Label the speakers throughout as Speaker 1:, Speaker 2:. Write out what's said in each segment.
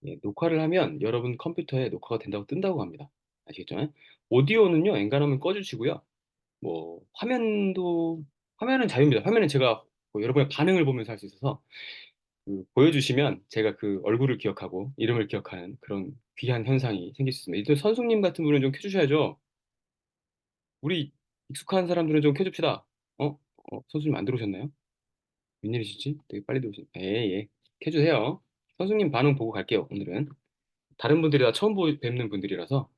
Speaker 1: 예, 녹화를 하면 여러분 컴퓨터에 녹화가 된다고 뜬다고 합니다. 아시겠죠? 오디오는요, 엔간하면 꺼 주시고요. 뭐 화면은 자유입니다. 화면은 제가 뭐 여러분의 반응을 보면서 할 수 있어서 보여주시면 제가 그 얼굴을 기억하고 이름을 기억하는 그런 귀한 현상이 생길 수 있습니다. 이제 선수님 같은 분은 좀 켜 주셔야죠. 우리 익숙한 사람들은 좀 켜 줍시다. 어? 선수님 안 들어오셨나요? 웬일이시지? 되게 빨리 들어오신 예예. 켜 주세요. 선수님 반응 보고 갈게요, 오늘은. 다른 분들이 다 처음 뵙는 분들이라서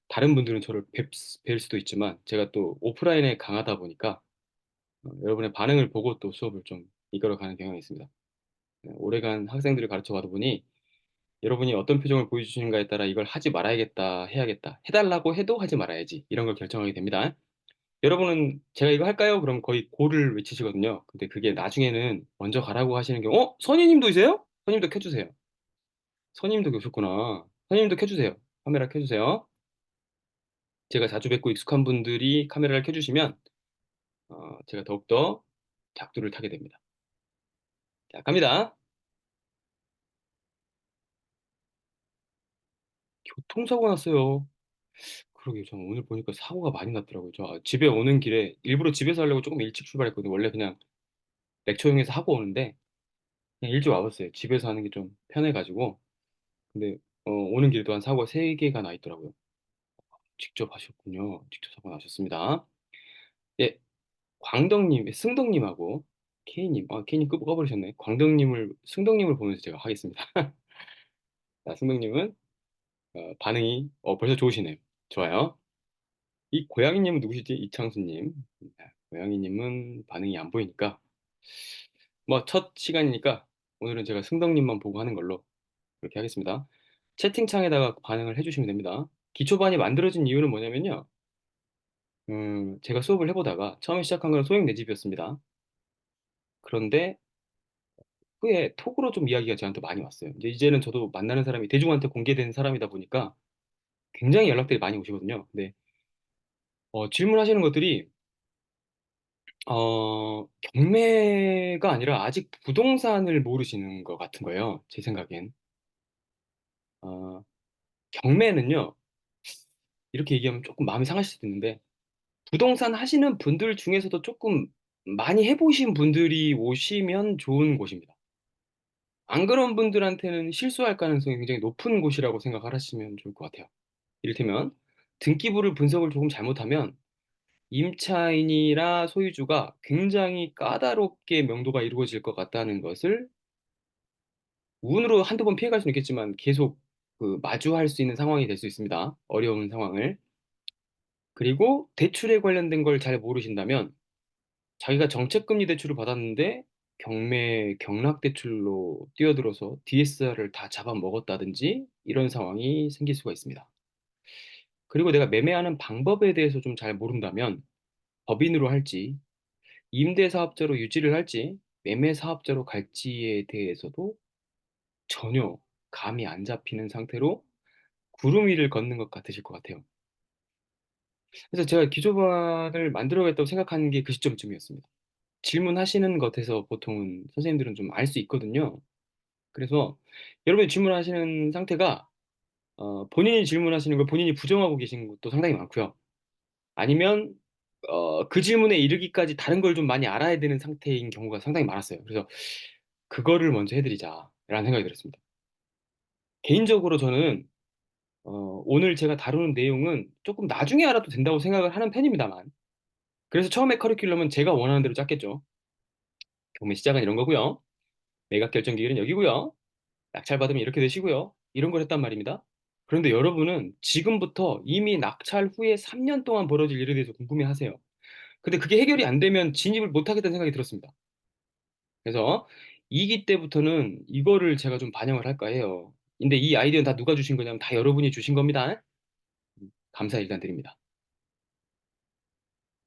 Speaker 1: 다른 분들은 저를 뵐 수도 있지만 제가 또 오프라인에 강하다 보니까 여러분의 반응을 보고 또 수업을 좀 이끌어가는 경향이 있습니다. 네, 오래간 학생들을 가르쳐 가다 보니 여러분이 어떤 표정을 보여주시는가에 따라 이걸 하지 말아야겠다, 해야겠다, 해달라고 해도 하지 말아야지 이런 걸 결정하게 됩니다. 여러분은 제가 이거 할까요? 그럼 거의 고를 외치시거든요. 근데 그게 나중에는 먼저 가라고 하시는 경우, 선생님도이세요? 선생님도 켜주세요. 선생님도 오셨구나. 선생님도 켜주세요. 카메라 켜주세요. 제가 자주 뵙고 익숙한 분들이 카메라를 켜주시면 제가 더욱더 작두를 타게 됩니다. 자, 갑니다. 교통사고 났어요. 그러게요. 저는 오늘 보니까 사고가 많이 났더라고요. 저 집에 오는 길에 일부러 집에서 하려고 조금 일찍 출발했거든요. 원래 그냥 렉처용에서 하고 오는데 그냥 일찍 와 봤어요. 집에서 하는 게 좀 편해 가지고. 근데 오는 길에도 한 사고가 3 개가 나 있더라고요. 직접 하셨군요. 직접 사고 나셨습니다. 예. 광덕님, 승덕님하고 K님, K님 꺼버리셨네. 승덕님을 보면서 제가 하겠습니다. 자, 승덕님은 반응이 벌써 좋으시네요. 좋아요. 이 고양이님은 누구시지? 이창수님. 고양이님은 반응이 안 보이니까 뭐 첫 시간이니까 오늘은 제가 승덕님만 보고 하는 걸로 그렇게 하겠습니다. 채팅창에다가 반응을 해주시면 됩니다. 기초반이 만들어진 이유는 뭐냐면요. 제가 수업을 해보다가 처음에 시작한 건 소액 내집이었습니다. 그런데 후에 톡으로 좀 이야기가 저한테 많이 왔어요. 이제는 저도 만나는 사람이 대중한테 공개된 사람이다 보니까 굉장히 연락들이 많이 오시거든요. 근데 질문하시는 것들이 경매가 아니라 아직 부동산을 모르시는 것 같은 거예요. 제 생각엔. 어, 경매는요, 이렇게 얘기하면 조금 마음이 상하실 수도 있는데, 부동산 하시는 분들 중에서도 조금 많이 해보신 분들이 오시면 좋은 곳입니다. 안 그런 분들한테는 실수할 가능성이 굉장히 높은 곳이라고 생각하시면 좋을 것 같아요. 이를테면 등기부를 분석을 조금 잘못하면 임차인이나 소유주가 굉장히 까다롭게 명도가 이루어질 것 같다는 것을 운으로 한두 번 피해갈 수는 있겠지만 계속 마주할 수 있는 상황이 될 수 있습니다. 어려운 상황을. 그리고 대출에 관련된 걸 잘 모르신다면 자기가 정책금리 대출을 받았는데 경매 경락대출로 뛰어들어서 DSR을 다 잡아먹었다든지 이런 상황이 생길 수가 있습니다. 그리고 내가 매매하는 방법에 대해서 좀 잘 모른다면 법인으로 할지 임대사업자로 유지를 할지 매매사업자로 갈지에 대해서도 전혀 감이 안 잡히는 상태로 구름 위를 걷는 것 같으실 것 같아요. 그래서 제가 기초반을 만들어야겠다고 생각한 게 그 시점쯤이었습니다. 질문하시는 것에서 보통은 선생님들은 좀 알 수 있거든요. 그래서 여러분이 질문하시는 상태가 본인이 질문하시는 걸 본인이 부정하고 계신 것도 상당히 많고요. 아니면 그 질문에 이르기까지 다른 걸 좀 많이 알아야 되는 상태인 경우가 상당히 많았어요. 그래서 '그거를 먼저 해 드리자.'라는 생각이 들었습니다. 개인적으로 저는 오늘 제가 다루는 내용은 쪼끔 나중에 알아도 된다고 생각을 하는 편입니다만 그래서 처음에 커리큘럼은 제가 원하는 대로 짰겠죠. 경매 시작은 이런 거고요. 매각 결정 기일은 여기고요. 낙찰 받으면 이렇게 되시고요. 이런 걸 했단 말입니다. 그런데 여러분은 지금부터 이미 낙찰 후에 3년 동안 벌어질 일에 대해서 궁금해하세요. 근데 그게 해결이 안 되면 진입을 못 하겠다는 생각이 들었습니다. 그래서 2기 때부터는 이거를 제가 좀 반영을 할까 해요. 근데 이 아이디어는 다 누가 주신 거냐면 다 여러분이 주신 겁니다. 감사 일단 드립니다.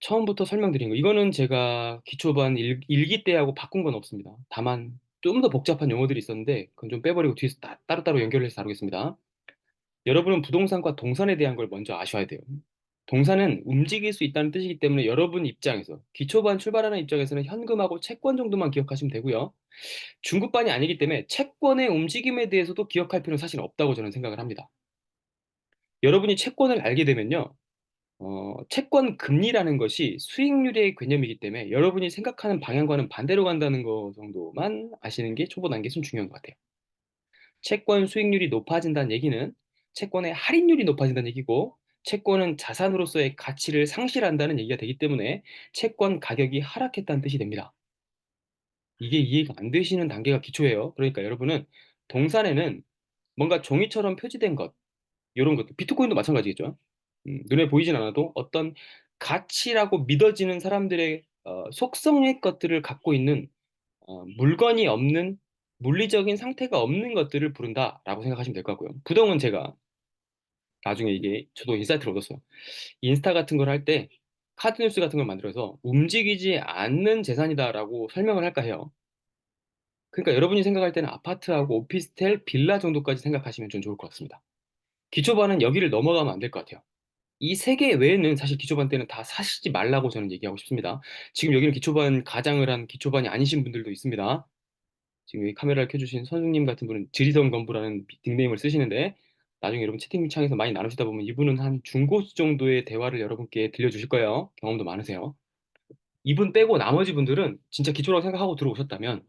Speaker 1: 처음부터 설명드린 거 이거는 제가 기초반 1기 때하고 바꾼 건 없습니다. 다만 좀 더 복잡한 용어들이 있었는데 그건 좀 빼버리고 뒤에서 따로따로 연결해서 다루겠습니다. 여러분은 부동산과 동산에 대한 걸 먼저 아셔야 돼요. 동사는 움직일 수 있다는 뜻이기 때문에 여러분 입장에서, 기초반 출발하는 입장에서는 현금하고 채권 정도만 기억하시면 되고요. 중급반이 아니기 때문에 채권의 움직임에 대해서도 기억할 필요는 사실 없다고 저는 생각을 합니다. 여러분이 채권을 알게 되면요. 채권 금리라는 것이 수익률의 개념이기 때문에 여러분이 생각하는 방향과는 반대로 간다는 거 정도만 아시는 게 초보 단계에서는 중요한 것 같아요. 채권 수익률이 높아진다는 얘기는 채권의 할인율이 높아진다는 얘기고, 채권은 자산으로서의 가치를 상실한다는 얘기가 되기 때문에 채권 가격이 하락했다는 뜻이 됩니다. 이게 이해가 안 되시는 단계가 기초예요. 그러니까 여러분은 동산에는 뭔가 종이처럼 표지된 것, 요런 것들, 비트코인도 마찬가지겠죠. 눈에 보이진 않아도 어떤 가치라고 믿어지는 사람들의 속성의 것들을 갖고 있는 물건이 없는, 물리적인 상태가 없는 것들을 부른다라고 생각하시면 될 것 같고요. 부동은 제가 나중에 이게 저도 인사이트를 얻었어요. 인스타 같은 걸 할 때 카드 뉴스 같은 걸 만들어서 움직이지 않는 재산이다라고 설명을 할까 해요. 그러니까 여러분이 생각할 때는 아파트하고 오피스텔, 빌라 정도까지 생각하시면 좀 좋을 것 같습니다. 기초반은 여기를 넘어가면 안 될 것 같아요. 이 세 개 외에는 사실 기초반 때는 다 사시지 말라고 저는 얘기하고 싶습니다. 지금 여기는 기초반 가장을 한 기초반이 아니신 분들도 있습니다. 지금 여기 카메라를 켜주신 선생님 같은 분은 지리성 건부라는 닉네임을 쓰시는데, 나중에 여러분 채팅창에서 많이 나누시다 보면 이분은 한 중고수 정도의 대화를 여러분께 들려주실 거예요. 경험도 많으세요. 이분 빼고 나머지 분들은 진짜 기초라고 생각하고 들어오셨다면,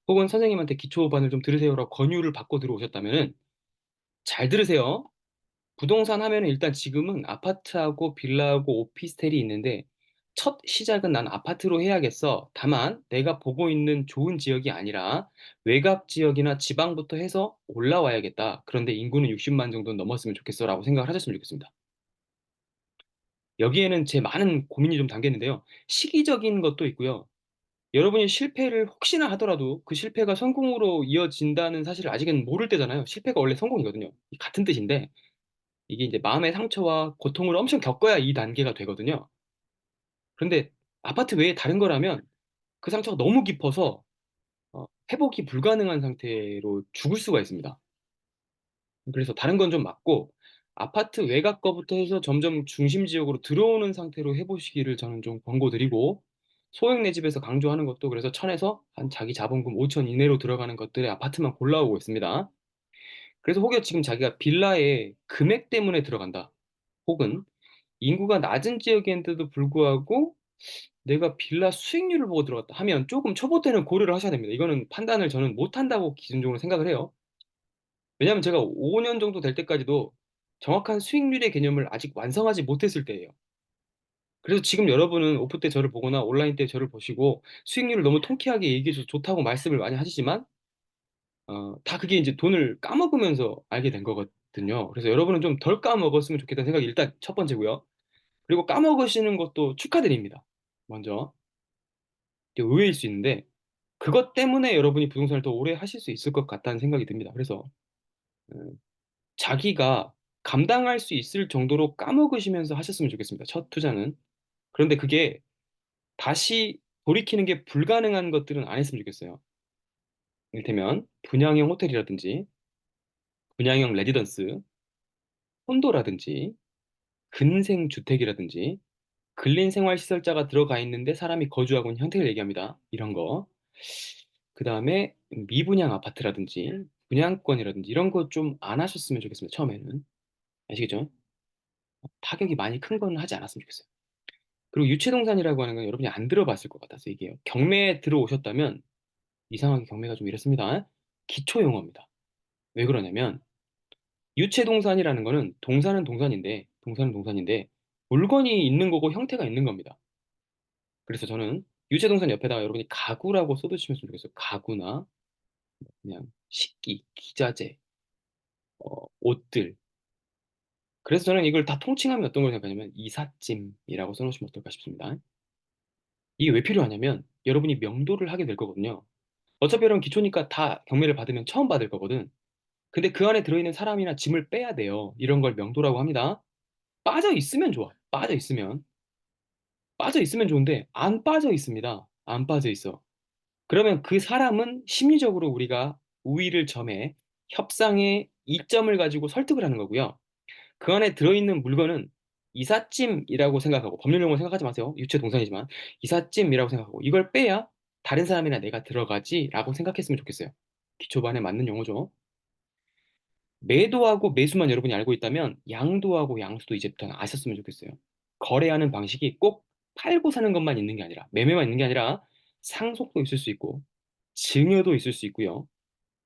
Speaker 1: 혹은 선생님한테 기초반을 좀 들으세요라고 권유를 받고 들어오셨다면 잘 들으세요. 부동산 하면은 일단 지금은 아파트하고 빌라하고 오피스텔이 있는데, 첫 시작은 난 아파트로 해야겠어. 다만 내가 보고 있는 좋은 지역이 아니라 외곽 지역이나 지방부터 해서 올라와야겠다. 그런데 인구는 60만 정도 넘었으면 좋겠어라고 생각을 하셨으면 좋겠습니다. 여기에는 제 많은 고민이 좀 담겨 있는데요. 시기적인 것도 있고요. 여러분이 실패를 혹시나 하더라도 그 실패가 성공으로 이어진다는 사실을 아직은 모를 때잖아요. 실패가 원래 성공이거든요. 같은 뜻인데, 이게 이제 마음의 상처와 고통을 엄청 겪어야 이 단계가 되거든요. 그런데 아파트 외에 다른 거라면 그 상처가 너무 깊어서 회복이 불가능한 상태로 죽을 수가 있습니다. 그래서 다른 건 좀 맞고, 아파트 외곽 거부터 해서 점점 중심 지역으로 들어오는 상태로 해보시기를 저는 좀 권고드리고, 소형 내 집에서 강조하는 것도 그래서 천에서 한 자기 자본금 5천 이내로 들어가는 것들의 아파트만 골라오고 있습니다. 그래서 혹여 지금 자기가 빌라에 금액 때문에 들어간다, 혹은 인구가 낮은 지역인데도 불구하고 내가 빌라 수익률을 보고 들어갔다 하면 조금 초보 때는 고려를 하셔야 됩니다. 이거는 판단을 저는 못한다고 기준적으로 생각을 해요. 왜냐하면 제가 5년 정도 될 때까지도 정확한 수익률의 개념을 아직 완성하지 못했을 때예요. 그래서 지금 여러분은 오프 때 저를 보거나 온라인 때 저를 보시고 수익률을 너무 통쾌하게 얘기해서 좋다고 말씀을 많이 하시지만, 다 그게 이제 돈을 까먹으면서 알게 된 거거든요. 그래서 여러분은 좀 덜 까먹었으면 좋겠다는 생각이 일단 첫 번째고요. 그리고 까먹으시는 것도 축하드립니다. 먼저 의외일 수 있는데, 그것 때문에 여러분이 부동산을 더 오래 하실 수 있을 것 같다는 생각이 듭니다. 그래서 음, 자기가 감당할 수 있을 정도로 까먹으시면서 하셨으면 좋겠습니다. 첫 투자는. 그런데 그게 다시 돌이키는 게 불가능한 것들은 안 했으면 좋겠어요. 이를테면 분양형 호텔이라든지 분양형 레지던스, 콘도라든지 근생 주택이라든지 근린 생활 시설자가 들어가 있는데 사람이 거주하고 있는 형태를 얘기합니다. 이런 거. 그 다음에 미분양 아파트라든지 분양권이라든지 이런 거 좀 안 하셨으면 좋겠습니다. 처음에는. 아시겠죠? 타격이 많이 큰 건 하지 않았으면 좋겠어요. 그리고 유체동산이라고 하는 건 여러분이 안 들어봤을 것 같아서 얘기해요. 경매에 들어오셨다면 이상하게 경매가 좀 이렇습니다. 기초 용어입니다. 왜 그러냐면 유체동산이라는 거는 동산은 동산인데 물건이 있는 거고 형태가 있는 겁니다. 그래서 저는 유체동산 옆에다가 여러분이 가구라고 써두시면 좋겠어요. 가구나 그냥 식기, 기자재, 옷들. 그래서 저는 이걸 다 통칭하면 어떤 걸 생각하냐면 이삿짐이라고 써놓으시면 어떨까 싶습니다. 이게 왜 필요하냐면 여러분이 명도를 하게 될 거거든요. 어차피 여러분 기초니까 다 경매를 받으면 처음 받을 거거든. 근데 그 안에 들어있는 사람이나 짐을 빼야 돼요. 이런 걸 명도라고 합니다. 빠져 있으면 좋아. 빠져 있으면. 빠져 있으면 좋은데 안 빠져 있습니다. 안 빠져 있어. 그러면 그 사람은 심리적으로 우리가 우위를 점해 협상의 이점을 가지고 설득을 하는 거고요. 그 안에 들어있는 물건은 이삿짐이라고 생각하고 법률 용어 생각하지 마세요. 유체 동사이지만 이삿짐이라고 생각하고 이걸 빼야 다른 사람이나 내가 들어가지라고 생각했으면 좋겠어요. 기초반에 맞는 용어죠. 매도하고 매수만 여러분이 알고 있다면 양도하고 양수도 이제부터는 아셨으면 좋겠어요. 거래하는 방식이 꼭 팔고 사는 것만 있는 게 아니라 매매만 있는 게 아니라 상속도 있을 수 있고 증여도 있을 수 있고요.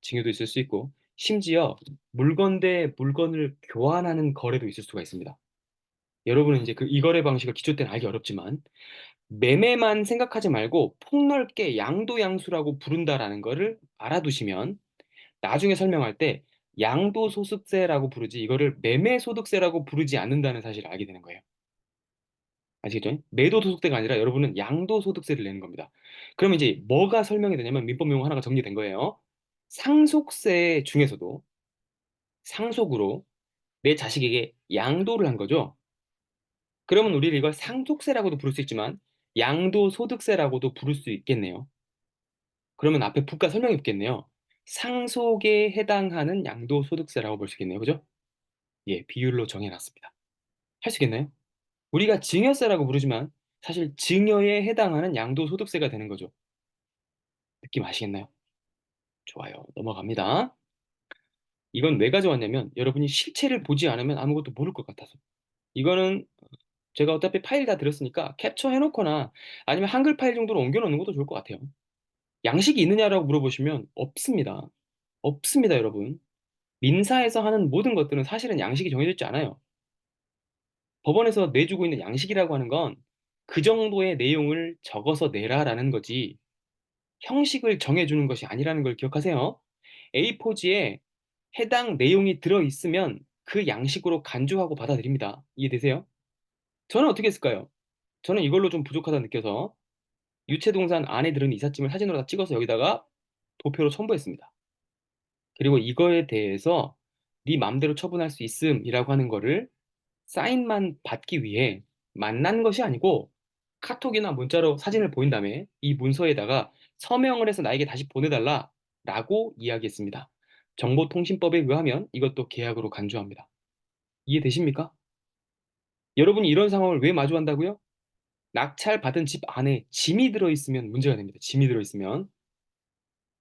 Speaker 1: 증여도 있을 수 있고 심지어 물건 대 물건을 교환하는 거래도 있을 수가 있습니다. 여러분은 이제 그 이 거래 방식을 기초 때는 알기 어렵지만 매매만 생각하지 말고 폭넓게 양도양수라고 부른다라는 거를 알아두시면 나중에 설명할 때 양도소득세라고 부르지 이거를 매매소득세라고 부르지 않는다는 사실을 알게 되는 거예요. 아시겠죠? 매도소득세가 아니라 여러분은 양도소득세를 내는 겁니다. 그럼 이제 뭐가 설명이 되냐면 민법 용어 하나가 정리된 거예요. 상속세 중에서도 상속으로 내 자식에게 양도를 한 거죠. 그러면 우리는 이걸 상속세라고도 부를 수 있지만 양도소득세라고도 부를 수 있겠네요. 그러면 앞에 부가 설명이 붙겠네요. 상속에 해당하는 양도소득세라고 볼 수 있겠네요. 그죠? 예, 비율로 정해놨습니다. 할 수 있겠나요? 우리가 증여세라고 부르지만 사실 증여에 해당하는 양도소득세가 되는 거죠. 느낌 아시겠나요? 좋아요. 넘어갑니다. 이건 왜 가져왔냐면 여러분이 실체를 보지 않으면 아무것도 모를 것 같아서. 이거는 제가 어차피 파일 다 들었으니까 캡처 해놓거나 아니면 한글 파일 정도로 옮겨놓는 것도 좋을 것 같아요. 양식이 있느냐라고 물어보시면 없습니다. 없습니다, 여러분. 민사에서 하는 모든 것들은 사실은 양식이 정해져 있지 않아요. 법원에서 내주고 있는 양식이라고 하는 건 그 정도의 내용을 적어서 내라라는 거지 형식을 정해주는 것이 아니라는 걸 기억하세요. A4지에 해당 내용이 들어있으면 그 양식으로 간주하고 받아들입니다. 이해되세요? 저는 어떻게 했을까요? 저는 이걸로 좀 부족하다 느껴서 유체동산 안에 들은 이삿짐을 사진으로 다 찍어서 여기다가 도표로 첨부했습니다. 그리고 이거에 대해서 네 맘대로 처분할 수 있음이라고 하는 거를 사인만 받기 위해 만난 것이 아니고 카톡이나 문자로 사진을 보인 다음에 이 문서에다가 서명을 해서 나에게 다시 보내달라 라고 이야기했습니다. 정보통신법에 의하면 이것도 계약으로 간주합니다. 이해되십니까? 여러분이 이런 상황을 왜 마주한다고요? 낙찰 받은 집 안에 짐이 들어있으면 문제가 됩니다. 짐이 들어있으면.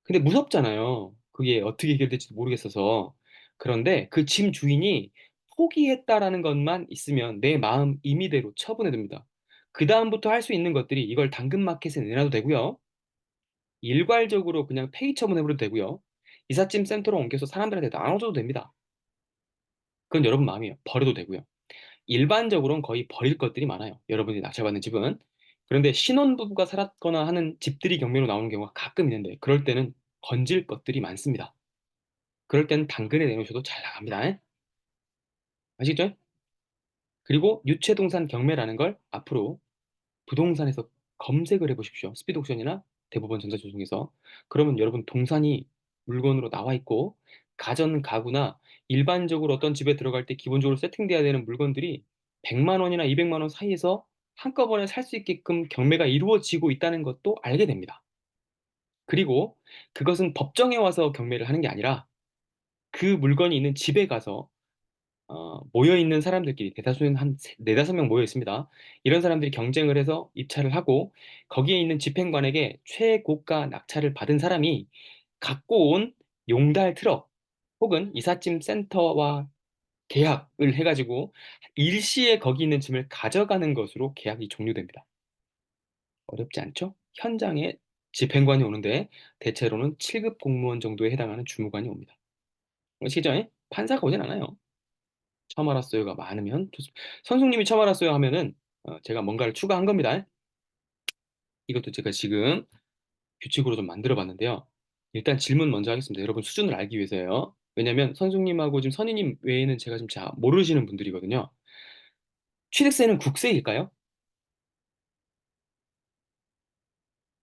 Speaker 1: 근데 무섭잖아요. 그게 어떻게 해결될지도 모르겠어서. 그런데 그 짐 주인이 포기했다라는 것만 있으면 내 마음 임의대로 처분해둡니다. 그다음부터 할 수 있는 것들이 이걸 당근마켓에 내놔도 되고요. 일괄적으로 그냥 폐기 처분해버려도 되고요. 이삿짐 센터로 옮겨서 사람들한테 나눠줘도 됩니다. 그건 여러분 마음이에요. 버려도 되고요. 일반적으로는 거의 버릴 것들이 많아요. 여러분이 낙찰받는 집은. 그런데 신혼부부가 살았거나 하는 집들이 경매로 나오는 경우가 가끔 있는데 그럴 때는 건질 것들이 많습니다. 그럴 때는 당근에 내놓으셔도 잘 나갑니다. 아시겠죠? 그리고 유체동산 경매라는 걸 앞으로 부동산에서 검색을 해보십시오. 스피드 옥션이나 대법원 전자조정에서. 그러면 여러분 동산이 물건으로 나와 있고 가전 가구나 일반적으로 어떤 집에 들어갈 때 기본적으로 세팅돼야 되는 물건들이 100만 원이나 200만 원 사이에서 한꺼번에 살 수 있게끔 경매가 이루어지고 있다는 것도 알게 됩니다. 그리고 그것은 법정에 와서 경매를 하는 게 아니라 그 물건이 있는 집에 가서 모여 있는 사람들끼리 대다수는 한 네다섯 명 모여 있습니다. 이런 사람들이 경쟁을 해서 입찰을 하고 거기에 있는 집행관에게 최고가 낙찰을 받은 사람이 갖고 온 용달 트럭 혹은 이삿짐 센터와 계약을 해가지고 일시에 거기 있는 짐을 가져가는 것으로 계약이 종료됩니다. 어렵지 않죠? 현장에 집행관이 오는데 대체로는 7급 공무원 정도에 해당하는 주무관이 옵니다. 시죠? 판사가 오진 않아요. 처음 알았어요가 많으면 좋습니다. 선생님이 처음 알았어요 하면은 제가 뭔가를 추가한 겁니다. 이것도 제가 지금 규칙으로 좀 만들어 봤는데요. 일단 질문 먼저 하겠습니다. 여러분 수준을 알기 위해서요. 왜냐면 선생님하고 지금 선생님 외에는 제가 좀 잘 모르시는 분들이거든요. 취득세는 국세일까요?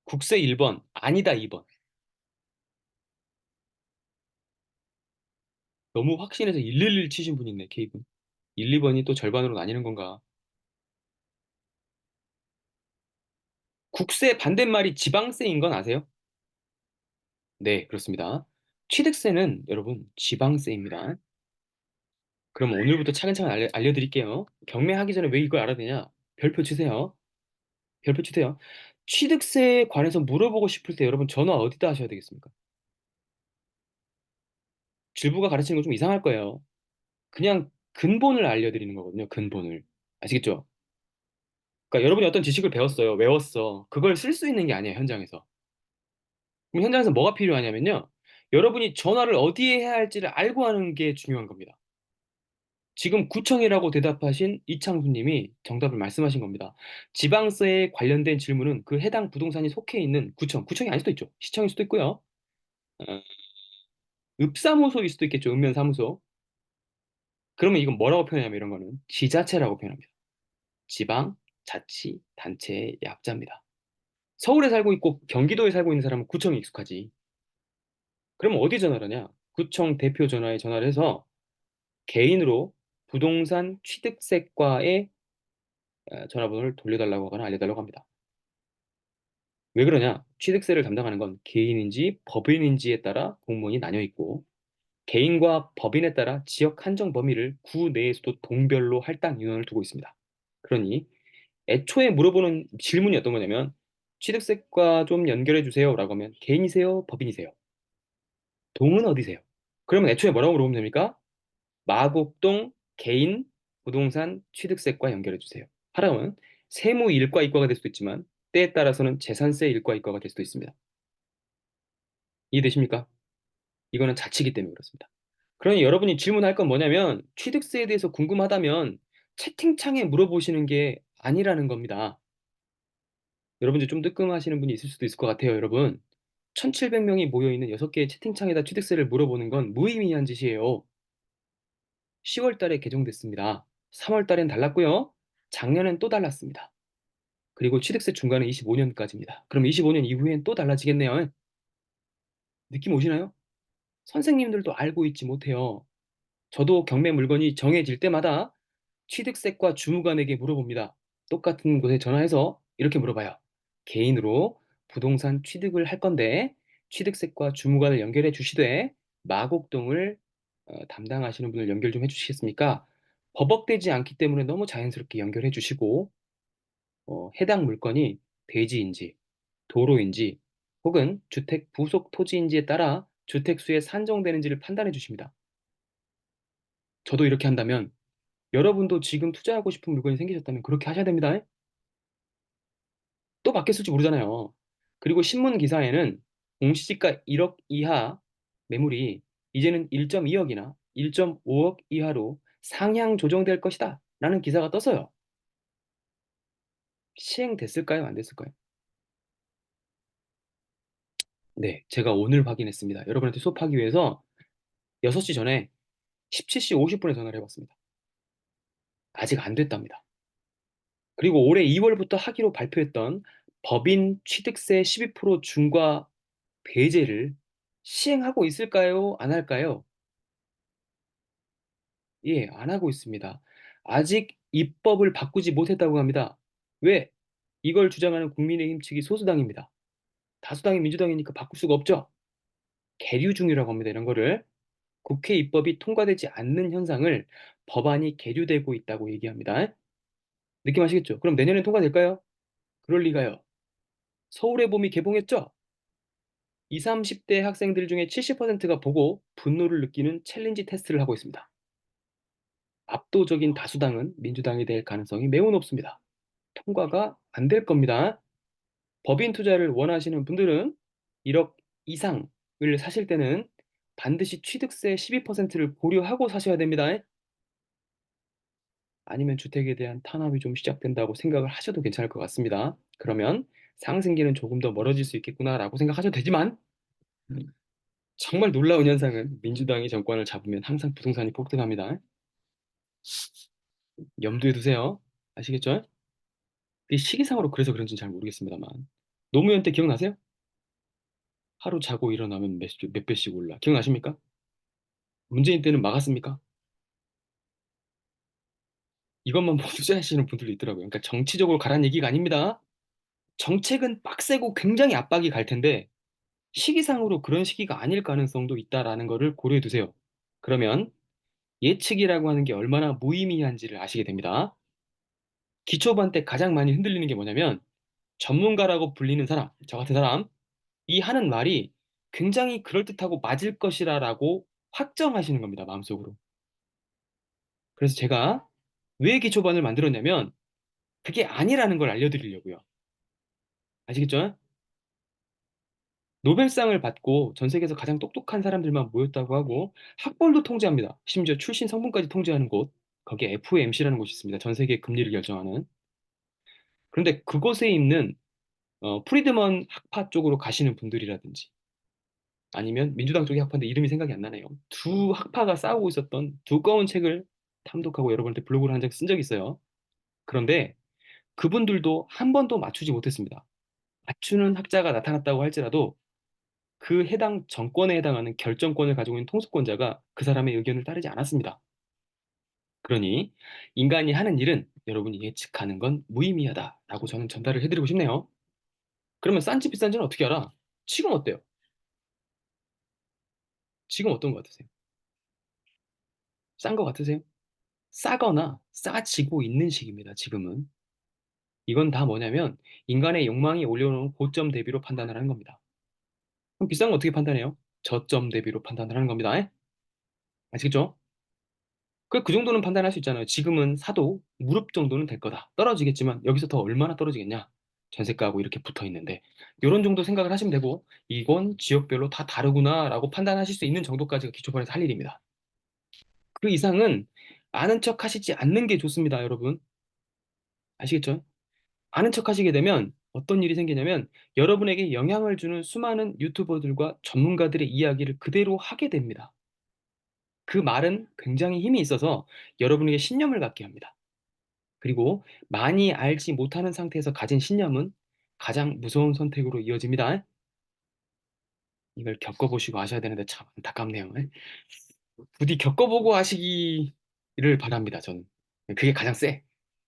Speaker 1: 국세 1번, 아니다 2번. 너무 확신해서 111 치신 분 있네, K분. 1, 2번이 또 절반으로 나뉘는 건가? 국세 반대말이 지방세인 건 아세요? 네, 그렇습니다. 취득세는 여러분 지방세입니다. 그럼 오늘부터 차근차근 알려드릴게요. 경매하기 전에 왜 이걸 알아야 되냐? 별표 치세요. 별표 치세요. 취득세에 관해서 물어보고 싶을 때 여러분 전화 어디다 하셔야 되겠습니까? 주부가 가르치는 거 좀 이상할 거예요. 그냥 근본을 알려드리는 거거든요. 근본을. 아시겠죠? 그러니까 여러분이 어떤 지식을 배웠어요. 외웠어. 그걸 쓸 수 있는 게 아니에요, 현장에서. 그럼 현장에서 뭐가 필요하냐면요. 여러분이 전화를 어디에 해야 할지를 알고 하는 게 중요한 겁니다. 지금 구청이라고 대답하신 이창수 님이 정답을 말씀하신 겁니다. 지방세에 관련된 질문은 그 해당 부동산이 속해 있는 구청, 구청이 아닐 수도 있죠. 시청일 수도 있고요. 어, 읍사무소일 수도 있겠죠. 읍면사무소. 그러면 이건 뭐라고 표현하냐면 이런 거는 지자체라고 표현합니다. 지방, 자치, 단체의 약자입니다. 서울에 살고 있고 경기도에 살고 있는 사람은 구청이 익숙하지. 그러면 어디 전화를 하냐? 구청 대표 전화에 전화를 해서 개인으로 부동산 취득세과에 전화번호를 돌려달라고 하거나 알려달라고 합니다. 왜 그러냐? 취득세를 담당하는 건 개인인지 법인인지에 따라 공무원이 나뉘어 있고 개인과 법인에 따라 지역 한정 범위를 구 내에서도 동별로 할당 인원을 두고 있습니다. 그러니 애초에 물어보는 질문이 어떤 거냐면 취득세과 좀 연결해 주세요라고 하면 개인이세요? 법인이세요? 동은 어디세요? 그러면 애초에 뭐라고 물어보면 됩니까? 마곡동 개인 부동산 취득세과 연결해 주세요. 하라면 세무 일과 이과가 될 수도 있지만 때에 따라서는 재산세 일과 이과가 될 수도 있습니다. 이해되십니까? 이거는 자치기 때문에 그렇습니다. 그러니 여러분이 질문할 건 뭐냐면 취득세에 대해서 궁금하다면 채팅창에 물어보시는 게 아니라는 겁니다. 여러분들 좀 뜨끔하시는 분이 있을 수도 있을 것 같아요, 여러분. 1,700명이 모여있는 6개의 채팅창에다 취득세를 물어보는 건 무의미한 짓이에요. 10월 달에 개정됐습니다. 3월 달엔 달랐고요. 작년엔 또 달랐습니다. 그리고 취득세 중간은 25년까지입니다. 그럼 25년 이후엔 또 달라지겠네요. 느낌 오시나요? 선생님들도 알고 있지 못해요. 저도 경매 물건이 정해질 때마다 취득세과 주무관에게 물어봅니다. 똑같은 곳에 전화해서 이렇게 물어봐요. 개인으로 부동산 취득을 할 건데 취득세과 주무관을 연결해 주시되 마곡동을 담당하시는 분을 연결 좀 해주시겠습니까? 버벅대지 않기 때문에 너무 자연스럽게 연결해 주시고 해당 물건이 대지인지 도로인지 혹은 주택 부속 토지인지에 따라 주택수에 산정되는지를 판단해 주십니다. 저도 이렇게 한다면 여러분도 지금 투자하고 싶은 물건이 생기셨다면 그렇게 하셔야 됩니다. 또 바뀌었을지 모르잖아요. 그리고 신문 기사에는 공시지가 1억 이하 매물이 이제는 1.2억이나 1.5억 이하로 상향 조정될 것이다. 라는 기사가 떴어요. 시행됐을까요? 안 됐을까요? 네, 제가 오늘 확인했습니다. 여러분한테 수업하기 위해서 6시 전에 17시 50분에 전화를 해봤습니다. 아직 안 됐답니다. 그리고 올해 2월부터 하기로 발표했던 법인 취득세 12% 중과 배제를 시행하고 있을까요? 안 할까요? 예, 안 하고 있습니다. 아직 입법을 바꾸지 못했다고 합니다. 왜? 이걸 주장하는 국민의힘 측이 소수당입니다. 다수당이 민주당이니까 바꿀 수가 없죠. 계류 중이라고 합니다. 이런 거를. 국회 입법이 통과되지 않는 현상을 법안이 계류되고 있다고 얘기합니다. 느낌 아시겠죠? 그럼 내년에 통과될까요? 그럴 리가요. 서울의 봄이 개봉했죠? 20, 30대 학생들 중에 70%가 보고 분노를 느끼는 챌린지 테스트를 하고 있습니다. 압도적인 다수당은 민주당이 될 가능성이 매우 높습니다. 통과가 안 될 겁니다. 법인 투자를 원하시는 분들은 1억 이상을 사실 때는 반드시 취득세 12%를 고려하고 사셔야 됩니다. 아니면 주택에 대한 탄압이 좀 시작된다고 생각을 하셔도 괜찮을 것 같습니다. 그러면 상승기는 조금 더 멀어질 수 있겠구나라고 생각하셔도 되지만 정말 놀라운 현상은 민주당이 정권을 잡으면 항상 부동산이 폭등합니다. 염두에 두세요. 아시겠죠? 이 시기상으로 그래서 그런지는 잘 모르겠습니다만. 노무현 때 기억나세요? 하루 자고 일어나면 몇 배씩 올라. 기억나십니까? 문재인 때는 막았습니까? 이것만 보고 투자하시는 분들도 있더라고요. 그러니까 정치적으로 가라는 얘기가 아닙니다. 정책은 빡세고 굉장히 압박이 갈 텐데 시기상으로 그런 시기가 아닐 가능성도 있다라는 거를 고려해 두세요. 그러면 예측이라고 하는 게 얼마나 무의미한지를 아시게 됩니다. 기초반 때 가장 많이 흔들리는 게 뭐냐면 전문가라고 불리는 사람, 저 같은 사람, 이 하는 말이 굉장히 그럴듯하고 맞을 것이라라고 확정하시는 겁니다, 마음속으로. 그래서 제가 왜 기초반을 만들었냐면 그게 아니라는 걸 알려드리려고요. 아시겠죠? 노벨상을 받고 전 세계에서 가장 똑똑한 사람들만 모였다고 하고 학벌도 통제합니다. 심지어 출신 성분까지 통제하는 곳, 거기에 FOMC라는 곳이 있습니다. 전 세계 금리를 결정하는. 그런데 그곳에 있는 프리드먼 학파 쪽으로 가시는 분들이라든지 아니면 민주당 쪽의 학파인데 이름이 생각이 안 나네요. 두 학파가 싸우고 있었던 두꺼운 책을 탐독하고 여러분한테 블로그를 한 장 쓴 적이 있어요. 그런데 그분들도 한 번도 맞추지 못했습니다. 맞추는 학자가 나타났다고 할지라도 그 해당 정권에 해당하는 결정권을 가지고 있는 통수권자가 그 사람의 의견을 따르지 않았습니다. 그러니 인간이 하는 일은 여러분이 예측하는 건 무의미하다라고 저는 전달을 해드리고 싶네요. 그러면 싼지 비싼지는 어떻게 알아? 지금 어때요? 지금 어떤 것 같으세요? 싼 것 같으세요? 싸거나 싸지고 있는 시기입니다, 지금은. 이건 다 뭐냐면 인간의 욕망이 올려놓은 고점 대비로 판단을 하는 겁니다. 그럼 비싼 거 어떻게 판단해요? 저점 대비로 판단을 하는 겁니다. 에? 아시겠죠? 그 정도는 판단할 수 있잖아요. 지금은 사도 무릎 정도는 될 거다. 떨어지겠지만 여기서 더 얼마나 떨어지겠냐? 전세가하고 이렇게 붙어 있는데 이런 정도 생각을 하시면 되고 이건 지역별로 다 다르구나라고 판단하실 수 있는 정도까지가 기초반에서 할 일입니다. 그 이상은 아는 척 하시지 않는 게 좋습니다, 여러분. 아시겠죠? 아는 척 하시게 되면 어떤 일이 생기냐면 여러분에게 영향을 주는 수많은 유튜버들과 전문가들의 이야기를 그대로 하게 됩니다. 그 말은 굉장히 힘이 있어서 여러분에게 신념을 갖게 합니다. 그리고 많이 알지 못하는 상태에서 가진 신념은 가장 무서운 선택으로 이어집니다. 이걸 겪어보시고 아셔야 되는데 참 안타깝네요. 부디 겪어보고 하시기를 바랍니다, 저는. 그게 가장 세.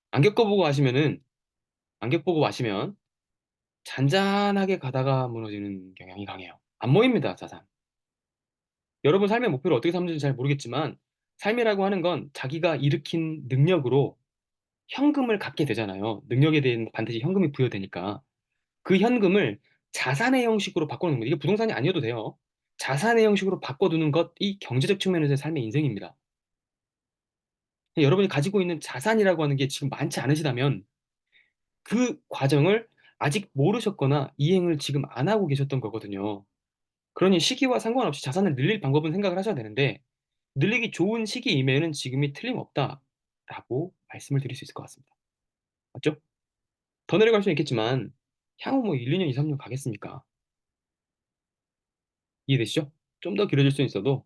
Speaker 1: 안 겪어보고 하시면은, 안 겪어보고 하시면 잔잔하게 가다가 무너지는 경향이 강해요. 안 모입니다, 자산. 여러분 삶의 목표를 어떻게 삼는지 잘 모르겠지만, 삶이라고 하는 건 자기가 일으킨 능력으로 현금을 갖게 되잖아요. 능력에 대한 반드시 현금이 부여되니까. 그 현금을 자산의 형식으로 바꿔놓는 거예요. 이게 부동산이 아니어도 돼요. 자산의 형식으로 바꿔두는 것이 경제적 측면에서의 삶의 인생입니다. 여러분이 가지고 있는 자산이라고 하는 게 지금 많지 않으시다면 그 과정을 아직 모르셨거나 이행을 지금 안 하고 계셨던 거거든요. 그러니 시기와 상관없이 자산을 늘릴 방법은 생각을 하셔야 되는데 늘리기 좋은 시기임에는 지금이 틀림없다라고 말씀을 드릴 수 있을 것 같습니다. 맞죠? 더 내려갈 수는 있겠지만 향후 뭐 1, 2년, 2, 3년 가겠습니까? 이해되시죠? 좀 더 길어질 수는 있어도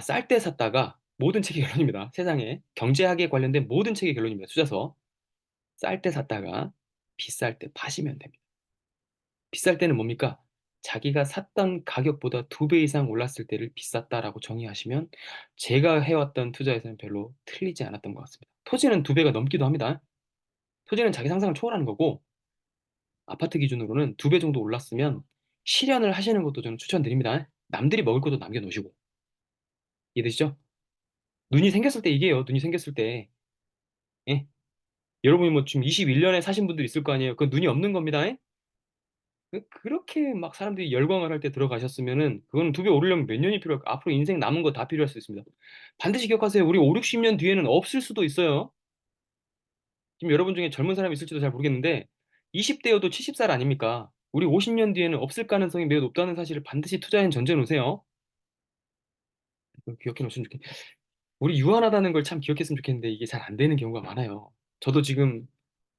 Speaker 1: 쌀 때 샀다가 모든 책의 결론입니다. 세상에 경제학에 관련된 모든 책의 결론입니다. 투자서. 쌀 때 샀다가 비쌀 때 파시면 됩니다. 비쌀 때는 뭡니까? 자기가 샀던 가격보다 2배 이상 올랐을 때를 비쌌다라고 정의하시면 제가 해왔던 투자에서는 별로 틀리지 않았던 것 같습니다. 토지는 2배가 넘기도 합니다. 토지는 자기 상상을 초월하는 거고 아파트 기준으로는 2배 정도 올랐으면 실현을 하시는 것도 저는 추천드립니다. 남들이 먹을 것도 남겨놓으시고. 이해되시죠? 눈이 생겼을 때 얘기해요. 눈이 생겼을 때. 예? 여러분이 뭐 지금 21년에 사신 분들 있을 거 아니에요. 그 눈이 없는 겁니다. 예? 그렇게 막 사람들이 열광을 할 때 들어가셨으면은 그거는 2배 오르려면 몇 년이 필요할까? 앞으로 인생 남은 거 다 필요할 수 있습니다. 반드시 기억하세요. 우리 5, 60년 뒤에는 없을 수도 있어요. 지금 여러분 중에 젊은 사람이 있을지도 잘 모르겠는데 20대여도 70살 아닙니까? 우리 50년 뒤에는 없을 가능성이 매우 높다는 사실을 반드시 투자엔 전제 놓으세요. 이거 기억해 놓으시면 좋겠 우리 유한하다는 걸 참 기억했으면 좋겠는데 이게 잘 안 되는 경우가 많아요. 저도 지금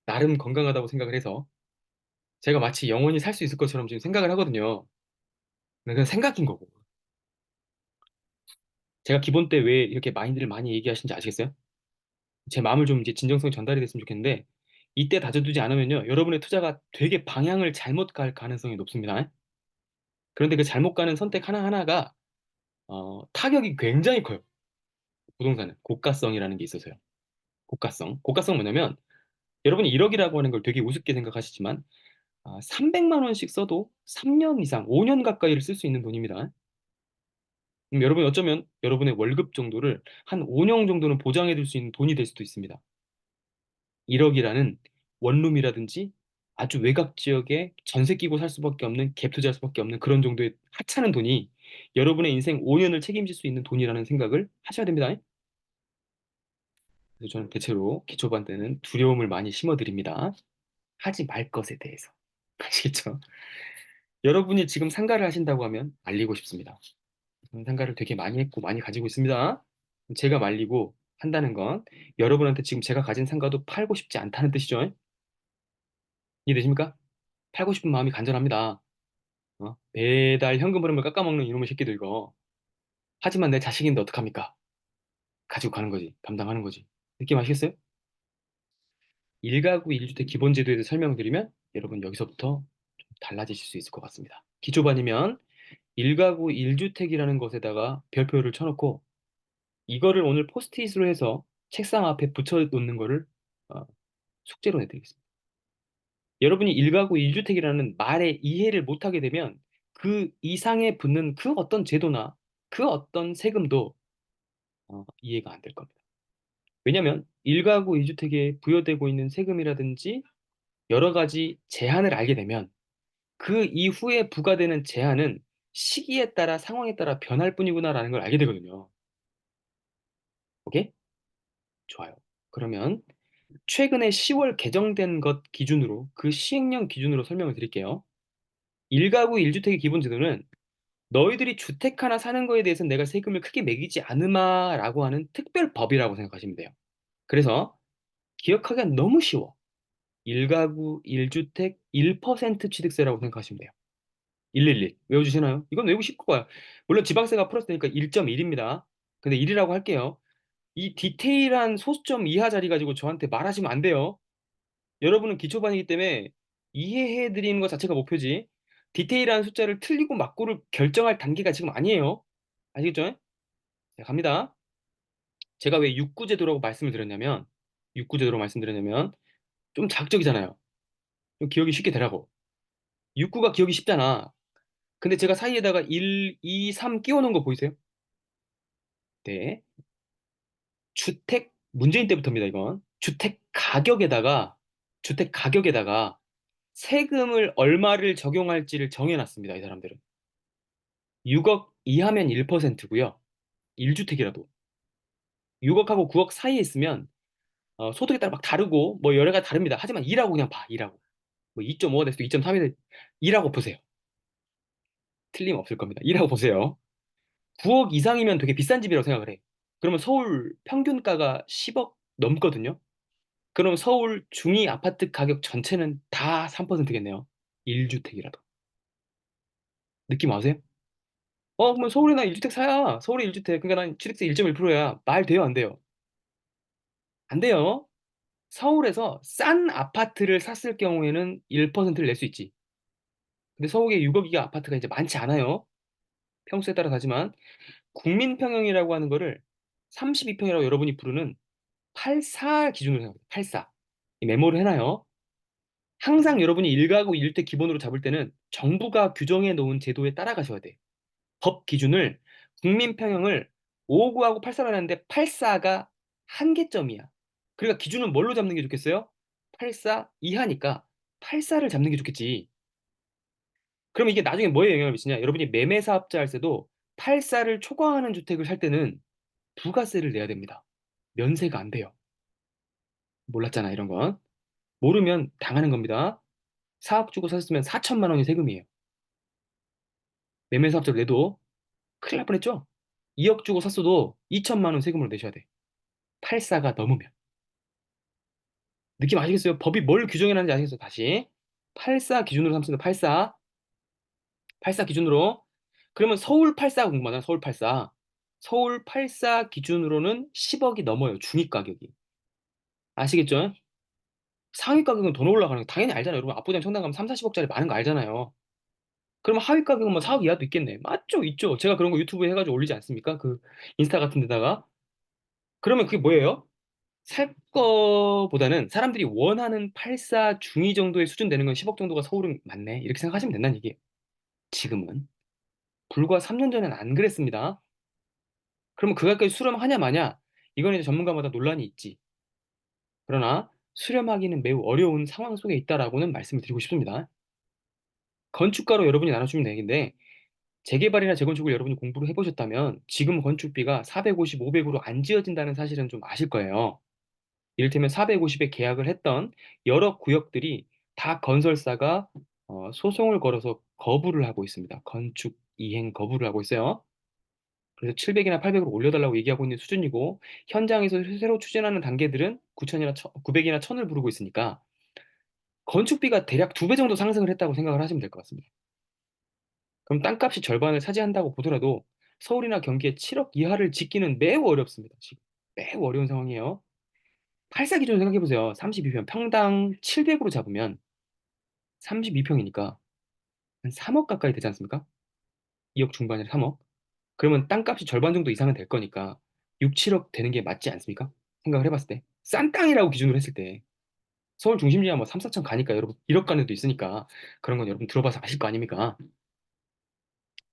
Speaker 1: 나름 건강하다고 생각을 해서 제가 마치 영원히 살 수 있을 것처럼 지금 생각을 하거든요. 근데 그건 생각인 거고. 제가 기본 때 왜 이렇게 마인드를 많이 얘기하시는지 아시겠어요? 제 마음을 좀 이제 진정성이 전달이 됐으면 좋겠는데 이때 다져두지 않으면요. 여러분의 투자가 되게 방향을 잘못 갈 가능성이 높습니다. 그런데 그 잘못 가는 선택 하나하나가 타격이 굉장히 커요. 부동산은 고가성이라는 게 있어서요. 고가성. 고가성 뭐냐면 여러분이 1억이라고 하는 걸 되게 우습게 생각하시지만 300만 원씩 써도 3년 이상, 5년 가까이를 쓸 수 있는 돈입니다. 그럼 여러분이 어쩌면 여러분의 월급 정도를 한 5년 정도는 보장해 줄 수 있는 돈이 될 수도 있습니다. 1억이라는 원룸이라든지 아주 외곽 지역에 전세 끼고 살 수밖에 없는 갭 투자할 수밖에 없는 그런 정도의 하찮은 돈이 여러분의 인생 5년을 책임질 수 있는 돈이라는 생각을 하셔야 됩니다. 그래서 저는 대체로 기초반 때는 두려움을 많이 심어드립니다. 하지 말 것에 대해서. 아시겠죠? 여러분이 지금 상가를 하신다고 하면 알리고 싶습니다. 저는 상가를 되게 많이 했고 많이 가지고 있습니다. 제가 말리고 한다는 건 여러분한테 지금 제가 가진 상가도 팔고 싶지 않다는 뜻이죠. 이해되십니까? 팔고 싶은 마음이 간절합니다. 매달 현금 흐름을 깎아먹는 이놈의 새끼들 이거. 하지만 내 자식인데 어떡합니까? 가지고 가는 거지. 감당하는 거지. 느낌 아시겠어요? 1가구 1주택 기본제도에 대해서 설명드리면 여러분 여기서부터 좀 달라지실 수 있을 것 같습니다. 기초반이면 1가구 1주택이라는 것에다가 별표를 쳐놓고 이거를 오늘 포스트잇으로 해서 책상 앞에 붙여놓는 거를 어, 숙제로 내드리겠습니다. 여러분이 1가구 1주택이라는 말에 이해를 못하게 되면 그 이상에 붙는 그 어떤 제도나 그 어떤 세금도 이해가 안 될 겁니다. 왜냐하면 1가구 1주택에 부여되고 있는 세금이라든지 여러 가지 제한을 알게 되면 그 이후에 부과되는 제한은 시기에 따라 상황에 따라 변할 뿐이구나라는 걸 알게 되거든요. 오케이? 좋아요. 그러면 최근에 10월 개정된 것 기준으로 그 시행령 기준으로 설명을 드릴게요. 1가구 1주택의 기본제도는 너희들이 주택 하나 사는 거에 대해서 내가 세금을 크게 매기지 않으마라고 하는 특별법이라고 생각하시면 돼요. 그래서 기억하기가 너무 쉬워. 1가구 1주택 1% 취득세라고 생각하시면 돼요. 111 외워주시나요? 이건 외우고 싶을 거야. 물론 지방세가 플러스니까 1.1입니다. 근데 1이라고 할게요. 이 디테일한 소수점 이하 자리 가지고 저한테 말하시면 안 돼요. 여러분은 기초반이기 때문에 이해해 드리는 것 자체가 목표지. 디테일한 숫자를 틀리고 맞고를 결정할 단계가 지금 아니에요. 아시겠죠? 자, 갑니다. 제가 왜 육구제도라고 말씀을 드렸냐면, 육구제도로 말씀드렸냐면, 좀 자극적이잖아요. 좀 기억이 쉽게 되라고. 육구가 기억이 쉽잖아. 근데 제가 사이에다가 1, 2, 3 끼워 놓은 거 보이세요? 네. 주택, 문재인 때부터입니다, 이건. 주택 가격에다가 세금을 얼마를 적용할지를 정해놨습니다, 이 사람들은. 6억 이하면 1%고요. 1주택이라도. 6억하고 9억 사이에 있으면 소득에 따라 막 다르고 뭐 여러 가지 다릅니다. 하지만 2라고 그냥 봐. 2라고. 뭐 2.5가 될 수도 2.3이 될 2라고 보세요. 틀림없을 겁니다. 2라고 보세요. 9억 이상이면 되게 비싼 집이라고 생각을 해. 그러면 서울 평균가가 10억 넘거든요. 그럼 서울 중위 아파트 가격 전체는 다 3%겠네요. 1주택이라도. 느낌 아세요? 그러면 서울에 나 1주택 사야. 서울에 1주택. 그러니까 난 취득세 1.1%야. 말 돼요, 안 돼요? 안 돼요. 서울에서 싼 아파트를 샀을 경우에는 1%를 낼 수 있지. 근데 서울에 6억이가 아파트가 이제 많지 않아요. 평수에 따라 다지만 국민평형이라고 하는 거를 32평이라고 여러분이 부르는 84 기준으로 생각해요. 84. 이 메모를 해놔요. 항상 여러분이 1가구 1주택 기본으로 잡을 때는 정부가 규정해 놓은 제도에 따라가셔야 돼. 법 기준을 국민평형을 59하고 84로 하는데 84가 한계점이야. 그러니까 기준은 뭘로 잡는 게 좋겠어요? 84 이하니까 84를 잡는 게 좋겠지. 그럼 이게 나중에 뭐에 영향을 미치냐? 여러분이 매매 사업자 할 때도 84를 초과하는 주택을 살 때는 부가세를 내야 됩니다. 면세가 안 돼요. 몰랐잖아, 이런 건. 모르면 당하는 겁니다. 4억 주고 샀으면 4천만 원이 세금이에요. 매매 사업자로 내도 큰일 날 뻔했죠? 2억 주고 샀어도 2천만 원 세금을 내셔야 돼. 84가 넘으면. 느낌 아시겠어요? 법이 뭘 규정해놨는지 아시겠어요? 다시. 84 기준으로 삼습니다. 84. 84 기준으로. 그러면 서울 84 궁금하잖아. 서울 84. 서울 84 기준으로는 10억이 넘어요. 중위 가격이. 아시겠죠? 상위 가격은 더 올라가는 거 당연히 알잖아요. 여러분 압구정 청담 가면 3, 40억짜리 많은 거 알잖아요. 그러면 하위 가격은 뭐 4억 이하도 있겠네. 맞죠? 있죠. 제가 그런 거 유튜브에 해가지고 올리지 않습니까? 그 인스타 같은 데다가. 그러면 그게 뭐예요? 살 거보다는 사람들이 원하는 84 중위 정도의 수준 되는 건 10억 정도가 서울은 맞네. 이렇게 생각하시면 된다는 얘기예요. 지금은. 불과 3년 전에는 안 그랬습니다. 그러면 그것까지 수렴하냐 마냐? 이건 이제 전문가마다 논란이 있지. 그러나 수렴하기는 매우 어려운 상황 속에 있다라고는 말씀을 드리고 싶습니다. 건축가로 여러분이 나눠주면 되는데 재개발이나 재건축을 여러분이 공부를 해보셨다면 지금 건축비가 450, 500으로 안 지어진다는 사실은 좀 아실 거예요. 이를테면 450에 계약을 했던 여러 구역들이 다 건설사가 소송을 걸어서 거부를 하고 있습니다. 건축 이행 거부를 하고 있어요. 그래서 700이나 800으로 올려달라고 얘기하고 있는 수준이고 현장에서 새로 추진하는 단계들은 9천이나 900이나 1000을 부르고 있으니까 건축비가 대략 2배 정도 상승을 했다고 생각을 하시면 될 것 같습니다. 그럼 땅값이 절반을 차지한다고 보더라도 서울이나 경기에 7억 이하를 짓기는 매우 어렵습니다. 지금 매우 어려운 상황이에요. 8사 기준 생각해보세요. 32평 평당 700으로 잡으면 32평이니까 한 3억 가까이 되지 않습니까? 2억 중반이나 3억. 그러면 땅값이 절반 정도 이상은 될 거니까 6, 7억 되는 게 맞지 않습니까? 생각을 해봤을 때. 싼 땅이라고 기준으로 했을 때. 서울 중심지야 뭐 3, 4천 가니까 여러분 1억 가는 데도 있으니까 그런 건 여러분 들어봐서 아실 거 아닙니까?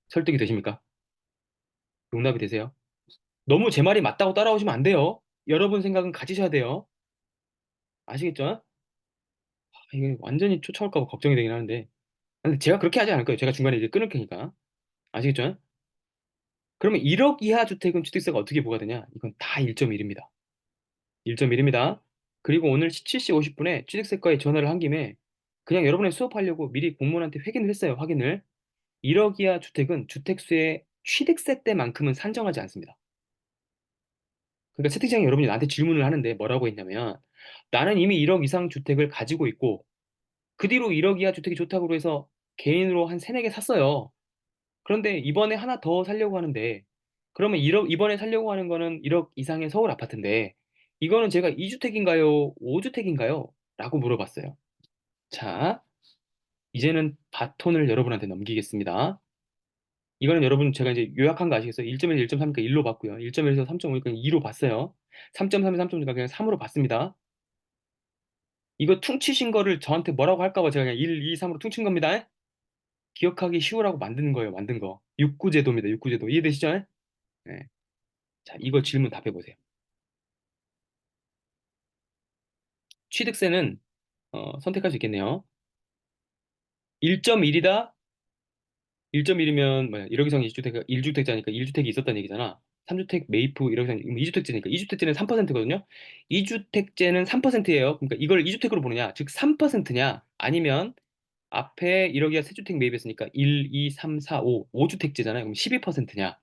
Speaker 1: 설득이 되십니까? 용납이 되세요? 너무 제 말이 맞다고 따라오시면 안 돼요. 여러분 생각은 가지셔야 돼요. 아시겠죠? 이게 완전히 쫓아올까 봐 걱정이 되긴 하는데. 근데 제가 그렇게 하지 않을 거예요. 제가 중간에 이제 끊을 테니까. 아시겠죠? 그러면 1억 이하 주택은 취득세가 어떻게 부과되냐? 이건 다 1.1입니다. 1.1입니다. 그리고 오늘 17시 50분에 취득세과에 전화를 한 김에 그냥 여러분의 수업하려고 미리 공무원한테 확인을 했어요. 확인을. 1억 이하 주택은 주택수의 취득세 때만큼은 산정하지 않습니다. 그러니까 채팅창에 여러분이 나한테 질문을 하는데 뭐라고 했냐면 나는 이미 1억 이상 주택을 가지고 있고 그 뒤로 1억 이하 주택이 좋다고 해서 개인으로 한 3, 4개 샀어요. 그런데 이번에 하나 더 살려고 하는데 그러면 1억 이번에 살려고 하는 거는 1억 이상의 서울 아파트인데 이거는 제가 2주택인가요? 5주택인가요? 라고 물어봤어요. 자, 이제는 바톤을 여러분한테 넘기겠습니다. 이거는 여러분 제가 이제 요약한 거 아시겠어요? 1.1, 1.3이니까 1로 봤고요. 1.1에서 3.5니까 2로 봤어요. 3.3에서 3.6이니까 그냥 3으로 봤습니다. 이거 퉁치신 거를 저한테 뭐라고 할까 봐 제가 그냥 1, 2, 3으로 퉁친 겁니다. 기억하기 쉬우라고 만드는 거예요, 만든 거. 육구제도입니다, 육구제도. 이해되시죠? 네. 자, 이거 질문 답해 보세요. 취득세는 선택할 수 있겠네요. 1.1이다. 1.1이면 뭐야? 1억 이상 2주택, 1주택자니까 1주택이 있었다는 얘기잖아. 3주택 매입 후 1억 이상 2주택제니까 2주택제는 3%거든요. 2주택제는 3%예요. 그러니까 이걸 2주택으로 보느냐? 즉 3%냐? 아니면 앞에 1억 이하 3주택 매입했으니까 1, 2, 3, 4, 5, 5주택제잖아요. 그럼 12%냐?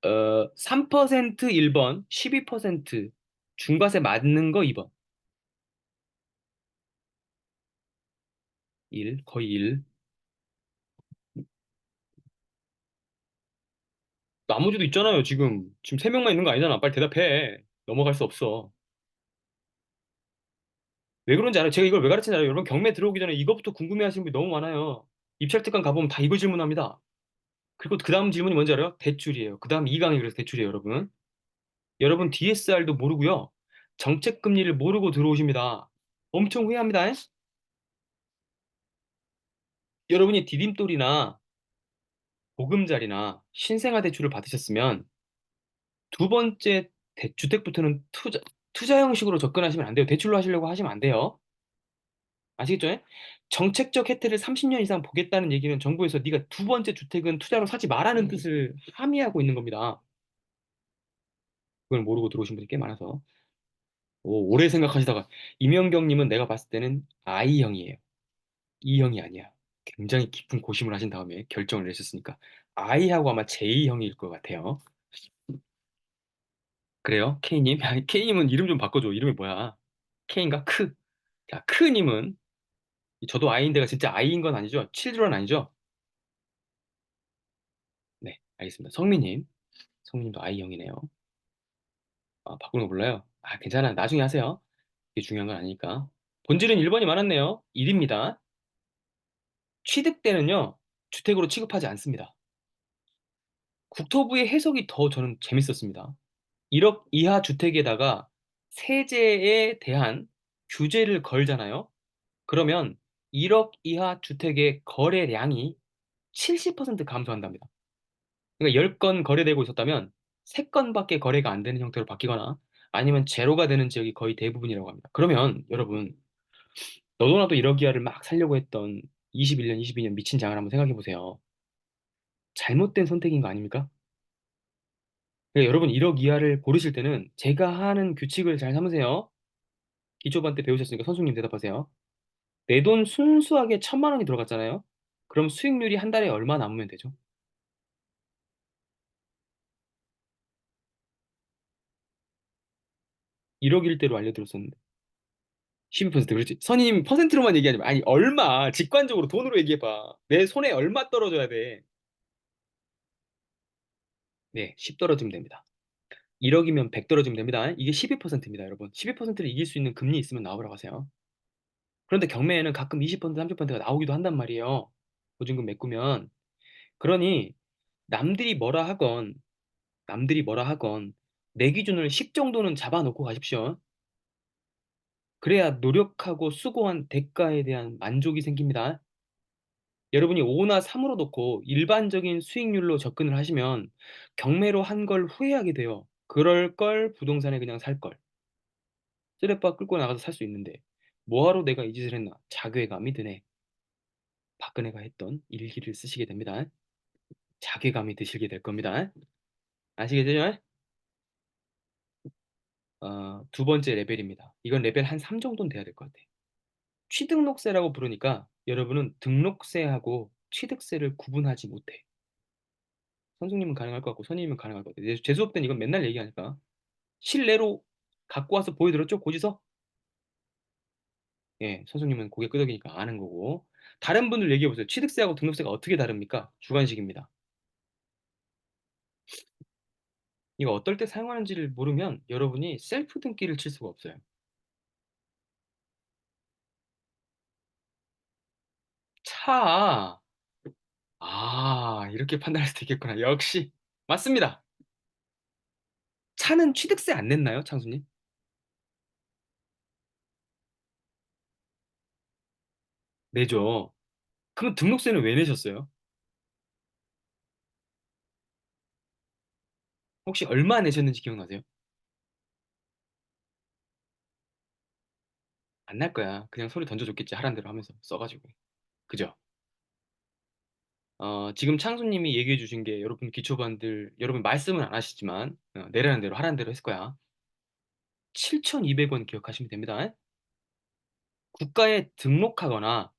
Speaker 1: 3% 1번, 12% 중과세 맞는 거 2번. 1, 거의 1. 나머지도 있잖아요, 지금. 지금 3명만 있는 거 아니잖아. 빨리 대답해. 넘어갈 수 없어. 왜 그런지 알아요? 제가 이걸 왜 가르치는지 알아요? 여러분 경매 들어오기 전에 이것부터 궁금해 하시는 분이 너무 많아요. 입찰특강 가보면 다 이거 질문합니다. 그리고 그 다음 질문이 뭔지 알아요? 대출이에요. 그 다음 2강이 그래서 대출이에요, 여러분. 여러분 DSR도 모르고요. 정책금리를 모르고 들어오십니다. 엄청 후회합니다. 여러분이 디딤돌이나 보금자리나 신생아 대출을 받으셨으면 두 번째 주택부터는 투자 형식으로 접근하시면 안 돼요. 대출로 하시려고 하시면 안 돼요. 아시겠죠? 정책적 혜택을 30년 이상 보겠다는 얘기는 정부에서 네가 두 번째 주택은 투자로 사지 말라는 뜻을 함의하고 있는 겁니다. 그걸 모르고 들어오신 분이 꽤 많아서 오래 생각하시다가 이명경님은 내가 봤을 때는 I형이에요. E형이 아니야. 굉장히 깊은 고심을 하신 다음에 결정을 내셨으니까 I하고 아마 J형일 것 같아요. 그래요? K님? K님은 이름 좀 바꿔줘. 이름이 뭐야? K인가? 크. 자, 크님은 저도 I인데가 진짜 I인 건 아니죠? 칠드런 아니죠? 네, 알겠습니다. 성민님. 성민님도 I형이네요. 아, 바꾸는 거 몰라요? 아, 괜찮아. 나중에 하세요. 이게 중요한 건 아니니까. 본질은 1번이 많았네요. 1입니다. 취득 때는요, 주택으로 취급하지 않습니다. 국토부의 해석이 더 저는 재밌었습니다. 1억 이하 주택에다가 세제에 대한 규제를 걸잖아요. 그러면 1억 이하 주택의 거래량이 70% 감소한답니다. 그러니까 10건 거래되고 있었다면 3건밖에 거래가 안 되는 형태로 바뀌거나 아니면 제로가 되는 지역이 거의 대부분이라고 합니다. 그러면 여러분, 너도 나도 1억 이하를 막 살려고 했던 21년, 22년 미친 장을 한번 생각해 보세요. 잘못된 선택인 거 아닙니까? 그러니까 여러분 1억 이하를 고르실 때는 제가 하는 규칙을 잘 삼으세요. 기초반 때 배우셨으니까 선생님 대답하세요. 내 돈 순수하게 1,000만 원이 들어갔잖아요. 그럼 수익률이 한 달에 얼마 남으면 되죠? 1억일 대로 알려드렸었는데. 12%. 그렇지. 선임 퍼센트로만 얘기하지 마. 아니, 얼마. 직관적으로 돈으로 얘기해봐. 내 손에 얼마 떨어져야 돼. 네, 10 떨어지면 됩니다. 1억이면 100 떨어지면 됩니다. 이게 12%입니다, 여러분. 12%를 이길 수 있는 금리 있으면 나오라고 하세요. 그런데 경매에는 가끔 20%, 30%가 나오기도 한단 말이에요. 보증금 메꾸면. 그러니 남들이 뭐라 하건, 남들이 뭐라 하건 내 기준을 10 정도는 잡아놓고 가십시오. 그래야 노력하고 수고한 대가에 대한 만족이 생깁니다. 여러분이 5나 3으로 놓고 일반적인 수익률로 접근을 하시면 경매로 한 걸 후회하게 돼요. 그럴 걸 부동산에 그냥 살 걸. 쓰레빠 끌고 나가서 살 수 있는데 뭐하러 내가 이 짓을 했나? 자괴감이 드네. 박근혜가 했던 일기를 쓰시게 됩니다. 자괴감이 드시게 될 겁니다. 아시겠죠? 두 번째 레벨입니다. 이건 레벨 한 3 정도는 돼야 될 것 같아. 취등록세라고 부르니까 여러분은 등록세하고 취득세를 구분하지 못해. 선생님은 가능할 것 같고 선생님은 가능할 것 같아. 재수업 때는 이건 맨날 얘기하니까. 실내로 갖고 와서 보여드렸죠? 고지서? 예, 선생님은 고개 끄덕이니까 아는 거고. 다른 분들 얘기해 보세요. 취득세하고 등록세가 어떻게 다릅니까? 주관식입니다. 이거 어떨 때 사용하는지를 모르면 여러분이 셀프 등기를 칠 수가 없어요. 차. 이렇게 판단할 수도 있겠구나. 역시. 맞습니다. 차는 취득세 안 냈나요, 창수님? 내죠. 그럼 등록세는 왜 내셨어요? 혹시 얼마 내셨는지 기억나세요? 안 날 거야. 그냥 소리 던져줬겠지. 하란 대로 하면서 써가지고. 그죠? 지금 창수님이 얘기해 주신 게 여러분 기초반들, 여러분 말씀은 안 하시지만, 내라는 대로 하라는 대로 했을 거야. 7,200원 기억하시면 됩니다. 국가에 등록하거나,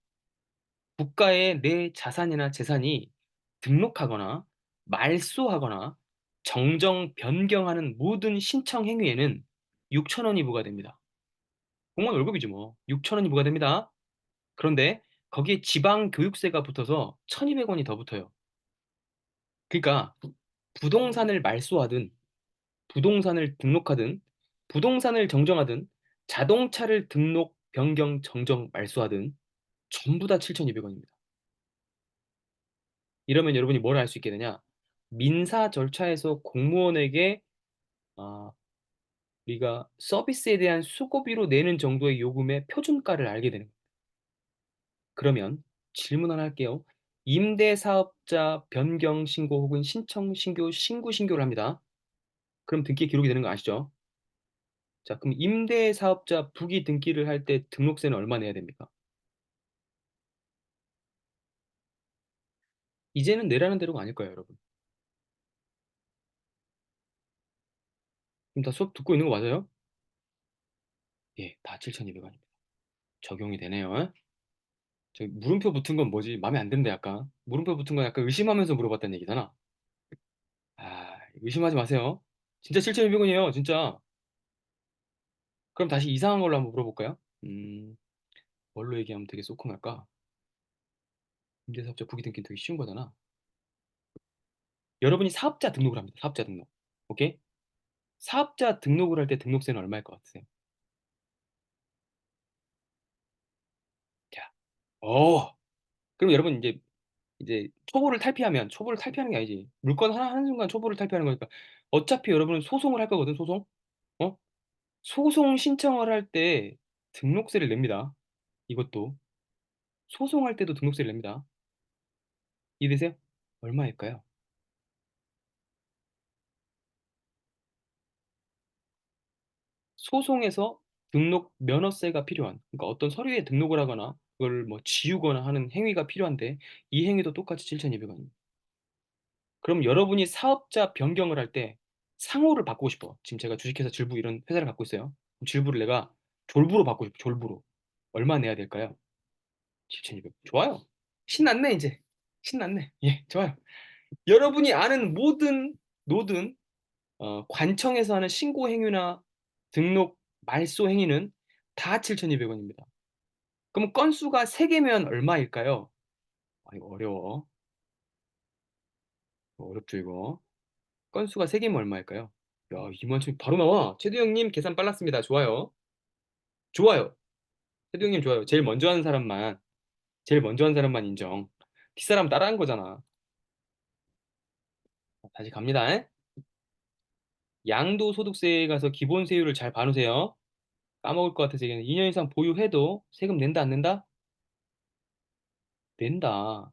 Speaker 1: 국가에 내 자산이나 재산이 등록하거나, 말소하거나, 정정 변경하는 모든 신청 행위에는 6,000원이 부과됩니다. 공무원 월급이지 뭐. 6,000원이 부과됩니다. 그런데 거기에 지방 교육세가 붙어서 1,200원이 더 붙어요. 그러니까 부동산을 말소하든 부동산을 등록하든 부동산을 정정하든 자동차를 등록, 변경, 정정, 말소하든 전부 다 7,200원입니다. 이러면 여러분이 뭘 알 수 있게 되냐? 민사 절차에서 공무원에게 아, 우리가 서비스에 대한 수고비로 내는 정도의 요금의 표준가를 알게 되는 거예요. 그러면 질문 하나 할게요. 임대사업자 변경 신고 혹은 신청 신고, 신고 신고를 합니다. 그럼 등기 기록이 되는 거 아시죠? 자, 그럼 임대사업자 부기 등기를 할 때 등록세는 얼마 내야 됩니까? 이제는 내라는 대로가 아닐 거예요, 여러분. 지금 다 수업 듣고 있는 거 맞아요? 예, 다 7,200원입니다. 적용이 되네요. 저기 물음표 붙은 건 뭐지? 마음에 안 든다, 약간. 물음표 붙은 건 약간 의심하면서 물어봤다는 얘기잖아. 의심하지 마세요. 진짜 7,200원이에요, 진짜. 그럼 다시 이상한 걸로 한번 물어볼까요? 뭘로 얘기하면 되게 쏘콩할까? 임대사업자 부기 등기 되게 쉬운 거잖아. 여러분이 사업자 등록을 합니다. 사업자 등록. 오케이? 사업자 등록을 할 때 등록세는 얼마일 것 같으세요? 자, 그럼 여러분 이제 초보를 탈피하는 게 아니지. 물건 하나 하는 순간 초보를 탈피하는 거니까. 어차피 여러분은 소송을 할 거거든, 소송. 어? 소송 신청을 할 때 등록세를 냅니다. 이것도. 소송할 때도 등록세를 냅니다. 이해되세요? 얼마일까요? 소송에서 등록 면허세가 필요한, 그러니까 어떤 서류에 등록을 하거나 그걸 뭐 지우거나 하는 행위가 필요한데 이 행위도 똑같이 7,200원입니다. 그럼 여러분이 사업자 변경을 할 때 상호를 바꾸고 싶어. 지금 제가 주식회사 질부 이런 회사를 갖고 있어요. 그럼 질부를 내가 졸부로 바꾸고 싶어. 졸부로. 얼마 내야 될까요? 7,200. 좋아요. 신났네, 이제. 신났네. 예, 좋아요. 여러분이 아는 모든 관청에서 하는 신고 행위나 등록 말소 행위는 다 7,200원입니다. 그럼 건수가 3개면 얼마일까요? 아, 이거 어려워. 이거 어렵죠, 이거. 건수가 3개면 얼마일까요? 야, 2만 천 바로 나와. 최두 형님 계산 빨랐습니다. 좋아요. 좋아요. 최두 형님 좋아요. 제일 먼저 한 사람만 인정. 뒷사람 따라한 거잖아. 다시 갑니다. 양도소득세에 가서 기본세율을 잘 봐놓으세요. 까먹을 것 같아서 얘기하는 2년 이상 보유해도 세금 낸다, 안 낸다? 낸다.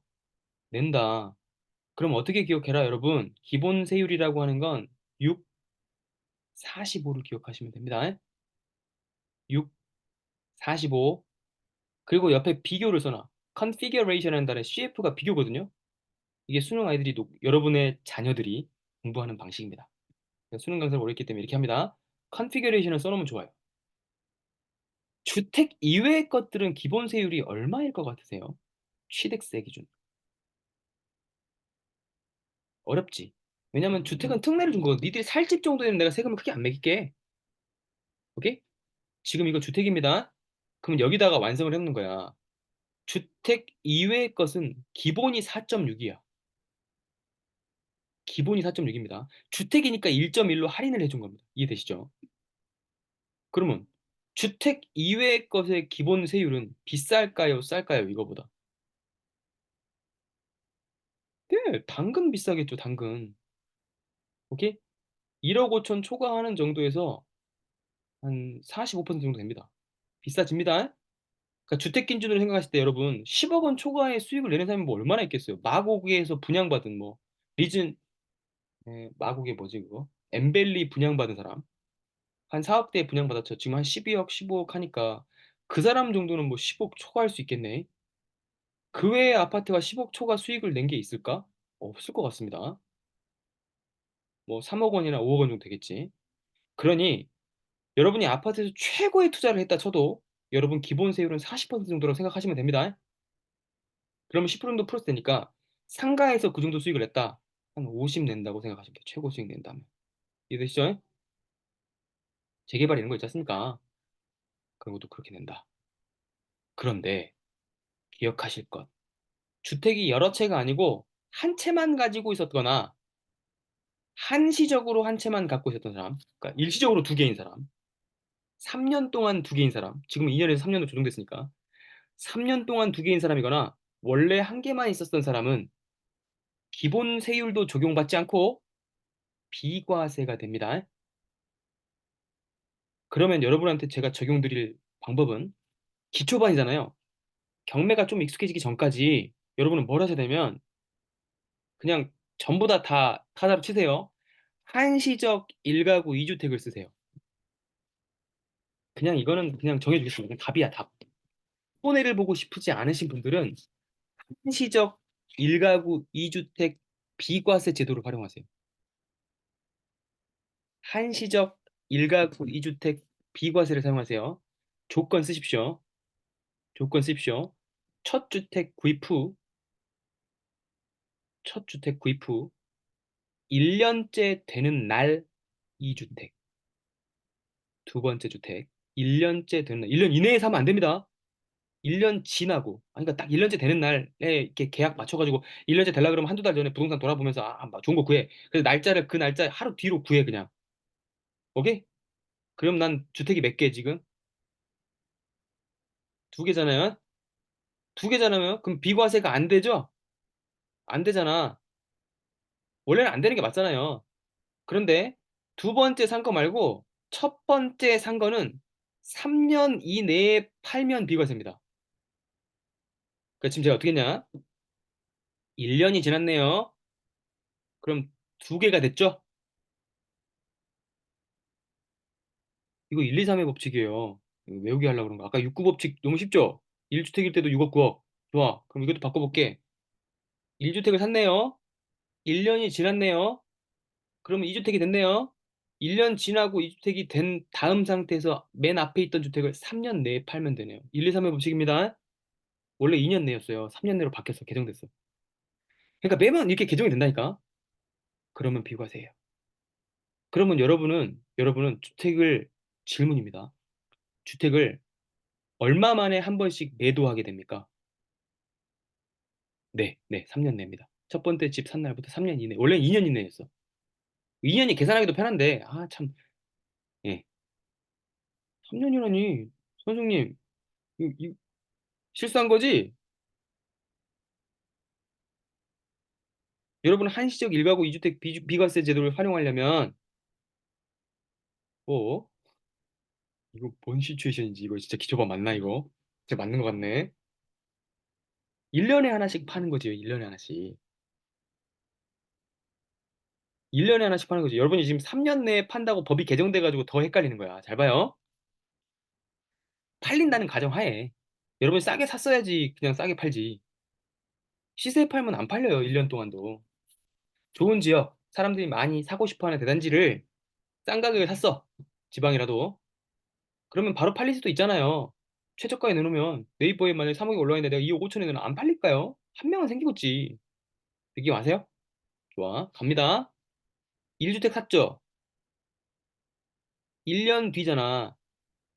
Speaker 1: 낸다. 그럼 어떻게 기억해라, 여러분? 기본세율이라고 하는 건 6, 45를 기억하시면 됩니다. 6, 45. 그리고 옆에 비교를 써놔. configuration이라는 단어 CF가 비교거든요. 이게 수능 아이들이 여러분의 자녀들이 공부하는 방식입니다. 수능 강사를 오래 했기 때문에 이렇게 합니다. configuration을 써놓으면 좋아요. 주택 이외의 것들은 기본세율이 얼마일 것 같으세요? 취득세 기준. 어렵지. 왜냐면 주택은 특례를 준 거거든. 니들이 살 집 정도에는 내가 세금을 크게 안 매길게. 오케이? 지금 이거 주택입니다. 그럼 여기다가 완성을 해놓는 거야. 주택 이외의 것은 기본이 4.6이야. 기본이 4.6입니다. 주택이니까 1.1로 할인을 해준 겁니다. 이해되시죠? 그러면 주택 이외의 것의 기본 세율은 비쌀까요? 쌀까요? 이거보다. 네, 당근 비싸겠죠, 당근. 오케이? 1억 5천 초과하는 정도에서 한 45% 정도 됩니다. 비싸집니다. 그러니까 주택 기준으로 생각하실 때 여러분 10억 원 초과의 수익을 내는 사람이 뭐 얼마나 있겠어요? 마곡에서 분양받은 뭐 리즌 마곡에 뭐지 그거? 엠벨리 분양받은 사람 한 4억대 분양받았죠. 지금 한 12억, 15억 하니까 그 사람 정도는 뭐 10억 초과할 수 있겠네. 그 외에 아파트가 10억 초과 수익을 낸 게 있을까? 없을 것 같습니다. 뭐 3억 원이나 5억 원 정도 되겠지. 그러니 여러분이 아파트에서 최고의 투자를 했다 쳐도 여러분 기본 세율은 40% 정도라고 생각하시면 됩니다. 그러면 10% 정도 플러스 되니까 상가에서 그 정도 수익을 냈다. 한 50 낸다고 생각하시면 돼요. 최고 수익 낸다면. 이해되시죠? 재개발 이런 거 있지 않습니까? 그런 것도 그렇게 낸다. 그런데 기억하실 것. 주택이 여러 채가 아니고 한 채만 가지고 있었거나 한시적으로 한 채만 갖고 있었던 사람, 그러니까 일시적으로 두 개인 사람, 3년 동안 두 개인 사람, 지금 2년에서 3년으로 조정됐으니까 3년 동안 두 개인 사람이거나 원래 한 개만 있었던 사람은 기본 세율도 적용받지 않고 비과세가 됩니다. 그러면 여러분한테 제가 적용드릴 방법은 기초반이잖아요. 경매가 좀 익숙해지기 전까지 여러분은 뭘 하셔야 되면 그냥 전부 다 타자로 치세요. 한시적 1가구 2주택을 쓰세요. 그냥 이거는 그냥 정해주겠습니다. 그냥 답이야, 답. 손해를 보고 싶지 않으신 분들은 한시적 1가구 2주택 비과세 제도를 활용하세요. 한시적 1가구 2주택 비과세를 사용하세요. 조건 쓰십시오. 조건 쓰십시오. 첫 주택 구입 후, 첫 주택 구입 후 1년째 되는 날 2주택. 두 번째 주택. 1년째 되는 날. 1년 이내에 사면 안 됩니다. 1년 지나고. 아니, 그러니까 딱 1년째 되는 날에 이렇게 계약 맞춰가지고 1년째 되려 그러면 한두 달 전에 부동산 돌아보면서 좋은 거 구해. 그래서 날짜를 그 날짜 하루 뒤로 구해 그냥. 오케이? 그럼 난 주택이 몇 개 지금? 두 개잖아요. 두 개잖아요. 그럼 비과세가 안 되죠? 안 되잖아. 원래는 안 되는 게 맞잖아요. 그런데 두 번째 산 거 말고 첫 번째 산 거는 3년 이내에 팔면 비과세입니다. 그러니까 지금 제가 어떻게 했냐? 1년이 지났네요. 그럼 두 개가 됐죠? 이거 1, 2, 3의 법칙이에요. 이거 외우게 하려고 그런 거. 아까 6구 법칙 너무 쉽죠? 1주택일 때도 6억, 9억. 좋아. 그럼 이것도 바꿔볼게. 1주택을 샀네요. 1년이 지났네요. 그러면 2주택이 됐네요. 1년 지나고 2주택이 된 다음 상태에서 맨 앞에 있던 주택을 3년 내에 팔면 되네요. 1, 2, 3의 법칙입니다. 원래 2년 내였어요. 3년 내로 바뀌었어. 개정됐어. 그러니까 매번 이렇게 개정이 된다니까. 그러면 비과세예요. 그러면 여러분은 주택을 질문입니다. 주택을 얼마 만에 한 번씩 매도하게 됩니까? 네, 네, 3년 내입니다. 첫 번째 집 산 날부터 3년 이내. 원래 2년 이내였어. 2년이 계산하기도 편한데, 아, 참, 예. 3년이라니, 선생님, 실수한 거지? 여러분 한시적 1가구 2주택 비과세 제도를 활용하려면, 뭐, 이거 뭔 시츄에이션인지, 이거 진짜 기초가 맞나, 이거? 진짜 맞는 것 같네. 1년에 하나씩 파는 거지요, 1년에 하나씩. 1년에 하나씩 파는 거지. 여러분이 지금 3년 내에 판다고 법이 개정돼가지고 더 헷갈리는 거야. 잘 봐요. 팔린다는 가정하에. 여러분이 싸게 샀어야지 그냥 싸게 팔지. 시세에 팔면 안 팔려요, 1년 동안도. 좋은 지역, 사람들이 많이 사고 싶어 하는 대단지를 싼 가격에 샀어. 지방이라도. 그러면 바로 팔릴 수도 있잖아요. 최저가에 내놓으면 네이버에 만약에 3억이 올라와 있는데 내가 2억 5천에 내면 안 팔릴까요? 한 명은 생기겠지. 느낌 아세요? 좋아. 갑니다. 1주택 샀죠? 1년 뒤잖아.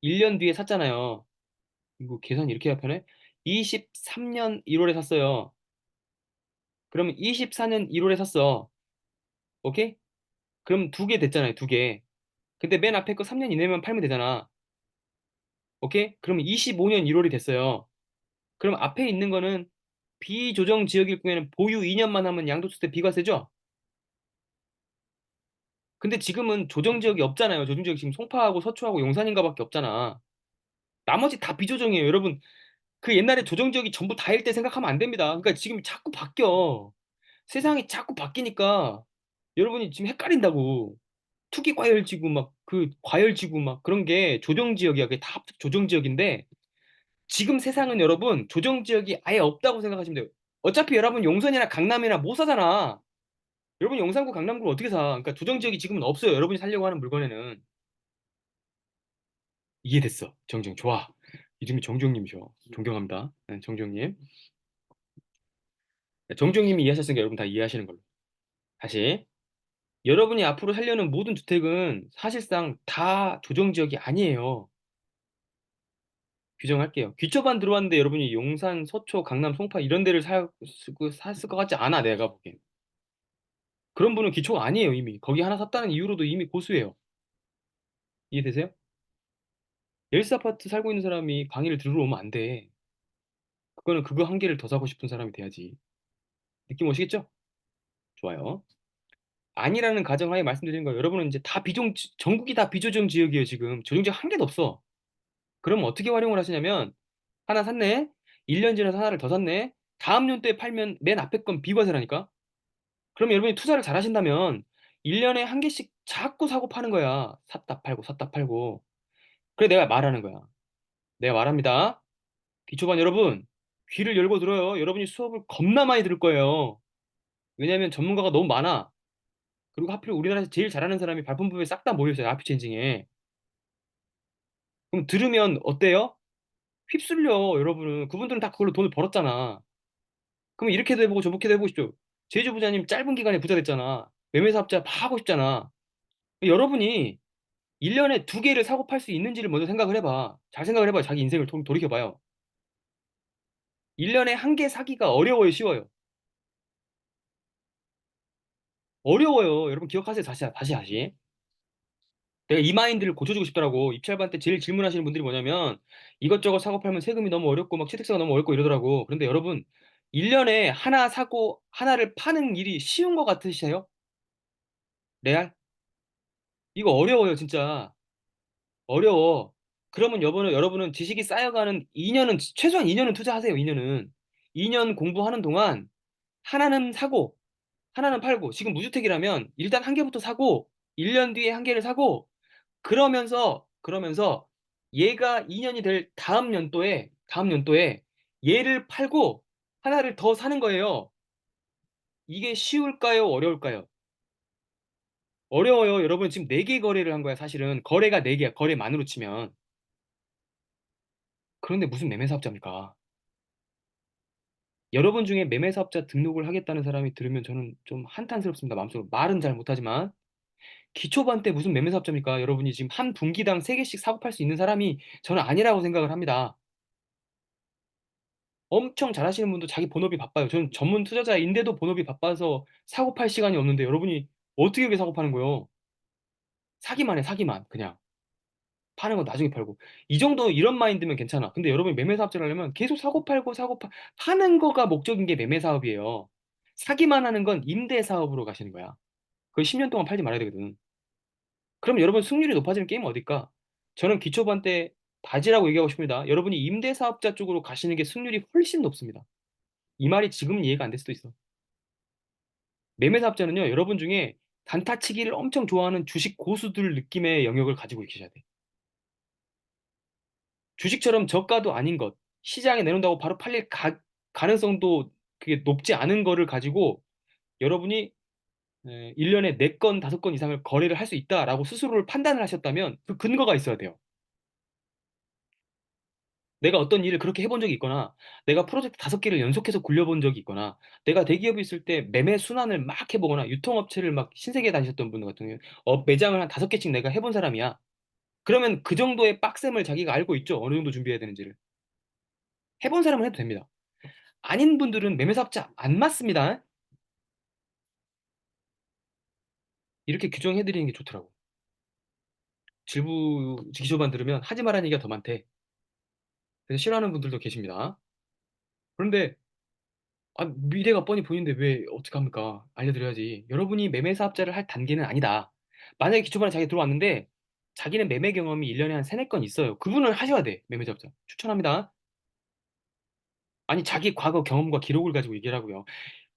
Speaker 1: 1년 뒤에 샀잖아요. 이거 계산 이렇게 해야 편해? 23년 1월에 샀어요. 그러면 24년 1월에 샀어. 오케이? 그럼 두 개 됐잖아요, 두 개. 근데 맨 앞에 거 3년 이내면 팔면 되잖아. 오케이? 그럼 25년 1월이 됐어요. 그럼 앞에 있는 거는 비조정 지역일 경우에는 보유 2년만 하면 양도세 비과세죠? 근데 지금은 조정 지역이 없잖아요. 조정 지역 지금 송파하고 서초하고 용산인가밖에 없잖아. 나머지 다 비조정이에요. 여러분, 그 옛날에 조정 지역이 전부 다일 때 생각하면 안 됩니다. 그러니까 지금 자꾸 바뀌어. 세상이 자꾸 바뀌니까 여러분이 지금 헷갈린다고. 투기 과열지구 막 그 과열지구 막 그런 게 조정지역이야. 그게 다 조정지역인데 지금 세상은 여러분 조정지역이 아예 없다고 생각하시면 돼요. 어차피 여러분 용산이나 강남이나 못 사잖아. 여러분 용산구 강남구를 어떻게 사? 그러니까 조정지역이 지금은 없어요. 여러분이 살려고 하는 물건에는. 이해됐어. 정정 좋아. 이름이 정정님이셔. 존경합니다. 네, 정정님. 네, 정정님이 이해하셨으니까 여러분 다 이해하시는 걸로. 다시. 여러분이 앞으로 살려는 모든 주택은 사실상 다 조정지역이 아니에요. 규정할게요. 귀초반 들어왔는데 여러분이 용산, 서초, 강남, 송파 이런 데를 샀을 것 같지 않아, 내가 보기엔. 그런 분은 기초가 아니에요, 이미. 거기 하나 샀다는 이유로도 이미 고수예요. 이해되세요? 옐스 아파트 살고 있는 사람이 강의를 들으러 오면 안 돼. 그거는 그거 한 개를 더 사고 싶은 사람이 돼야지. 느낌 오시겠죠? 좋아요. 아니라는 가정하에 말씀드리는 거예요. 여러분은 이제 전국이 다 비조정 지역이에요, 지금. 조정지역 한 개도 없어. 그럼 어떻게 활용을 하시냐면, 하나 샀네? 1년 지나서 하나를 더 샀네? 다음 연도에 팔면 맨 앞에 건 비과세라니까? 그럼 여러분이 투자를 잘 하신다면 1년에 한 개씩 자꾸 사고 파는 거야. 샀다 팔고 샀다 팔고. 그래 내가 말하는 거야. 내가 말합니다. 기초반 여러분 귀를 열고 들어요. 여러분이 수업을 겁나 많이 들을 거예요. 왜냐면 전문가가 너무 많아. 그리고 하필 우리나라에서 제일 잘하는 사람이 발품부에 싹 다 모여 있어요. 아피체인징에. 그럼 들으면 어때요? 휩쓸려 여러분은. 그분들은 다 그걸로 돈을 벌었잖아. 그럼 이렇게도 해보고 저렇게도 해보고 싶죠. 제주 부자님 짧은 기간에 부자 됐잖아. 매매사업자 막 하고 싶잖아. 여러분이 1년에 두 개를 사고 팔 수 있는지를 먼저 생각을 해봐. 잘 생각을 해봐요. 자기 인생을 돌이켜봐요. 1년에 한 개 사기가 어려워요, 쉬워요? 어려워요. 여러분 기억하세요. 다시. 내가 이 마인드를 고쳐주고 싶더라고. 입찰반 때 제일 질문하시는 분들이 뭐냐면 이것저것 사고 팔면 세금이 너무 어렵고 막 취득세가 너무 어렵고 이러더라고. 그런데 여러분 1년에 하나 사고 하나를 파는 일이 쉬운 것 같으세요? 레알? 이거 어려워요, 진짜. 어려워. 그러면 여러분은 지식이 쌓여가는 2년은, 최소한 2년은 투자하세요, 2년은. 2년 공부하는 동안 하나는 사고, 하나는 팔고, 지금 무주택이라면 일단 한 개부터 사고, 1년 뒤에 한 개를 사고, 그러면서 그러면서 얘가 2년이 될 다음 연도에 얘를 팔고 하나를 더 사는 거예요. 이게 쉬울까요? 어려울까요? 어려워요. 여러분 지금 4개 거래를 한 거야 사실은. 거래가 4 개야 거래만으로 치면. 그런데 무슨 매매 사업자입니까? 여러분 중에 매매 사업자 등록을 하겠다는 사람이 들으면 저는 좀 한탄스럽습니다 마음속으로. 말은 잘 못하지만. 기초반 때 무슨 매매 사업자입니까? 여러분이 지금 한 분기당 3 개씩 사고 팔 수 있는 사람이 저는 아니라고 생각을 합니다. 엄청 잘하시는 분도 자기 본업이 바빠요. 저는 전문 투자자인데도 본업이 바빠서 사고 팔 시간이 없는데 여러분이 어떻게 그렇게 사고 파는 거예요? 사기만 해 사기만 그냥. 파는 건 나중에 팔고. 이 정도 이런 마인드면 괜찮아. 근데 여러분이 매매 사업자를 하려면 계속 사고 팔고 파는 거가 목적인 게 매매 사업이에요. 사기만 하는 건 임대 사업으로 가시는 거야. 그걸 10년 동안 팔지 말아야 되거든. 그럼 여러분 승률이 높아지는 게임은 어딜까? 저는 기초반 때 바지라고 얘기하고 싶습니다. 여러분이 임대 사업자 쪽으로 가시는 게 승률이 훨씬 높습니다. 이 말이 지금은 이해가 안 될 수도 있어. 매매 사업자는요, 여러분 중에 단타치기를 엄청 좋아하는 주식 고수들 느낌의 영역을 가지고 계셔야 돼. 주식처럼 저가도 아닌 것, 시장에 내놓는다고 바로 팔릴 가능성도 그게 높지 않은 거를 가지고 여러분이 1년에 4건, 5건 이상을 거래를 할 수 있다라고 스스로를 판단을 하셨다면 그 근거가 있어야 돼요. 내가 어떤 일을 그렇게 해본 적이 있거나, 내가 프로젝트 5개를 연속해서 굴려본 적이 있거나, 내가 대기업에 있을 때 매매 순환을 막 해보거나, 유통업체를 막 신세계에 다니셨던 분들 같은 경우에, 매장을 한 5개씩 내가 해본 사람이야. 그러면 그 정도의 빡셈을 자기가 알고 있죠. 어느 정도 준비해야 되는지를. 해본 사람은 해도 됩니다. 아닌 분들은 매매 사업자 안 맞습니다. 이렇게 규정해드리는 게 좋더라고. 기초반 들으면 하지 말라는 얘기가 더 많대. 그래서 싫어하는 분들도 계십니다. 그런데 미래가 뻔히 보이는데 왜 어떡합니까? 알려드려야지. 여러분이 매매 사업자를 할 단계는 아니다. 만약에 기초반에 자기 들어왔는데 자기는 매매 경험이 1년에 한 3, 4건 있어요. 그분을 하셔야 돼. 매매 사업자. 추천합니다. 아니 자기 과거 경험과 기록을 가지고 얘기를 하고요.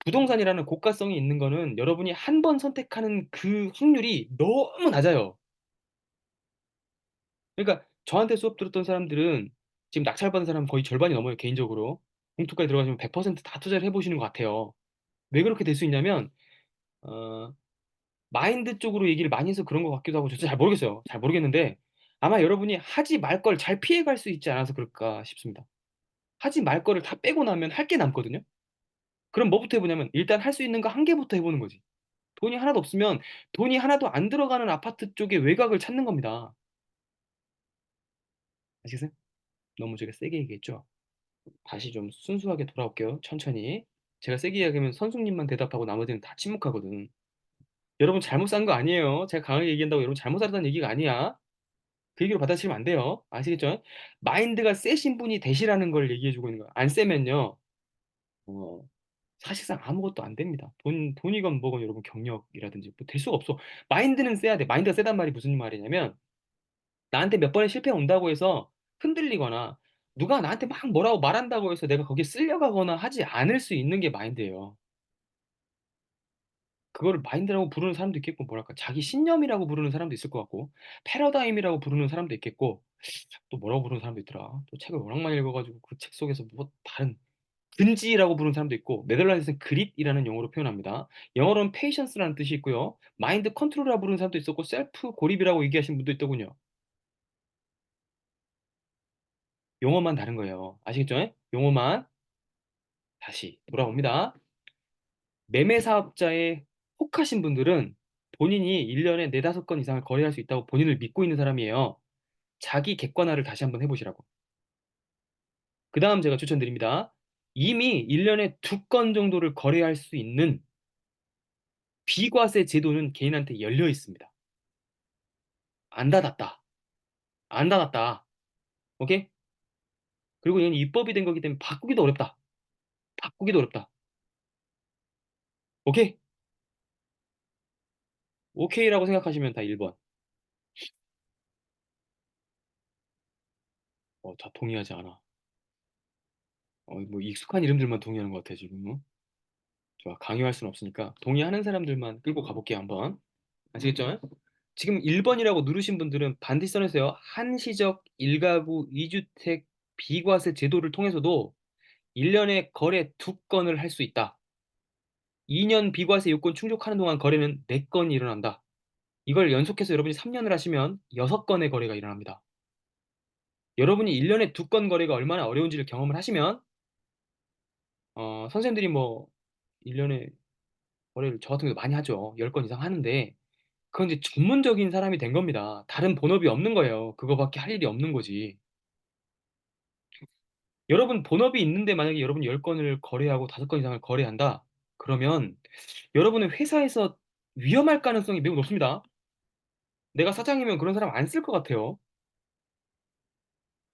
Speaker 1: 부동산이라는 고가성이 있는 거는 여러분이 한 번 선택하는 그 확률이 너무 낮아요. 그러니까 저한테 수업 들었던 사람들은 지금 낙찰받은 사람 거의 절반이 넘어요, 개인적으로. 공투까지 들어가시면 100%다 투자를 해보시는 것 같아요. 왜 그렇게 될 수 있냐면, 어, 마인드 쪽으로 얘기를 많이 해서 그런 것 같기도 하고, 저도 잘 모르겠어요. 잘 모르겠는데, 아마 여러분이 하지 말 걸 잘 피해갈 수 있지 않아서 그럴까 싶습니다. 하지 말 거를 다 빼고 나면 할 게 남거든요? 그럼 뭐부터 해보냐면, 일단 할 수 있는 거 한 개부터 해보는 거지. 돈이 하나도 없으면, 돈이 하나도 안 들어가는 아파트 쪽에 외곽을 찾는 겁니다. 아시겠어요? 너무 제가 세게 얘기했죠? 다시 좀 순수하게 돌아올게요. 천천히. 제가 세게 이야기하면 선생님만 대답하고 나머지는 다 침묵하거든. 여러분 잘못 산 거 아니에요. 제가 강하게 얘기한다고 여러분 잘못 살았다는 얘기가 아니야. 그 얘기로 받아치면 안 돼요. 아시겠죠? 마인드가 세신 분이 되시라는 걸 얘기해주고 있는 거야. 안 세면요. 어, 사실상 아무것도 안 됩니다. 돈이건 뭐건 여러분 경력이라든지 뭐 될 수가 없어. 마인드는 세야 돼. 마인드가 세단 말이 무슨 말이냐면 나한테 몇 번의 실패 온다고 해서 흔들리거나 누가 나한테 막 뭐라고 말한다고 해서 내가 거기에 쓸려가거나 하지 않을 수 있는 게 마인드예요. 그거를 마인드라고 부르는 사람도 있겠고 뭐랄까 자기 신념이라고 부르는 사람도 있을 것 같고 패러다임이라고 부르는 사람도 있겠고 또 뭐라고 부르는 사람도 있더라. 또 책을 워낙 많이 읽어가지고 그 책 속에서 뭐 다른 근지라고 부르는 사람도 있고 네덜란드에서는 그릿이라는 용어로 표현합니다. 영어로는 페이션스라는 뜻이 있고요. 마인드 컨트롤이라고 부르는 사람도 있었고 셀프 고립이라고 얘기하시는 분도 있더군요. 용어만 다른 거예요. 아시겠죠? 용어만 다시 돌아옵니다. 매매 사업자에 혹하신 분들은 본인이 1년에 4, 5건 이상을 거래할 수 있다고 본인을 믿고 있는 사람이에요. 자기 객관화를 다시 한번 해보시라고. 그 다음 제가 추천드립니다. 이미 1년에 2건 정도를 거래할 수 있는 비과세 제도는 개인한테 열려 있습니다. 안 닫았다. 안 닫았다. 오케이? 그리고 이건 입법이 된 거기 때문에 바꾸기도 어렵다. 바꾸기도 어렵다. 오케이? 오케이라고 생각하시면 다 1번. 다 동의하지 않아. 뭐 익숙한 이름들만 동의하는 것 같아, 지금. 좋아, 강요할 수는 없으니까 동의하는 사람들만 끌고 가볼게요, 한번. 아시겠죠? 지금 1번이라고 누르신 분들은 반드시 써내세요. 한시적 1가구 2주택 비과세 제도를 통해서도 1년에 거래 2건을 할 수 있다. 2년 비과세 요건 충족하는 동안 거래는 4건이 일어난다. 이걸 연속해서 여러분이 3년을 하시면 6건의 거래가 일어납니다. 여러분이 1년에 2건 거래가 얼마나 어려운지를 경험을 하시면 선생님들이 뭐 1년에 거래를 저 같은 경우도 많이 하죠. 10건 이상 하는데 그건 이제 전문적인 사람이 된 겁니다. 다른 본업이 없는 거예요. 그거밖에 할 일이 없는 거지. 여러분 본업이 있는데 만약에 여러분이 10건을 거래하고 5건 이상을 거래한다. 그러면 여러분은 회사에서 위험할 가능성이 매우 높습니다. 내가 사장이면 그런 사람 안 쓸 것 같아요.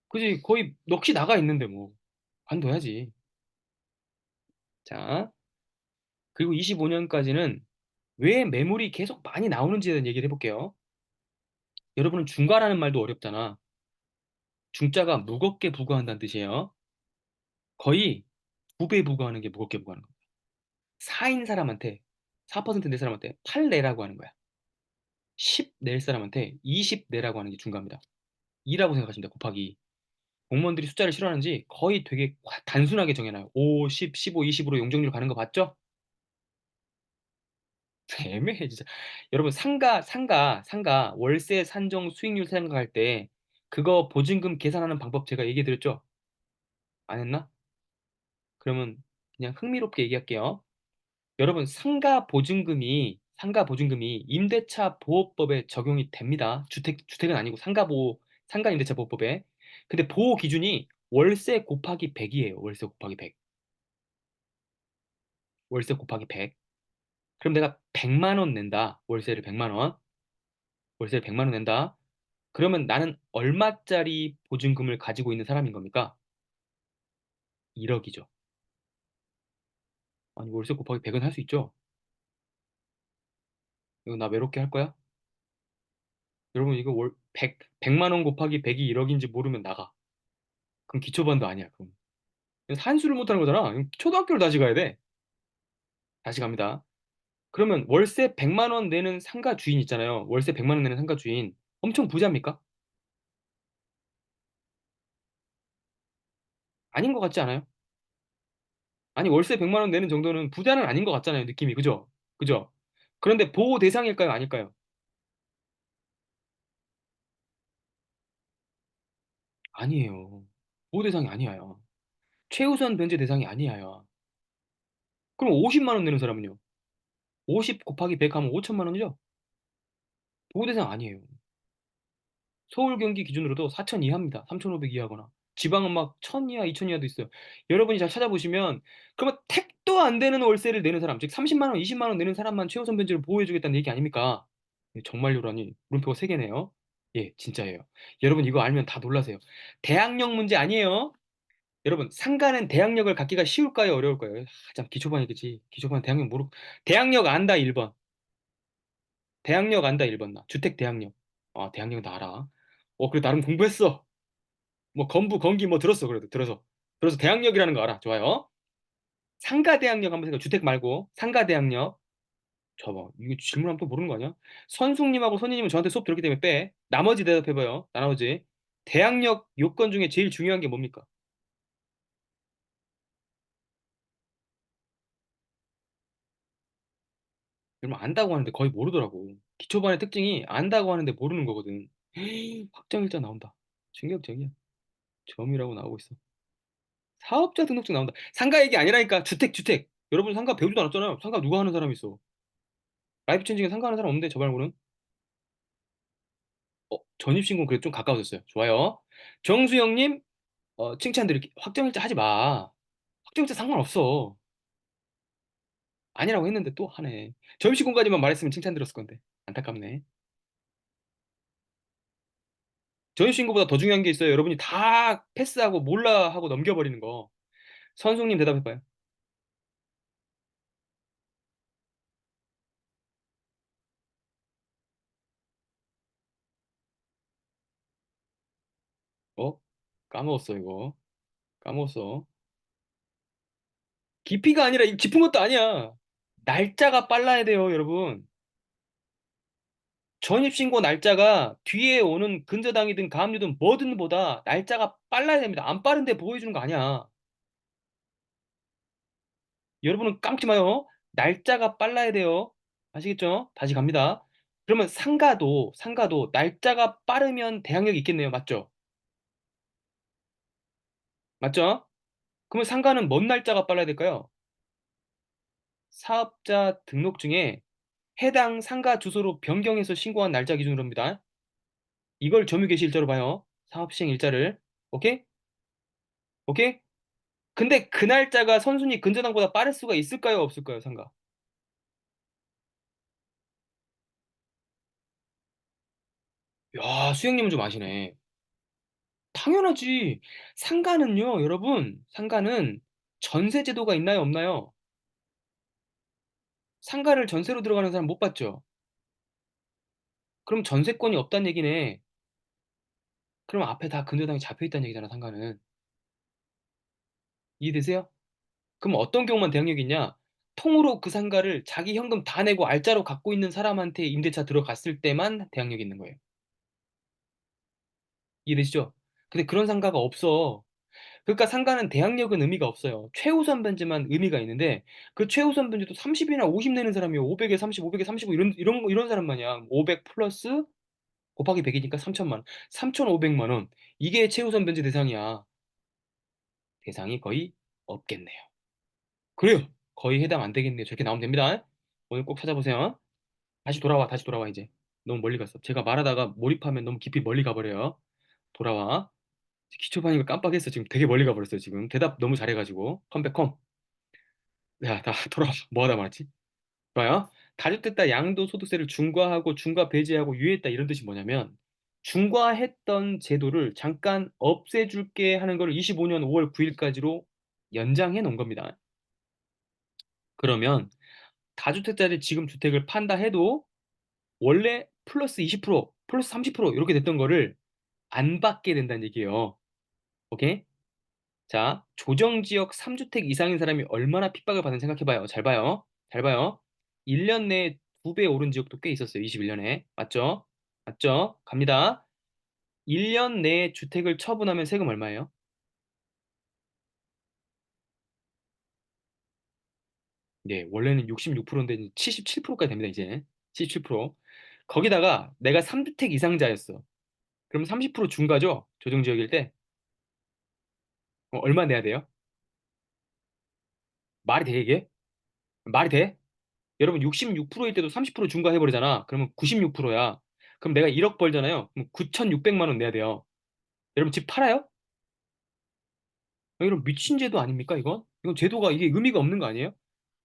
Speaker 1: 그지? 거의 넋이 나가 있는데 뭐. 관둬야지. 자, 그리고 25년까지는 왜 매물이 계속 많이 나오는지에 대한 얘기를 해볼게요. 여러분은 중과라는 말도 어렵잖아. 중자가 무겁게 부과한다는 뜻이에요. 거의 2배 부과하는 게 무겁게 부과하는 거야. 4인 사람한테, 4%낼 사람한테 8 내라고 하는 거야. 10 낼 사람한테 20 내라고 하는 게 중과입니다. 2라고 생각하시면 돼, 곱하기. 공무원들이 숫자를 싫어하는지 거의 되게 단순하게 정해놔요. 5, 10, 15, 20으로 용적률 가는 거 봤죠? 애매해, 진짜. 여러분, 상가, 월세 산정 수익률 생각할 때 그거 보증금 계산하는 방법 제가 얘기해 드렸죠? 안 했나? 그러면 그냥 흥미롭게 얘기할게요. 여러분, 상가 보증금이 임대차 보호법에 적용이 됩니다. 주택은 아니고 상가 임대차 보호법에. 근데 보호 기준이 월세 곱하기 100이에요. 월세 곱하기 100. 월세 곱하기 100. 그럼 내가 100만 원 낸다. 월세를 100만 원. 월세를 100만 원 낸다. 그러면 나는 얼마짜리 보증금을 가지고 있는 사람인 겁니까? 1억이죠. 아니, 월세 곱하기 100은 할 수 있죠? 이거 나 외롭게 할 거야? 여러분, 이거 100만 원 곱하기 100이 1억인지 모르면 나가. 그럼 기초반도 아니야, 그럼. 산수를 못하는 거잖아. 초등학교를 다시 가야 돼. 다시 갑니다. 그러면 월세 100만 원 내는 상가 주인 있잖아요. 월세 100만 원 내는 상가 주인. 엄청 부자입니까? 아닌 것 같지 않아요? 아니, 월세 100만 원 내는 정도는 부자는 아닌 것 같잖아요, 느낌이. 그죠? 그죠? 그런데 보호 대상일까요? 아닐까요? 아니에요. 보호 대상이 아니야. 최우선 변제 대상이 아니야. 그럼 50만 원 내는 사람은요? 50 곱하기 100 하면 5천만 원이죠? 보호 대상 아니에요. 서울 경기 기준으로도 4천 이하입니다. 3,500 이하거나. 지방은 막 1,000 이하, 2천 이하도 있어요. 여러분이 잘 찾아보시면 그러면 택도 안 되는 월세를 내는 사람, 즉 30만 원, 20만 원 내는 사람만 최우선 변제를 보호해주겠다는 얘기 아닙니까? 정말요라니 물음표가 3개네요. 예, 진짜예요. 여러분 이거 알면 다 놀라세요. 대학력 문제 아니에요. 여러분 상가는 대학력을 갖기가 쉬울까요? 어려울까요? 참 기초반이겠지. 기초반 대학력 모르. 대학력 안다 1번. 대학력 안다 1번 나. 주택 대학력. 아, 대학력 나 알아. 그래 나름 공부했어. 뭐 건부 건기 뭐 들었어. 그래도 들어서 대학력이라는 거 알아. 좋아요. 상가 대학력 한번 생각. 주택 말고 상가 대학력. 봐봐, 이거 질문하면 또 모르는 거 아니야? 선숙님하고 선희님은 저한테 수업 들었기 때문에 빼. 나머지 대답해봐요. 나머지. 대학력 요건 중에 제일 중요한 게 뭡니까? 여러분 안다고 하는데 거의 모르더라고. 기초반의 특징이 안다고 하는데 모르는 거거든. 확정일자 나온다. 충격적이야. 점이라고 나오고 있어. 사업자 등록증 나온다. 상가 얘기 아니라니까. 주택. 여러분 상가 배우지도 않았잖아요. 상가 누가 하는 사람 있어? 라이프 체인징에 상가 하는 사람 없는데 저 말고는. 전입신고는 그래도 좀 가까워졌어요. 좋아요. 정수영님, 칭찬드릴게요. 확정일자 하지 마. 확정일자 상관없어. 아니라고 했는데 또 하네. 전입신고까지만 말했으면 칭찬 들었을 건데. 안타깝네. 전입신고보다 더 중요한 게 있어요. 여러분이 다 패스하고 몰라 하고 넘겨버리는 거. 선숙님 대답해봐요. 어? 까먹었어, 이거. 까먹었어. 깊이가 아니라, 이 깊은 것도 아니야. 날짜가 빨라야 돼요, 여러분. 전입신고 날짜가 뒤에 오는 근저당이든 가압류든 뭐든 보다 날짜가 빨라야 됩니다. 안 빠른데 보호해주는 거 아니야. 여러분은 까먹지 마요. 날짜가 빨라야 돼요. 아시겠죠? 다시 갑니다. 그러면 상가도 날짜가 빠르면 대항력이 있겠네요. 맞죠? 맞죠? 그러면 상가는 뭔 날짜가 빨라야 될까요? 사업자 등록증에 해당 상가 주소로 변경해서 신고한 날짜 기준으로입니다. 이걸 점유 개시 일자로 봐요. 사업 시행 일자를. 오케이? 오케이? 근데 그 날짜가 선순위 근저당보다 빠를 수가 있을까요? 없을까요? 상가. 야, 수행님은 좀 아시네. 당연하지. 상가는요, 여러분, 상가는 전세 제도가 있나요, 없나요? 상가를 전세로 들어가는 사람 못 봤죠? 그럼 전세권이 없다는 얘기네. 그럼 앞에 다 근저당이 잡혀 있다는 얘기잖아, 상가는. 이해되세요? 그럼 어떤 경우만 대항력이 있냐? 통으로 그 상가를 자기 현금 다 내고 알짜로 갖고 있는 사람한테 임대차 들어갔을 때만 대항력이 있는 거예요. 이해되시죠? 근데 그런 상가가 없어. 그러니까 상가는 대항력은 의미가 없어요. 최우선 변제만 의미가 있는데 그 최우선 변제도 30이나 50 내는 사람이요. 500에 30, 500에 35 이런 사람만이야. 500 플러스 곱하기 100이니까 3천만 원. 3,500만 원. 이게 최우선 변제 대상이야. 대상이 거의 없겠네요. 그래요. 거의 해당 안 되겠네요. 저렇게 나오면 됩니다. 오늘 꼭 찾아보세요. 다시 돌아와 이제. 너무 멀리 갔어. 제가 말하다가 몰입하면 너무 깊이 멀리 가버려요. 돌아와. 기초반인 걸 깜빡했어. 지금 되게 멀리 가버렸어요. 지금 대답 너무 잘해가지고 컴백 컴. 야, 다 돌아와. 뭐 하다 말았지? 봐요. 다주택자 양도소득세를 중과하고 중과 배제하고 유예했다 이런 뜻이 뭐냐면 중과했던 제도를 잠깐 없애줄게 하는 거를 25년 5월 9일까지로 연장해 놓은 겁니다. 그러면 다주택자들이 지금 주택을 판다 해도 원래 플러스 20%, 플러스 30% 이렇게 됐던 거를 안 받게 된다는 얘기예요. 오케이? 자, 조정지역 3주택 이상인 사람이 얼마나 핍박을 받는지 생각해봐요. 잘 봐요. 잘 봐요. 1년 내에 2배 오른 지역도 꽤 있었어요. 21년에. 맞죠? 맞죠? 갑니다. 1년 내에 주택을 처분하면 세금 얼마예요? 네, 원래는 66%인데 77%까지 됩니다, 이제. 77%. 거기다가 내가 3주택 이상자였어. 그럼 30% 중과죠? 조정지역일 때. 얼마 내야 돼요? 말이 돼, 이게? 말이 돼? 여러분 66%일 때도 30% 중과해버리잖아. 그러면 96%야. 그럼 내가 1억 벌잖아요. 그럼 9,600만 원 내야 돼요. 여러분 집 팔아요? 이런 미친 제도 아닙니까, 이건? 이건 제도가 이게 의미가 없는 거 아니에요?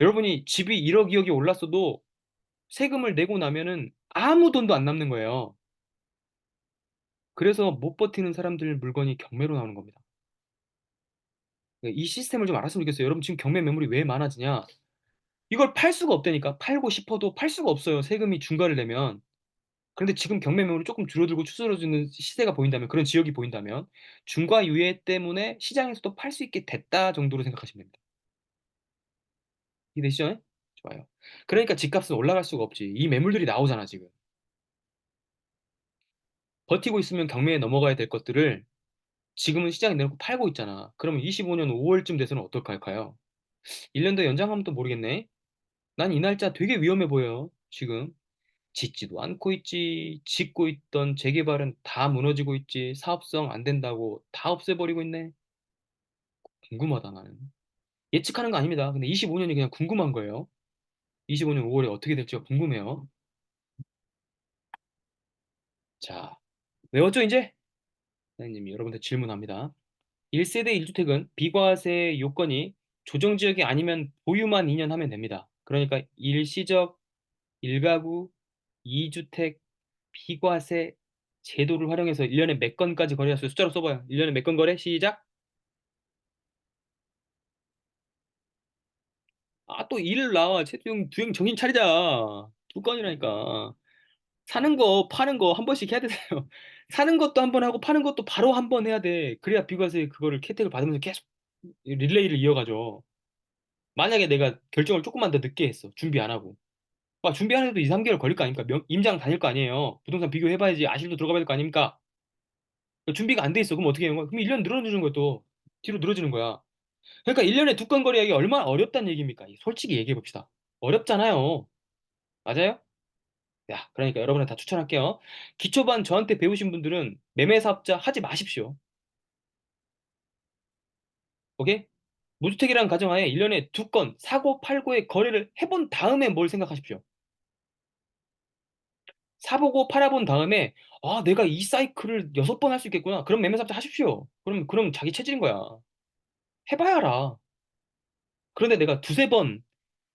Speaker 1: 여러분이 집이 1억, 2억이 올랐어도 세금을 내고 나면은 아무 돈도 안 남는 거예요. 그래서 못 버티는 사람들 물건이 경매로 나오는 겁니다. 이 시스템을 좀 알았으면 좋겠어요. 여러분 지금 경매 매물이 왜 많아지냐? 이걸 팔 수가 없다니까. 팔고 싶어도 팔 수가 없어요. 세금이 중과를 내면. 그런데 지금 경매 매물이 조금 줄어들고 추스러지는 시세가 보인다면, 그런 지역이 보인다면 중과 유예 때문에 시장에서도 팔 수 있게 됐다 정도로 생각하시면 됩니다. 이해되시죠? 좋아요. 그러니까 집값은 올라갈 수가 없지. 이 매물들이 나오잖아, 지금. 버티고 있으면 경매에 넘어가야 될 것들을 지금은 시장에 내놓고 팔고 있잖아. 그러면 25년 5월쯤 돼서는 어떨까요? 1년 더 연장하면 또 모르겠네. 난 이 날짜 되게 위험해 보여요, 지금. 짓지도 않고 있지. 짓고 있던 재개발은 다 무너지고 있지. 사업성 안 된다고 다 없애버리고 있네. 궁금하다, 나는. 예측하는 거 아닙니다. 근데 25년이 그냥 궁금한 거예요. 25년 5월에 어떻게 될지가 궁금해요. 자, 외웠죠, 이제? 사장님이 여러분들 질문합니다. 1세대 1주택은 비과세 요건이 조정지역이 아니면 보유만 2년 하면 됩니다. 그러니까 일시적 1가구 2주택 비과세 제도를 활용해서 1년에 몇 건까지 거래할 수 숫자로 써봐요. 1년에 몇 건 거래? 시작. 아, 또 일 나와. 채용 두행 정신 차리자. 두 건이라니까. 사는 거, 파는 거 한 번씩 해야 되세요. 사는 것도 한 번 하고 파는 것도 바로 한 번 해야 돼. 그래야 비과세 그거를 혜택을 받으면서 계속 릴레이를 이어가죠. 만약에 내가 결정을 조금만 더 늦게 했어. 준비 안 하고. 준비하는데도 2, 3개월 걸릴 거 아닙니까? 임장 다닐 거 아니에요. 부동산 비교해봐야지 아실도 들어가 봐야 될 거 아닙니까? 준비가 안 돼 있어. 그럼 어떻게 하는 거야? 그럼 1년 늘어주는 거야, 또. 뒤로 늘어지는 거야. 그러니까 1년에 두 건 거래하기 얼마나 어렵다는 얘기입니까? 솔직히 얘기해 봅시다. 어렵잖아요. 맞아요? 야, 그러니까 여러분한테 다 추천할게요. 기초반 저한테 배우신 분들은 매매사업자 하지 마십시오. 오케이? 무주택이라는 가정하에 1년에 두 건 사고 팔고의 거래를 해본 다음에 뭘 생각하십시오. 사보고 팔아본 다음에 내가 이 사이클을 6번 할 수 있겠구나. 그럼 매매사업자 하십시오. 그럼 자기 체질인 거야. 해봐야 알아. 그런데 내가 두세 번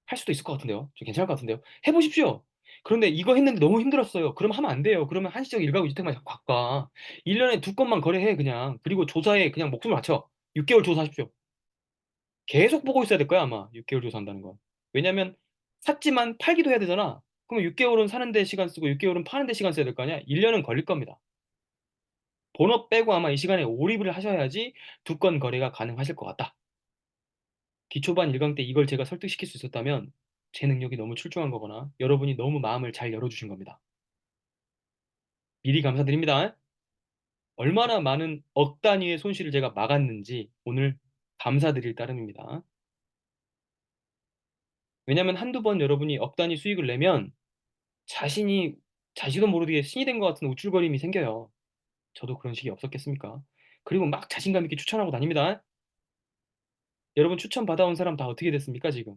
Speaker 1: 할 수도 있을 것 같은데요. 좀 괜찮을 것 같은데요. 해보십시오. 그런데 이거 했는데 너무 힘들었어요. 그럼 하면 안 돼요. 그러면 한시적 일가구 주택만 자꾸 갖고 가. 1년에 두 건만 거래해 그냥. 그리고 조사에 그냥 목숨을 바쳐. 6개월 조사하십시오. 계속 보고 있어야 될 거야 아마. 6개월 조사한다는 건. 왜냐면 샀지만 팔기도 해야 되잖아. 그럼 6개월은 사는데 시간 쓰고 6개월은 파는데 시간 써야 될 거 아니야. 1년은 걸릴 겁니다. 본업 빼고 아마 이 시간에 올인을 하셔야지 두 건 거래가 가능하실 것 같다. 기초반 1강 때 이걸 제가 설득시킬 수 있었다면 제 능력이 너무 출중한 거거나 여러분이 너무 마음을 잘 열어주신 겁니다. 미리 감사드립니다. 얼마나 많은 억 단위의 손실을 제가 막았는지 오늘 감사드릴 따름입니다. 왜냐면 한두 번 여러분이 억 단위 수익을 내면 자신이 자신도 모르게 신이 된 것 같은 우쭐거림이 생겨요. 저도 그런 시기 없었겠습니까? 그리고 막 자신감 있게 추천하고 다닙니다. 여러분 추천 받아온 사람 다 어떻게 됐습니까, 지금?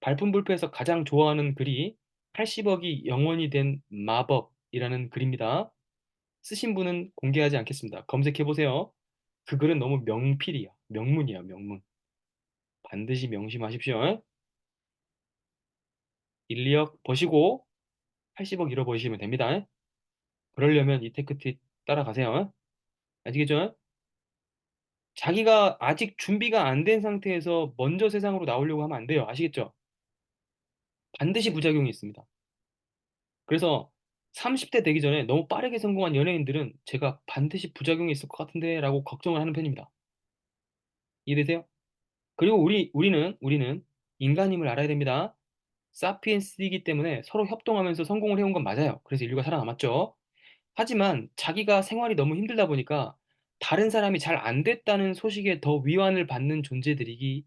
Speaker 1: 발품불패에서 가장 좋아하는 글이 80억이 영원이 된 마법이라는 글입니다. 쓰신 분은 공개하지 않겠습니다. 검색해보세요. 그 글은 너무 명필이야. 명문이야, 명문. 반드시 명심하십시오. 1, 2억 버시고 80억 잃어버리시면 됩니다. 그러려면 이 테크틱 따라가세요. 아시겠죠? 자기가 아직 준비가 안 된 상태에서 먼저 세상으로 나오려고 하면 안 돼요. 아시겠죠? 반드시 부작용이 있습니다. 그래서 30대 되기 전에 너무 빠르게 성공한 연예인들은 제가 반드시 부작용이 있을 것 같은데 라고 걱정을 하는 편입니다. 이해되세요? 그리고 우리는 인간임을 알아야 됩니다. 사피엔스이기 때문에 서로 협동하면서 성공을 해온 건 맞아요. 그래서 인류가 살아남았죠. 하지만 자기가 생활이 너무 힘들다 보니까 다른 사람이 잘 안 됐다는 소식에 더 위안을 받는 존재들이기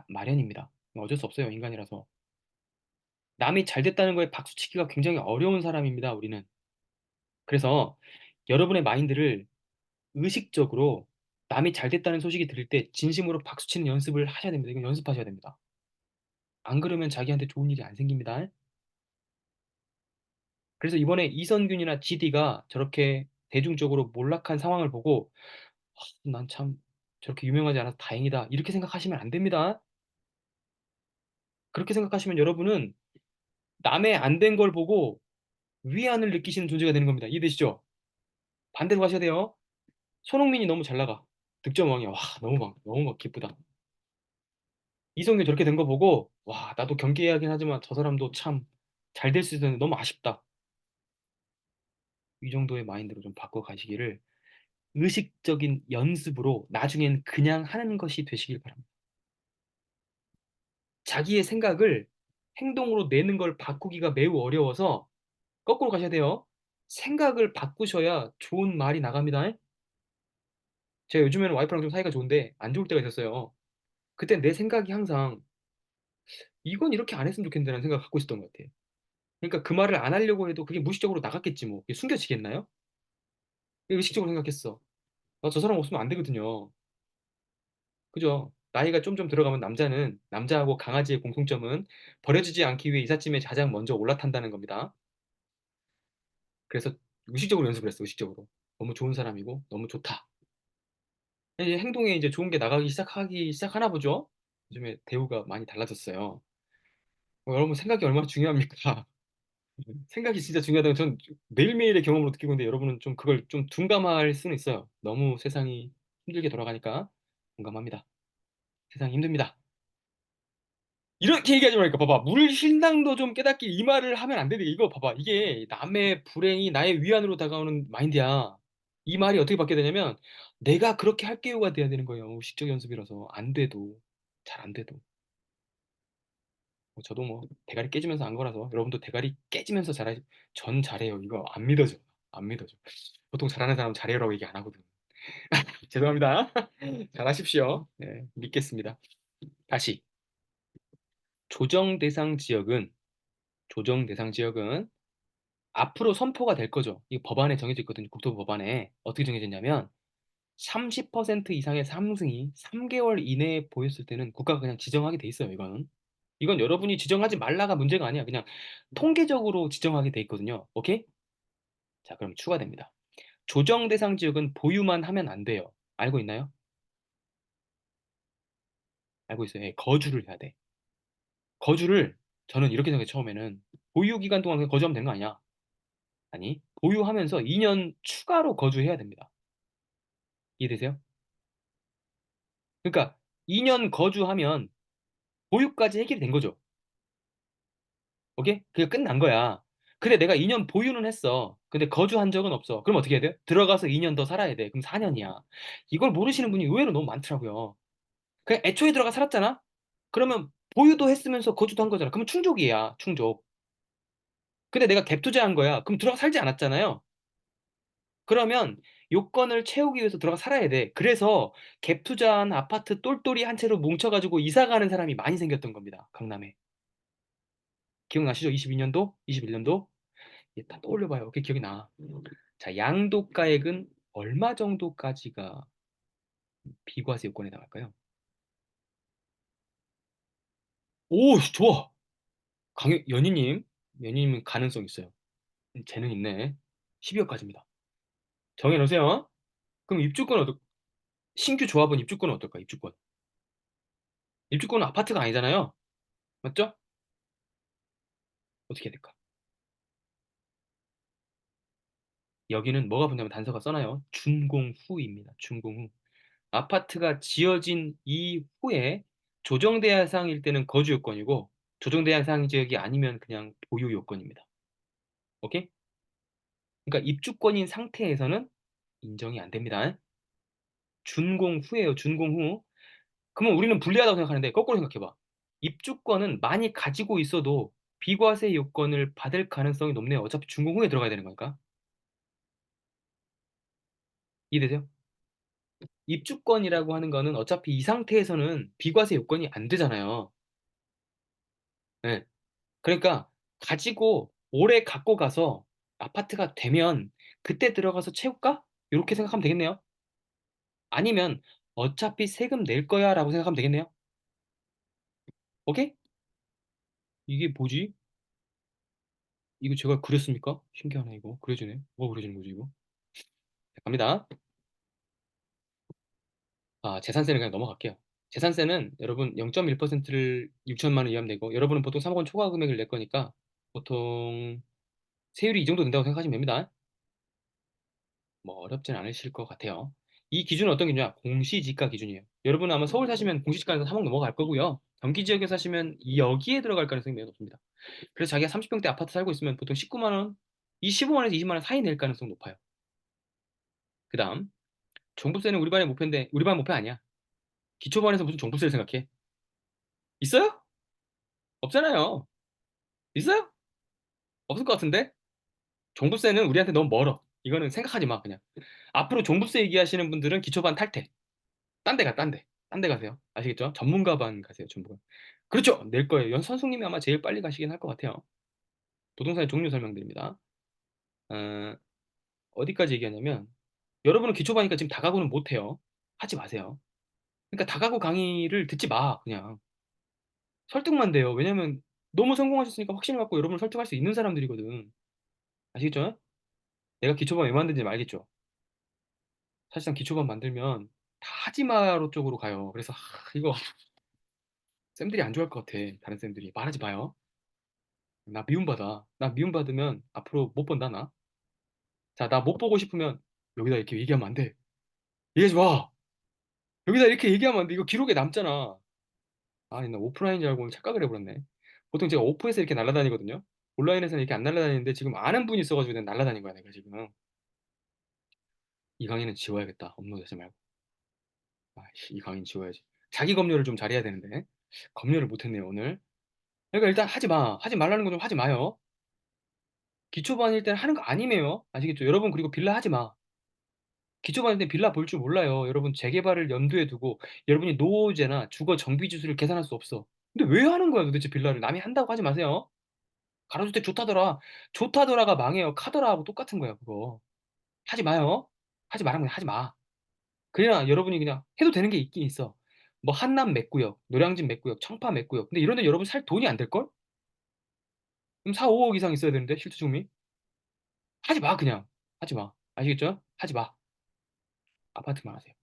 Speaker 1: 마련입니다. 어쩔 수 없어요, 인간이라서. 남이 잘 됐다는 거에 박수치기가 굉장히 어려운 사람입니다, 우리는. 그래서 여러분의 마인드를 의식적으로 남이 잘 됐다는 소식이 들을 때 진심으로 박수치는 연습을 하셔야 됩니다. 이건 연습하셔야 됩니다. 안 그러면 자기한테 좋은 일이 안 생깁니다. 그래서 이번에 이선균이나 GD가 저렇게 대중적으로 몰락한 상황을 보고 난 참 저렇게 유명하지 않아서 다행이다. 이렇게 생각하시면 안 됩니다. 그렇게 생각하시면 여러분은 남의 안 된 걸 보고 위안을 느끼시는 존재가 되는 겁니다. 이해되시죠? 반대로 가셔야 돼요. 손흥민이 너무 잘 나가. 득점왕이야. 와, 너무 막 기쁘다. 이성균 저렇게 된 거 보고 와, 나도 경기해야긴 하지만 저 사람도 참 잘 될 수 있었는데 너무 아쉽다. 이 정도의 마인드로 좀 바꿔 가시기를 의식적인 연습으로 나중엔 그냥 하는 것이 되시길 바랍니다. 자기의 생각을 행동으로 내는 걸 바꾸기가 매우 어려워서 거꾸로 가셔야 돼요. 생각을 바꾸셔야 좋은 말이 나갑니다. 제가 요즘에는 와이프랑 좀 사이가 좋은데 안 좋을 때가 있었어요. 그때 내 생각이 항상 이건 이렇게 안 했으면 좋겠는데라는 생각을 갖고 있었던 것 같아요. 그러니까 그 말을 안 하려고 해도 그게 무의식적으로 나갔겠지 뭐. 이게 숨겨지겠나요? 의식적으로 생각했어. 저 사람 없으면 안 되거든요. 그죠? 나이가 좀 들어가면 남자하고 강아지의 공통점은 버려지지 않기 위해 이삿짐에 가장 먼저 올라탄다는 겁니다. 그래서 의식적으로 연습을 했어, 의식적으로. 너무 좋은 사람이고 너무 좋다. 이제 행동에 이제 좋은 게 나가기 시작하나 보죠? 요즘에 대우가 많이 달라졌어요. 여러분 생각이 얼마나 중요합니까? 생각이 진짜 중요하다는 전 매일매일의 경험으로 느끼고 있는데 여러분은 좀 그걸 좀 둔감할 수는 있어요. 너무 세상이 힘들게 돌아가니까 공감합니다. 세상이 힘듭니다. 이렇게 얘기하지 말니까 봐봐. 물신당도 좀 깨닫기 이 말을 하면 안 되는데 이거 봐봐. 이게 남의 불행이 나의 위안으로 다가오는 마인드야. 이 말이 어떻게 바뀌어야 되냐면 내가 그렇게 할게요가 돼야 되는 거예요. 의식적 연습이라서 안 돼도 잘 안 돼도. 저도 뭐 대가리 깨지면서 한 거라서 여러분도 대가리 깨지면서 전 잘해요. 이거 안 믿어져. 안 믿어져. 보통 잘하는 사람 잘해요라고 얘기 안 하거든. 죄송합니다. 잘하십시오. 네, 믿겠습니다. 다시 조정 대상 지역은 조정 대상 지역은 앞으로 선포가 될 거죠. 이거 법안에 정해져 있거든요. 국토부 법안에 어떻게 정해졌냐면 30% 이상의 상승이 3개월 이내에 보였을 때는 국가가 그냥 지정하게 돼 있어요. 이건 여러분이 지정하지 말라가 문제가 아니야. 그냥 통계적으로 지정하게 돼 있거든요. 오케이? 자, 그럼 추가됩니다. 조정 대상 지역은 보유만 하면 안 돼요. 알고 있나요? 알고 있어요. 예, 거주를 해야 돼. 거주를 저는 이렇게 생각해 처음에는 보유 기간 동안 그냥 거주하면 되는 거 아니야? 아니, 보유하면서 2년 추가로 거주해야 됩니다. 이해되세요? 그러니까 2년 거주하면 보유까지 해결이 된 거죠. 오케이? 그게 끝난 거야. 근데 내가 2년 보유는 했어. 근데 거주한 적은 없어. 그럼 어떻게 해야 돼? 들어가서 2년 더 살아야 돼. 그럼 4년이야. 이걸 모르시는 분이 의외로 너무 많더라고요. 그냥 애초에 들어가 살았잖아? 그러면 보유도 했으면서 거주도 한 거잖아. 그러면 충족이야, 충족. 근데 내가 갭 투자한 거야. 그럼 들어가 살지 않았잖아요. 그러면 요건을 채우기 위해서 들어가 살아야 돼. 그래서 갭 투자한 아파트 똘똘이 한 채로 뭉쳐가지고 이사 가는 사람이 많이 생겼던 겁니다. 강남에. 기억나시죠? 22년도? 21년도? 다 떠올려봐요. 그게 기억이 나. 자, 양도가액은 얼마 정도까지가 비과세 요건에 나갈까요? 오, 좋아. 연희님은 가능성 있어요. 재능 있네. 12억까지입니다. 정해놓으세요. 그럼 신규 조합은 입주권은 어떨까? 입주권. 입주권은 아파트가 아니잖아요. 맞죠? 어떻게 해야 될까? 여기는 뭐가 붙냐면 단서가 써놔요. 준공 후입니다. 준공 후. 아파트가 지어진 이후에 조정 대상일 때는 거주 요건이고 조정 대상 지역이 아니면 그냥 보유 요건입니다. 오케이? 그러니까 입주권인 상태에서는 인정이 안 됩니다. 준공 후예요. 준공 후. 그러면 우리는 불리하다고 생각하는데 거꾸로 생각해봐. 입주권은 많이 가지고 있어도 비과세 요건을 받을 가능성이 높네요. 어차피 준공 후에 들어가야 되는 거니까. 이해되세요? 입주권이라고 하는 거는 어차피 이 상태에서는 비과세 요건이 안 되잖아요. 네. 그러니까 가지고 오래 갖고 가서 아파트가 되면 그때 들어가서 채울까? 이렇게 생각하면 되겠네요. 아니면 어차피 세금 낼 거야 라고 생각하면 되겠네요. 오케이? 이게 뭐지? 이거 제가 그렸습니까? 신기하네 이거. 그려지네. 뭐가 그려지는 거지 이거? 자, 갑니다. 아, 재산세는 그냥 넘어갈게요. 재산세는 여러분 0.1%를 6천만 원 이하면 되고 여러분은 보통 3억 원 초과 금액을 낼 거니까 보통 세율이 이 정도 된다고 생각하시면 됩니다. 뭐 어렵진 않으실 것 같아요. 이 기준은 어떤 기준이냐? 공시지가 기준이에요. 여러분은 아마 서울 사시면 공시지가에서 3억 넘어갈 거고요. 경기 지역에 사시면 여기에 들어갈 가능성이 매우 높습니다. 그래서 자기가 30평대 아파트 살고 있으면 보통 19만 원, 이 15만 원에서 20만 원 사이 낼 가능성이 높아요. 그다음 종부세는 우리 반의 목표인데 우리 반 목표 아니야. 기초반에서 무슨 종부세를 생각해? 있어요? 없잖아요. 있어요? 없을 것 같은데? 종부세는 우리한테 너무 멀어. 이거는 생각하지 마 그냥. 앞으로 종부세 얘기하시는 분들은 기초반 탈퇴. 딴 데 가, 딴 데. 딴 데 가세요. 아시겠죠? 전문가반 가세요, 전문가. 그렇죠. 낼 거예요. 선생님이 아마 제일 빨리 가시긴 할 것 같아요. 부동산의 종류 설명드립니다. 어, 어디까지 얘기하냐면, 여러분은 기초반이니까 지금 다가구는 못해요. 하지 마세요. 그러니까 다가구 강의를 듣지 마, 그냥. 설득만 돼요. 왜냐면 너무 성공하셨으니까 확신을 갖고 여러분을 설득할 수 있는 사람들이거든. 아시겠죠? 내가 기초반 왜 만든지 알겠죠? 사실상 기초반 만들면 다 하지마로 쪽으로 가요. 그래서 이거 쌤들이 안 좋아할 것 같아. 다른 쌤들이. 말하지 마요. 나 미움받아. 나 미움받으면 앞으로 못 본다, 나. 자, 나 못 보고 싶으면 여기다 이렇게 얘기하면 안 돼. 얘기하지 마. 여기다 이렇게 얘기하면 안 돼. 이거 기록에 남잖아. 아니, 나 오프라인인 줄 알고 착각을 해버렸네. 보통 제가 오프에서 이렇게 날아다니거든요. 온라인에서는 이렇게 안 날아다니는데 지금 아는 분이 있어가지고 내가 날아다닌 거야, 내가 지금. 이 강의는 지워야겠다. 업로드하지 말고. 아, 이 강의는 지워야지. 자기 검열을 좀 잘해야 되는데. 검열을 못했네요, 오늘. 그러니까 일단 하지 마. 하지 말라는 거 좀 하지 마요. 기초반일 땐 하는 거 아니에요. 아시겠죠? 여러분, 그리고 빌라 하지 마. 기초반일 땐 빌라 볼 줄 몰라요. 여러분, 재개발을 염두에 두고 여러분이 노후제나 주거 정비 지수를 계산할 수 없어. 근데 왜 하는 거야 도대체 빌라를? 남이 한다고 하지 마세요. 가로주택 좋다더라. 좋다더라가 망해요. 카더라하고 똑같은 거야, 그거. 하지 마요. 하지 말라면 하지 마. 그냥 여러분이 그냥 해도 되는 게 있긴 있어. 뭐 한남 몇 구역, 노량진 몇 구역, 청파 몇 구역. 근데 이런 데 여러분 살 돈이 안 될걸? 그럼 4, 5억 이상 있어야 되는데 실투중미. 하지 마 그냥. 하지 마. 아시겠죠? 하지 마. 아파트만 하세요.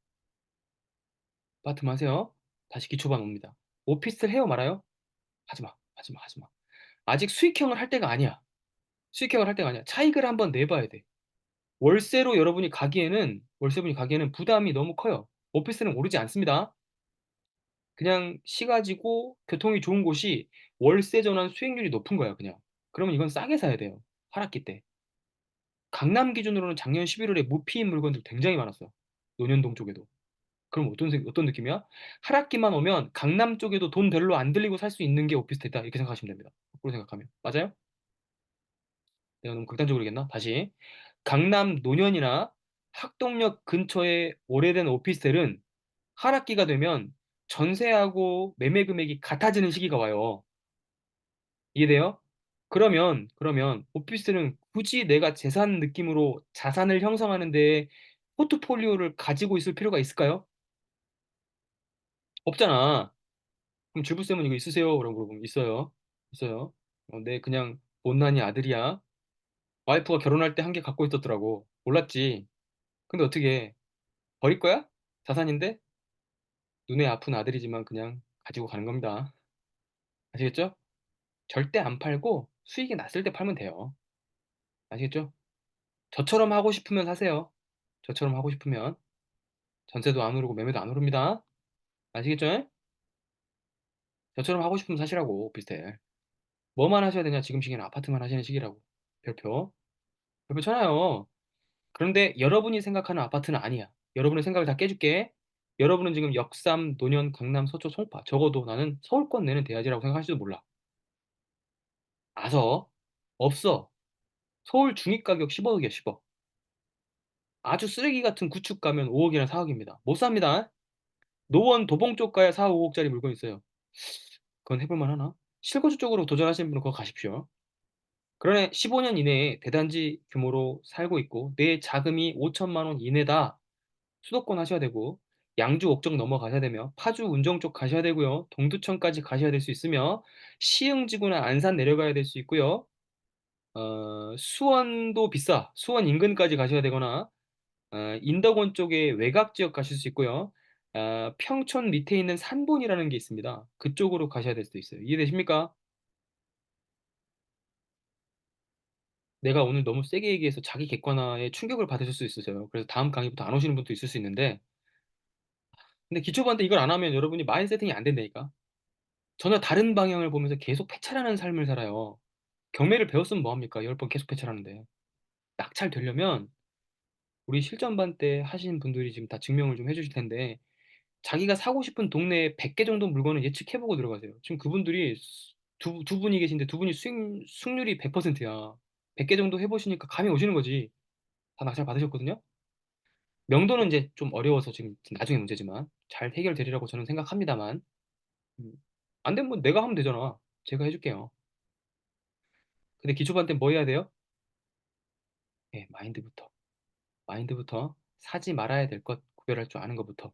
Speaker 1: 아파트만 하세요. 다시 기초반 옵니다. 오피스텔 해요 말아요? 하지 마. 하지 마. 하지 마. 아직 수익형을 할 때가 아니야. 수익형을 할 때가 아니야. 차익을 한번 내봐야 돼. 월세로 여러분이 가기에는 월세분이 가기에는 부담이 너무 커요. 오피스텔은 오르지 않습니다. 그냥 시 가지고 교통이 좋은 곳이 월세 전환 수익률이 높은 거야, 그냥. 그러면 이건 싸게 사야 돼요. 하락기 때. 강남 기준으로는 작년 11월에 무피인 물건들 굉장히 많았어. 논현동 쪽에도. 그럼 어떤 느낌이야? 하락기만 오면 강남 쪽에도 돈 별로 안 들이고 살 수 있는 게 오피스텔이다. 이렇게 생각하시면 됩니다. 거꾸로 생각하면. 맞아요? 내가 너무 극단적으로 얘기했나? 다시. 강남 논현이나 학동역 근처의 오래된 오피스텔은 하락기가 되면 전세하고 매매 금액이 같아지는 시기가 와요. 이해돼요? 그러면 오피스텔은 굳이 내가 재산 느낌으로 자산을 형성하는데 포트폴리오를 가지고 있을 필요가 있을까요? 없잖아. 그럼 주부쌤은 이거 있으세요? 그럼 물어보면 있어요. 있어요. 네, 그냥 못난이 아들이야. 와이프가 결혼할 때 한 개 갖고 있었더라고. 몰랐지. 근데 어떻게 버릴 거야? 자산인데 눈에 아픈 아들이지만 그냥 가지고 가는 겁니다. 아시겠죠? 절대 안 팔고 수익이 났을 때 팔면 돼요. 아시겠죠? 저처럼 하고 싶으면 사세요. 저처럼 하고 싶으면 전세도 안 오르고 매매도 안 오릅니다. 아시겠죠? 저처럼 하고 싶으면 사시라고 오피스텔. 뭐만 하셔야 되냐? 지금 시기는 아파트만 하시는 시기라고. 별표. 별표 쳐놔요. 그런데 여러분이 생각하는 아파트는 아니야. 여러분의 생각을 다 깨줄게. 여러분은 지금 역삼, 논현, 강남, 서초, 송파. 적어도 나는 서울권 내는 대야지라고 생각할지도 몰라. 아서 없어. 서울 중위 가격 10억이야, 10억. 아주 쓰레기 같은 구축 가면 5억이나 4억입니다. 못 삽니다. 노원 도봉 쪽 가야 4, 5억짜리 물건 있어요. 그건 해볼만 하나? 실거주 쪽으로 도전하시는 분은 그거 가십시오. 그러네 15년 이내에 대단지 규모로 살고 있고 내 자금이 5천만 원 이내다. 수도권 하셔야 되고 양주 옥정 넘어가셔야 되며 파주 운정 쪽 가셔야 되고요. 동두천까지 가셔야 될 수 있으며 시흥지구나 안산 내려가야 될 수 있고요. 수원도 비싸. 수원 인근까지 가셔야 되거나 인덕원 쪽에 외곽 지역 가실 수 있고요. 평촌 밑에 있는 산본이라는 게 있습니다. 그쪽으로 가셔야 될 수도 있어요. 이해되십니까? 내가 오늘 너무 세게 얘기해서 자기 객관화에 충격을 받으실 수 있으세요. 그래서 다음 강의부터 안 오시는 분도 있을 수 있는데, 근데 기초반때 이걸 안 하면 여러분이 마인드 세팅이 안 된다니까. 전혀 다른 방향을 보면서 계속 패찰하는 삶을 살아요. 경매를 배웠으면 뭐합니까? 10번 계속 패찰하는데. 낙찰되려면 우리 실전반 때 하신 분들이 지금 다 증명을 좀 해주실 텐데, 자기가 사고 싶은 동네에 100개 정도 물건을 예측해보고 들어가세요. 지금 그분들이 두 분이 계신데 두 분이 수익률이 100%야. 100개 정도 해보시니까 감이 오시는 거지. 다 낙찰 받으셨거든요. 명도는 이제 좀 어려워서 지금 나중에 문제지만 잘 해결되리라고 저는 생각합니다만 음, 안 되면 내가 하면 되잖아. 제가 해줄게요. 근데 기초반 때 뭐 해야 돼요? 예, 마인드부터 사지 말아야 될 것 구별할 줄 아는 것부터.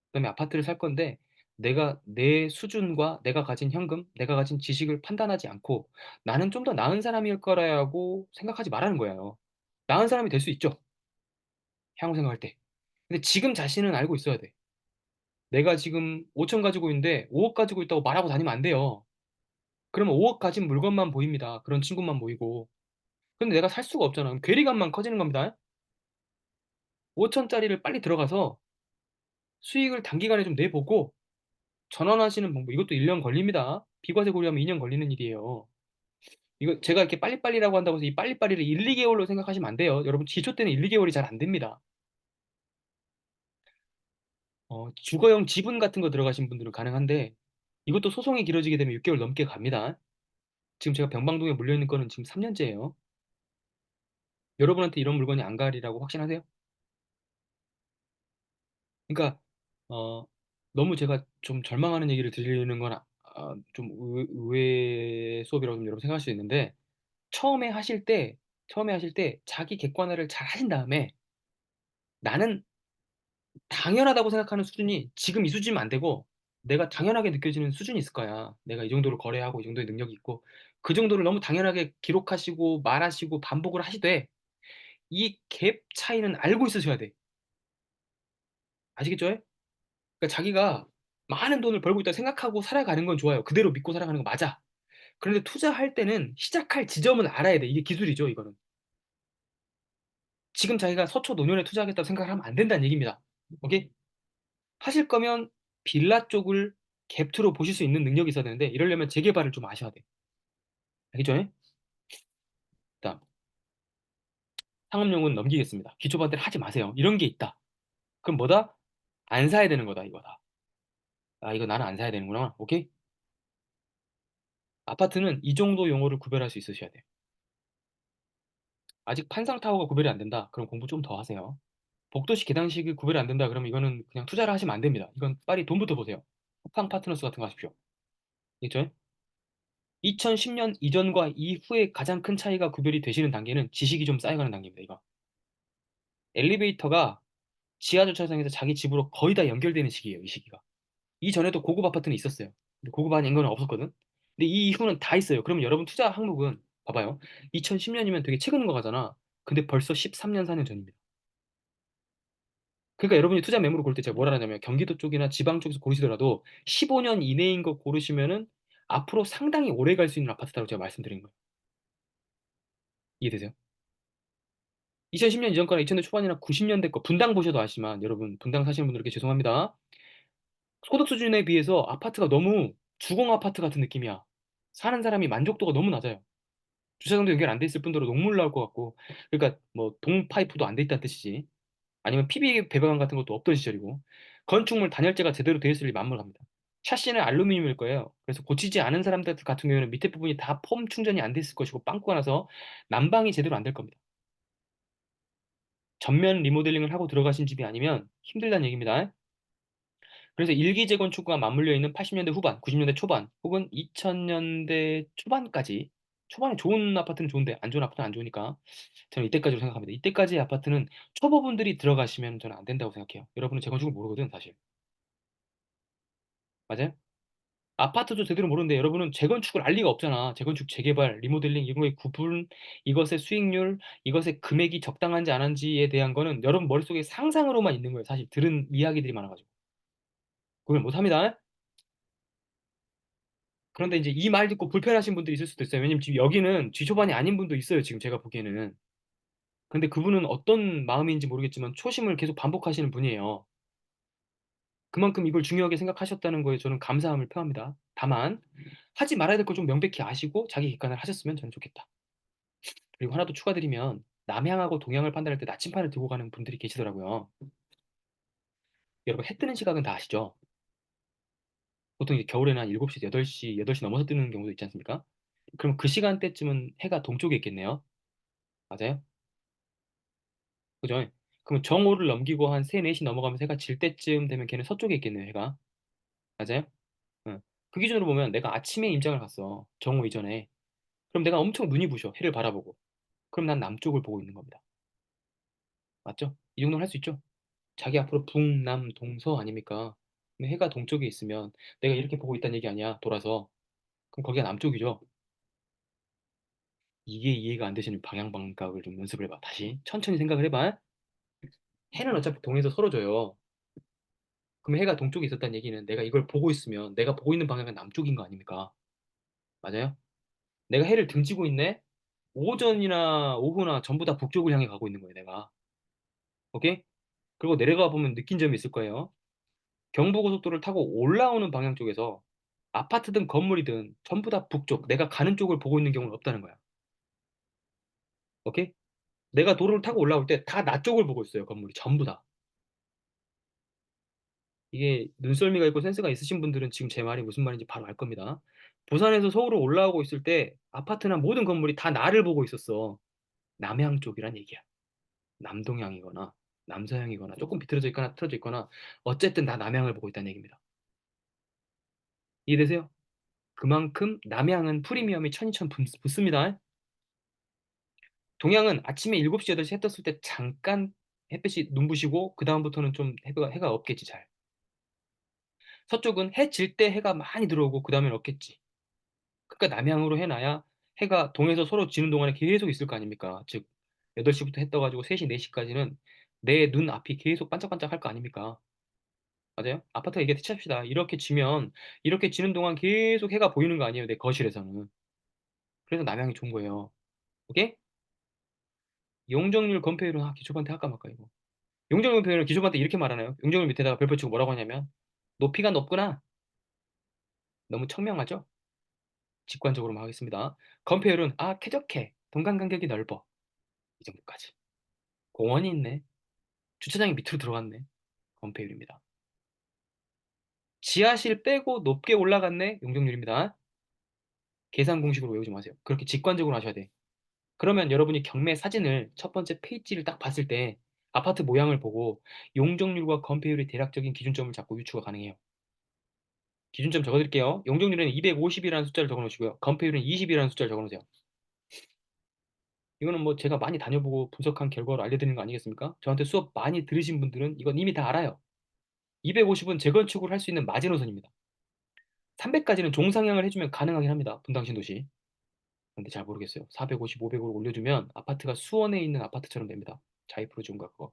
Speaker 1: 그다음에 아파트를 살 건데 내가 내 수준과 내가 가진 현금, 내가 가진 지식을 판단하지 않고 나는 좀 더 나은 사람일 거라고 생각하지 말라는 거예요. 나은 사람이 될 수 있죠. 향후 생각할 때. 근데 지금 자신은 알고 있어야 돼. 내가 지금 5천 가지고 있는데 5억 가지고 있다고 말하고 다니면 안 돼요. 그러면 5억 가진 물건만 보입니다. 그런 친구만 보이고. 근데 내가 살 수가 없잖아. 그럼 괴리감만 커지는 겁니다. 5천짜리를 빨리 들어가서 수익을 단기간에 좀 내보고 전환하시는 방법. 이것도 1년 걸립니다. 비과세 고려하면 2년 걸리는 일이에요. 이거 제가 이렇게 빨리빨리라고 한다고 해서 이 빨리빨리를 1, 2개월로 생각하시면 안 돼요. 여러분 기초 때는 1, 2개월이 잘 안 됩니다. 주거용 지분 같은 거 들어가신 분들은 가능한데 이것도 소송이 길어지게 되면 6개월 넘게 갑니다. 지금 제가 병방동에 물려있는 거는 지금 3년째예요. 여러분한테 이런 물건이 안 가리라고 확신하세요? 그러니까 어, 너무 제가 좀 절망하는 얘기를 드리는 건 좀 의외 수업이라고 좀 여러분 생각할 수 있는데 처음에 하실 때 처음에 하실 때 자기 객관화를 잘 하신 다음에 나는 당연하다고 생각하는 수준이 지금 이 수준이면 안 되고 내가 당연하게 느껴지는 수준이 있을 거야. 내가 이 정도로 거래하고 이 정도의 능력이 있고 그 정도를 너무 당연하게 기록하시고 말하시고 반복을 하시되 이 갭 차이는 알고 있으셔야 돼. 아시겠죠? 그러니까 자기가 많은 돈을 벌고 있다 생각하고 살아가는 건 좋아요. 그대로 믿고 살아가는 거 맞아. 그런데 투자할 때는 시작할 지점을 알아야 돼. 이게 기술이죠, 이거는. 지금 자기가 서초 노년에 투자하겠다고 생각을 하면 안 된다는 얘기입니다. 오케이? 하실 거면 빌라 쪽을 갭투로 보실 수 있는 능력이 있어야 되는데 이러려면 재개발을 좀 아셔야 돼. 알겠죠? 다음 상업용은 넘기겠습니다. 기초반대를 하지 마세요. 이런 게 있다. 그럼 뭐다? 안 사야 되는 거다 이거다. 아 이거 나는 안 사야 되는구나. 오케이? 아파트는 이 정도 용어를 구별할 수 있으셔야 돼요. 아직 판상 타워가 구별이 안 된다. 그럼 공부 좀 더 하세요. 복도식 계단식이 구별이 안 된다. 그러면 이거는 그냥 투자를 하시면 안 됩니다. 이건 빨리 돈부터 보세요. 쿠팡 파트너스 같은 거 하십시오. 있죠? 2010년 이전과 이후에 가장 큰 차이가 구별이 되시는 단계는 지식이 좀 쌓여가는 단계입니다. 이거. 엘리베이터가 지하 주차장에서 자기 집으로 거의 다 연결되는 시기예요. 이 시기가. 이전에도 고급 아파트는 있었어요. 근데 고급 아닌 건 없었거든. 근데 이 이후는 다 있어요. 그러면 여러분 투자 항목은 봐봐요. 2010년이면 되게 최근 거 가잖아. 근데 벌써 13년, 4년 전입니다. 그러니까 여러분이 투자 매물을 고를 때 제가 뭐라 하냐면 경기도 쪽이나 지방 쪽에서 고르시더라도 15년 이내인 거 고르시면은 앞으로 상당히 오래 갈 수 있는 아파트라고 제가 말씀드린 거예요. 이해되세요? 2010년 이전 거나 2000년 초반이나 90년대 거 분당 보셔도 아시지만 여러분 분당 사시는 분들께 죄송합니다. 소득 수준에 비해서 아파트가 너무 주공 아파트 같은 느낌이야. 사는 사람이 만족도가 너무 낮아요. 주차장도 연결 안 돼 있을 뿐더러 녹물 나올 것 같고 그러니까 뭐 동 파이프도 안 돼 있다는 뜻이지. 아니면 PB 배관 같은 것도 없던 시절이고 건축물 단열재가 제대로 되어 있을 리 만무합니다. 샤시는 알루미늄일 거예요. 그래서 고치지 않은 사람들 같은 경우에는 밑에 부분이 다 폼 충전이 안 돼 있을 것이고 빵꾸가 나서 난방이 제대로 안 될 겁니다. 전면 리모델링을 하고 들어가신 집이 아니면 힘들다는 얘기입니다. 그래서 일기 재건축과 맞물려 있는 80년대 후반, 90년대 초반, 혹은 2000년대 초반까지 초반에 좋은 아파트는 좋은데 안 좋은 아파트는 안 좋으니까 저는 이때까지로 생각합니다. 이때까지의 아파트는 초보분들이 들어가시면 저는 안 된다고 생각해요. 여러분은 재건축을 모르거든 사실. 맞아요? 아파트도 제대로 모르는데 여러분은 재건축을 알 리가 없잖아. 재건축, 재개발, 리모델링 이런 거의 구분, 이것의 수익률, 이것의 금액이 적당한지 안 한지에 대한 거는 여러분 머릿속에 상상으로만 있는 거예요. 사실 들은 이야기들이 많아가지고. 그걸 못합니다. 그런데 이제 이 말 듣고 불편하신 분들이 있을 수도 있어요. 왜냐면 지금 여기는 쥐초반이 아닌 분도 있어요. 지금 제가 보기에는. 근데 그분은 어떤 마음인지 모르겠지만 초심을 계속 반복하시는 분이에요. 그만큼 이걸 중요하게 생각하셨다는 거에 저는 감사함을 표합니다. 다만 하지 말아야 될 걸 좀 명백히 아시고 자기 객관을 하셨으면 저는 좋겠다. 그리고 하나 더 추가드리면 남향하고 동향을 판단할 때 나침판을 들고 가는 분들이 계시더라고요. 여러분 해 뜨는 시각은 다 아시죠? 보통 이제 겨울에는 한 7시, 8시, 8시 넘어서 뜨는 경우도 있지 않습니까? 그럼 그 시간대쯤은 해가 동쪽에 있겠네요. 맞아요? 그죠? 그럼 정오를 넘기고 한 3, 4시 넘어가면서 해가 질 때쯤 되면 걔는 서쪽에 있겠네요, 해가. 맞아요? 응. 그 기준으로 보면 내가 아침에 임장을 갔어. 정오 이전에. 그럼 내가 엄청 눈이 부셔. 해를 바라보고. 그럼 난 남쪽을 보고 있는 겁니다. 맞죠? 이 정도는 할 수 있죠? 자기 앞으로 북, 남, 동서 아닙니까? 근데 해가 동쪽에 있으면 내가 이렇게 보고 있다는 얘기 아니야, 돌아서. 그럼 거기가 남쪽이죠? 이게 이해가 안 되시는 방향 감각을 좀 연습을 해봐. 다시 천천히 생각을 해봐. 해는 어차피 동에서 서로 져요. 그럼 해가 동쪽에 있었다는 얘기는 내가 이걸 보고 있으면 내가 보고 있는 방향은 남쪽인 거 아닙니까? 맞아요? 내가 해를 등지고 있네? 오전이나 오후나 전부 다 북쪽을 향해 가고 있는 거예요, 내가. 오케이? 그리고 내려가 보면 느낀 점이 있을 거예요. 경부고속도로를 타고 올라오는 방향 쪽에서 아파트든 건물이든 전부 다 북쪽, 내가 가는 쪽을 보고 있는 경우는 없다는 거야. 오케이? 내가 도로를 타고 올라올 때 다 나 쪽을 보고 있어요, 건물이. 전부 다. 이게 눈썰미가 있고 센스가 있으신 분들은 지금 제 말이 무슨 말인지 바로 알 겁니다. 부산에서 서울로 올라오고 있을 때 아파트나 모든 건물이 다 나를 보고 있었어. 남향 쪽이란 얘기야. 남동향이거나 남서향이거나 조금 비틀어져 있거나 틀어져 있거나 어쨌든 다 남향을 보고 있다는 얘기입니다. 이해되세요? 그만큼 남향은 프리미엄이 천이천 붙습니다. 동양은 아침에 7시, 8시 해 떴을 때 잠깐 햇빛이 눈부시고 그다음부터는 좀 해가 없겠지 잘. 서쪽은 해 질 때 해가 많이 들어오고 그다음엔 없겠지. 그러니까 남향으로 해놔야 해가 동에서 서로 지는 동안에 계속 있을 거 아닙니까? 즉 8시부터 해 떠가지고 3시, 4시까지는 내 눈 앞이 계속 반짝반짝 할 거 아닙니까? 맞아요? 아파트가 이게 대체합시다. 이렇게 지는 동안 계속 해가 보이는 거 아니에요, 내 거실에서는. 그래서 남향이 좋은 거예요. 오케이? 용적률 건폐율은 기초반대 할까 말까 이거. 용적률 건폐율은 기초반대 이렇게 말하나요? 용적률 밑에다가 별표 치고 뭐라고 하냐면 높이가 높구나. 너무 청명하죠? 직관적으로만 하겠습니다. 건폐율은 쾌적해. 동간 간격이 넓어. 이 정도까지. 공원이 있네. 주차장이 밑으로 들어갔네. 건폐율입니다. 지하실 빼고 높게 올라갔네. 용적률입니다. 계산 공식으로 외우지 마세요. 그렇게 직관적으로 하셔야 돼. 그러면 여러분이 경매 사진을 첫 번째 페이지를 딱 봤을 때 아파트 모양을 보고 용적률과 건폐율의 대략적인 기준점을 잡고 유추가 가능해요. 기준점 적어드릴게요. 용적률에는 250이라는 숫자를 적어놓으시고요. 건폐율은 20이라는 숫자를 적어놓으세요. 이거는 뭐 제가 많이 다녀보고 분석한 결과로 알려드리는 거 아니겠습니까? 저한테 수업 많이 들으신 분들은 이건 이미 다 알아요. 250은 재건축을 할 수 있는 마지노선입니다. 300까지는 종상향을 해주면 가능하긴 합니다. 분당 신도시. 근데 잘 모르겠어요. 450, 500으로 올려주면 아파트가 수원에 있는 아파트처럼 됩니다. 자이프로지온가 그거.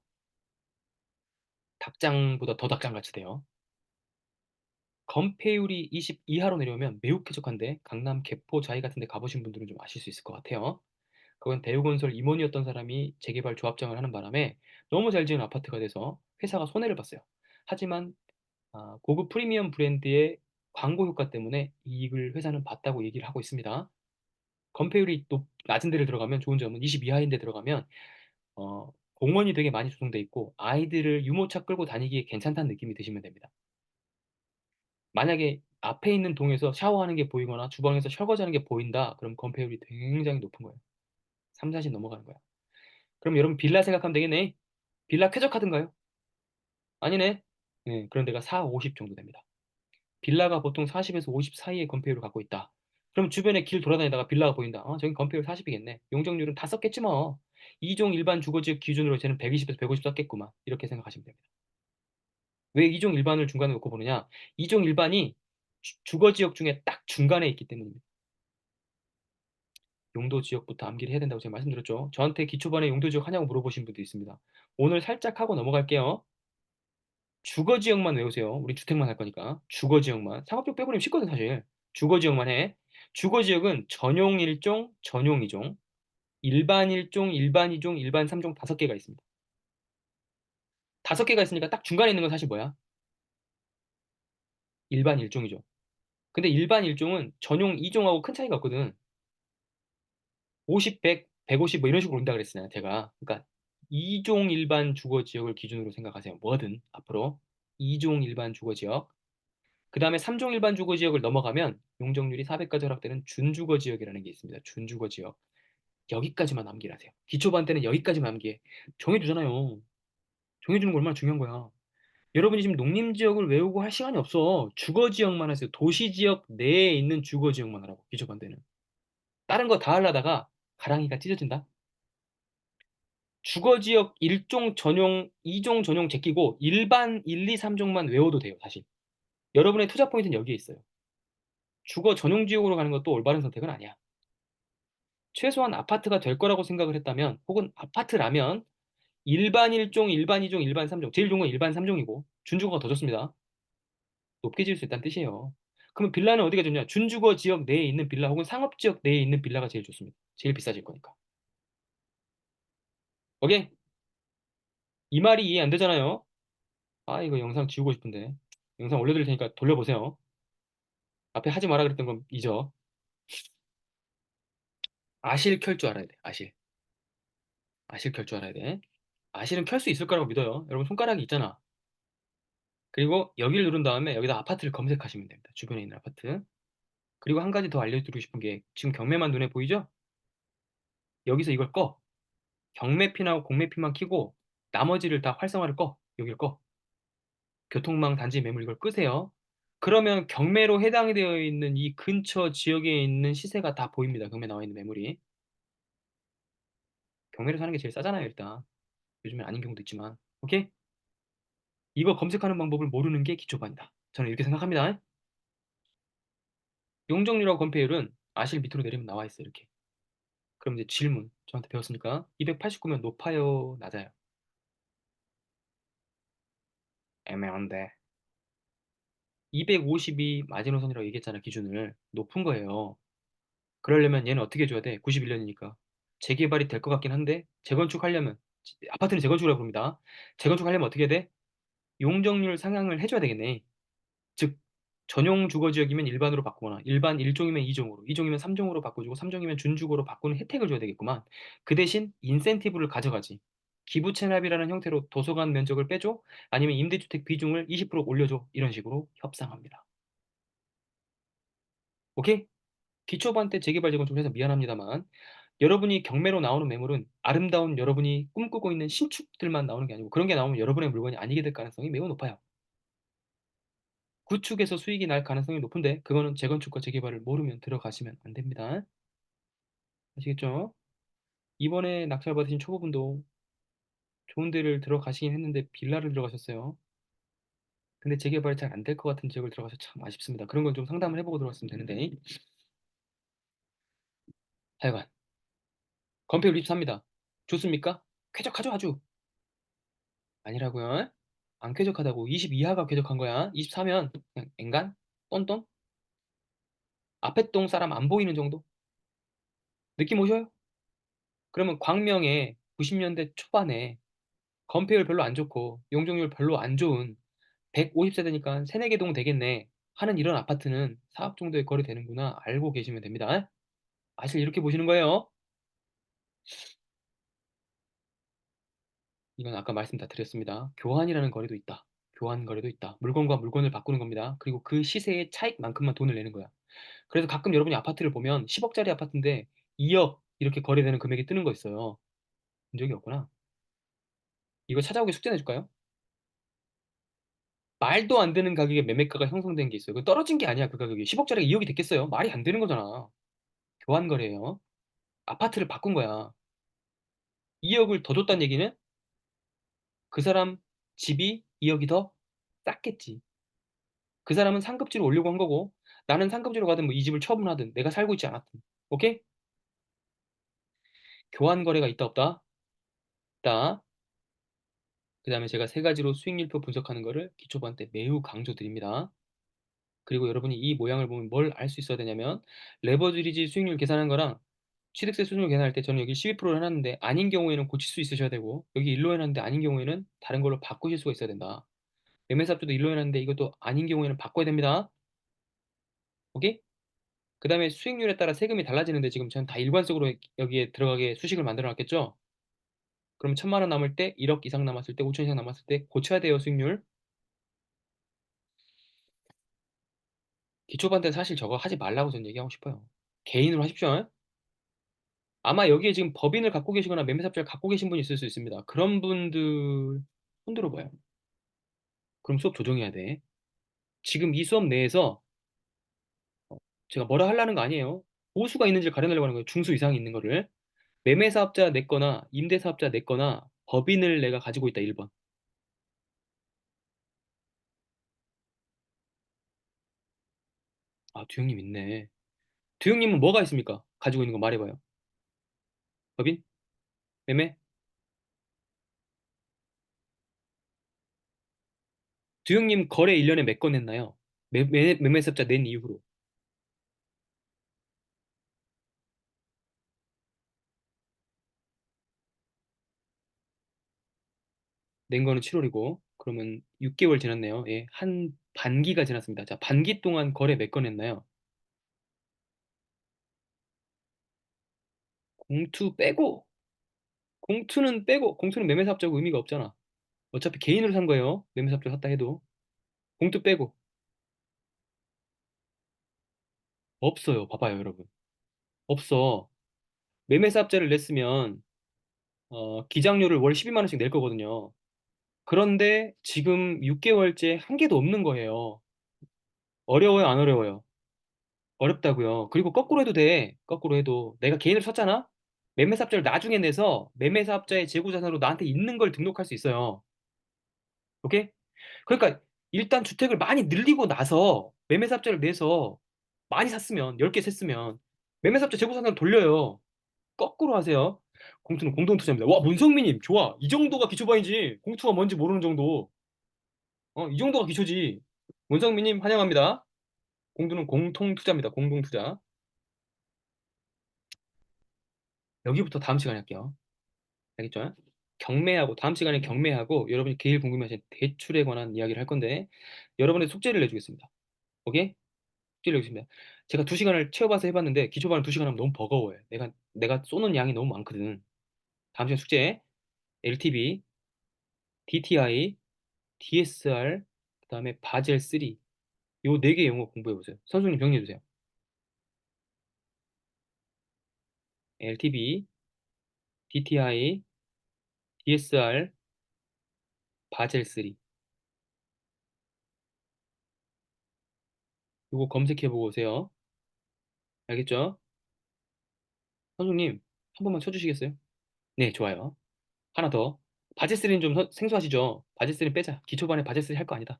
Speaker 1: 닭장보다 더 닭장같이 돼요. 건폐율이 20 이하로 내려오면 매우 쾌적한데 강남 개포 자이 같은 데 가보신 분들은 좀 아실 수 있을 것 같아요. 그건 대우건설 임원이었던 사람이 재개발 조합장을 하는 바람에 너무 잘 지은 아파트가 돼서 회사가 손해를 봤어요. 하지만 고급 프리미엄 브랜드의 광고 효과 때문에 이익을 회사는 봤다고 얘기를 하고 있습니다. 건폐율이 낮은 데를 들어가면 좋은 점은 20 이하인 데 들어가면 공원이 되게 많이 조성돼 있고 아이들을 유모차 끌고 다니기에 괜찮다는 느낌이 드시면 됩니다. 만약에 앞에 있는 동에서 샤워하는 게 보이거나 주방에서 설거지하는 게 보인다. 그럼 건폐율이 굉장히 높은 거예요. 3, 40 넘어가는 거야. 그럼 여러분 빌라 생각하면 되겠네. 빌라 쾌적하던가요? 아니네. 네, 그런 데가 4, 50 정도 됩니다. 빌라가 보통 40에서 50 사이의 건폐율을 갖고 있다. 그럼 주변에 길 돌아다니다가 빌라가 보인다. 저기 건폐율 40이겠네. 용적률은 다 썼겠지 뭐. 2종 일반 주거지역 기준으로 쟤는 120에서 150 썼겠구만. 이렇게 생각하시면 됩니다. 왜 2종 일반을 중간에 놓고 보느냐? 2종 일반이 주거지역 중에 딱 중간에 있기 때문입니다. 용도 지역부터 암기를 해야 된다고 제가 말씀드렸죠. 저한테 기초반에 용도 지역 하냐고 물어보신 분도 있습니다. 오늘 살짝 하고 넘어갈게요. 주거 지역만 외우세요. 우리 주택만 할 거니까. 주거 지역만. 상업지역 빼버리면 쉽거든 사실. 주거 지역만 해. 주거 지역은 전용 1종, 전용 2종, 일반 1종, 일반 2종, 일반 3종 5개가 있습니다. 5개가 있으니까 딱 중간에 있는 건 사실 뭐야? 일반 1종이죠. 근데 일반 1종은 전용 2종하고 큰 차이가 없거든. 50, 100, 150 뭐 이런 식으로 온다 그랬잖아요, 제가. 그러니까 2종 일반 주거 지역을 기준으로 생각하세요. 뭐든 앞으로 2종 일반 주거 지역. 그 다음에 3종 일반 주거 지역을 넘어가면 용적률이 400까지 허락되는 준주거 지역이라는 게 있습니다. 준주거 지역. 여기까지만 암기를 하세요. 기초반 때는 여기까지만 암기해. 정해주잖아요. 정해주는 거 얼마나 중요한 거야. 여러분이 지금 농림지역을 외우고 할 시간이 없어. 주거지역만 하세요. 도시지역 내에 있는 주거지역만 하라고. 기초반 때는. 다른 거 다 하려다가 가랑이가 찢어진다. 주거지역 1종 전용, 2종 전용 제끼고 일반 1, 2, 3종만 외워도 돼요, 사실. 여러분의 투자 포인트는 여기에 있어요. 주거 전용 지역으로 가는 것도 올바른 선택은 아니야. 최소한 아파트가 될 거라고 생각을 했다면, 혹은 아파트라면 일반 1종, 일반 2종, 일반 3종, 제일 좋은 건 일반 3종이고 준주거가 더 좋습니다. 높게 지을 수 있다는 뜻이에요. 그러면 빌라는 어디가 좋냐? 준주거 지역 내에 있는 빌라 혹은 상업 지역 내에 있는 빌라가 제일 좋습니다. 제일 비싸질 거니까. 오케이? 이 말이 이해 안 되잖아요. 이거 영상 지우고 싶은데. 영상 올려드릴 테니까 돌려보세요. 앞에 하지 마라 그랬던 건 잊어. 아실 켤 줄 알아야 돼. 아실. 아실 켤 줄 알아야 돼. 아실은 켤 수 있을 거라고 믿어요. 여러분 손가락이 있잖아. 그리고 여기를 누른 다음에 여기다 아파트를 검색하시면 됩니다. 주변에 있는 아파트. 그리고 한 가지 더 알려드리고 싶은 게 지금 경매만 눈에 보이죠? 여기서 이걸 꺼. 경매핀하고 공매핀만 켜고 나머지를 다 활성화를 꺼. 여기를 꺼. 교통망 단지 매물 이걸 끄세요. 그러면 경매로 해당이 되어 있는 이 근처 지역에 있는 시세가 다 보입니다. 경매 나와 있는 매물이. 경매로 사는 게 제일 싸잖아요, 일단. 요즘엔 아닌 경우도 있지만. 오케이? 이거 검색하는 방법을 모르는 게 기초반이다. 저는 이렇게 생각합니다. 용적률하고 건폐율은 아실 밑으로 내리면 나와 있어요, 이렇게. 그럼 이제 질문. 저한테 배웠으니까. 289면 높아요, 낮아요? 애매한데. 250이 마지노선이라고 얘기했잖아, 기준을. 높은 거예요. 그러려면 얘는 어떻게 해줘야 돼? 91년이니까. 재개발이 될 것 같긴 한데, 재건축하려면, 아파트는 재건축이라고 부릅니다. 재건축하려면 어떻게 해야 돼? 용적률 상향을 해줘야 되겠네. 즉, 전용 주거 지역이면 일반으로 바꾸거나, 일반 1종이면 2종으로, 2종이면 3종으로 바꿔주고, 3종이면 준주거로 바꾸는 혜택을 줘야 되겠구만. 그 대신 인센티브를 가져가지. 기부 체납이라는 형태로 도서관 면적을 빼줘? 아니면 임대주택 비중을 20% 올려줘? 이런 식으로 협상합니다. 오케이? 기초반 때 재개발 재건축을 해서 미안합니다만, 여러분이 경매로 나오는 매물은 아름다운 여러분이 꿈꾸고 있는 신축들만 나오는 게 아니고 그런 게 나오면 여러분의 물건이 아니게 될 가능성이 매우 높아요. 구축에서 수익이 날 가능성이 높은데 그거는 재건축과 재개발을 모르면 들어가시면 안 됩니다. 아시겠죠? 이번에 낙찰 받으신 초보분도 좋은 데를 들어가시긴 했는데 빌라를 들어가셨어요. 근데 재개발이 잘 안 될 것 같은 지역을 들어가서 참 아쉽습니다. 그런 건 좀 상담을 해보고 들어갔으면 되는데. 하여간 건폐율 24입니다. 좋습니까? 쾌적하죠 아주. 아니라고요. 안 쾌적하다고. 20 이하가 쾌적한 거야. 24면 그냥 앵간? 똔똔? 앞에 동 사람 안 보이는 정도? 느낌 오셔요? 그러면 광명에 90년대 초반에 건폐율 별로 안 좋고 용적률 별로 안 좋은 150세대니까 3, 4개 동 되겠네 하는 이런 아파트는 4억 정도의 거래 되는구나 알고 계시면 됩니다. 사실 이렇게 보시는 거예요. 이건 아까 말씀 다 드렸습니다. 교환이라는 거래도 있다. 교환 거래도 있다. 물건과 물건을 바꾸는 겁니다. 그리고 그 시세의 차익만큼만 돈을 내는 거야. 그래서 가끔 여러분이 아파트를 보면 10억짜리 아파트인데 2억 이렇게 거래되는 금액이 뜨는 거 있어요. 본 적이 없구나. 이거 찾아오기 숙제 내줄까요? 말도 안 되는 가격에 매매가가 형성된 게 있어요. 그 떨어진 게 아니야, 그 가격이. 10억짜리가 2억이 됐겠어요? 말이 안 되는 거잖아. 교환 거래예요. 아파트를 바꾼 거야. 2억을 더 줬다는 얘기는 그 사람 집이 2억이 더 쌌겠지. 그 사람은 상급지로 오려고 한 거고 나는 상급지로 가든 뭐 이 집을 처분하든 내가 살고 있지 않았든. 오케이? 교환 거래가 있다 없다? 있다. 그 다음에 제가 세 가지로 수익률표 분석하는 거를 기초반 때 매우 강조드립니다. 그리고 여러분이 이 모양을 보면 뭘 알 수 있어야 되냐면 레버리지 수익률 계산한 거랑 취득세 수익률 계산할 때 저는 여기 12%를 해놨는데 아닌 경우에는 고칠 수 있으셔야 되고 여기 일로 해놨는데 아닌 경우에는 다른 걸로 바꾸실 수가 있어야 된다. 매매사업자도 일로 해놨는데 이것도 아닌 경우에는 바꿔야 됩니다. 오케이? 그 다음에 수익률에 따라 세금이 달라지는데 지금 저는 다 일관적으로 여기에 들어가게 수식을 만들어 놨겠죠? 그럼 1,000만 원 남을 때 1억 이상 남았을 때 5천 이상 남았을 때 고쳐야 돼요 수익률. 기초반 때는 사실 저거 하지 말라고 저는 얘기하고 싶어요. 개인으로 하십시오. 아마 여기에 지금 법인을 갖고 계시거나 매매사업자를 갖고 계신 분이 있을 수 있습니다. 그런 분들 손 들어봐요. 그럼 수업 조정해야 돼. 지금 이 수업 내에서 제가 뭐라 하려는 거 아니에요. 보수가 있는지를 가려내려고 하는 거예요. 중수 이상이 있는 거를. 매매사업자 냈거나 임대사업자 냈거나 법인을 내가 가지고 있다 1번. 아, 두영님 있네. 두영님은 뭐가 있습니까? 가지고 있는 거 말해봐요. 법인? 매매? 두영님 거래 1년에 몇 건 했나요? 매매사업자 낸 이후로. 낸 거는 7월이고 그러면 6개월 지났네요. 예, 한 반기가 지났습니다. 자, 반기 동안 거래 몇 건 했나요? 공투 빼고 공투는 빼고 공투는 매매사업자고 의미가 없잖아. 어차피 개인으로 산 거예요. 매매사업자 샀다 해도. 봉투 빼고. 없어요. 봐봐요, 여러분. 없어. 매매사업자를 냈으면 기장료를 월 12만 원씩 낼 거거든요. 그런데 지금 6개월째 한 개도 없는 거예요. 어려워요, 안 어려워요? 어렵다고요. 그리고 거꾸로 해도 돼. 거꾸로 해도 내가 개인으로 샀잖아. 매매사업자를 나중에 내서 매매사업자의 재고자산으로 나한테 있는 걸 등록할 수 있어요. 오케이? 그러니까 일단 주택을 많이 늘리고 나서 매매사업자를 내서 많이 샀으면 10개 샀으면 매매사업자 재고자산을 돌려요. 거꾸로 하세요. 공투는 공동투자입니다. 와, 문성민님, 좋아. 이 정도가 기초반이지. 공투가 뭔지 모르는 정도. 이 정도가 기초지. 문성민님, 환영합니다. 공투는 공통투자입니다. 공동투자. 여기부터 다음 시간에 할게요. 알겠죠? 경매하고, 다음 시간에 경매하고, 여러분이 제일 궁금해하신 대출에 관한 이야기를 할 건데, 여러분의 숙제를 내주겠습니다. 오케이? 숙제를 내주겠습니다. 제가 2시간을 채워봐서 해봤는데, 기초반을 2시간 하면 너무 버거워요. 내가 쏘는 양이 너무 많거든. 다음 시간 숙제, LTV, DTI, DSR, 그 다음에 바젤 3. 요 4개 영어 공부해보세요. 선생님 정리해주세요. LTV, DTI, DSR, 바젤 3. 요거 검색해보고 오세요. 알겠죠? 선생님, 한 번만 쳐주시겠어요? 네, 좋아요. 하나 더. 바젤 3는 좀 생소하시죠? 바젤 3 빼자. 기초반에 바젤 3 할 거 아니다.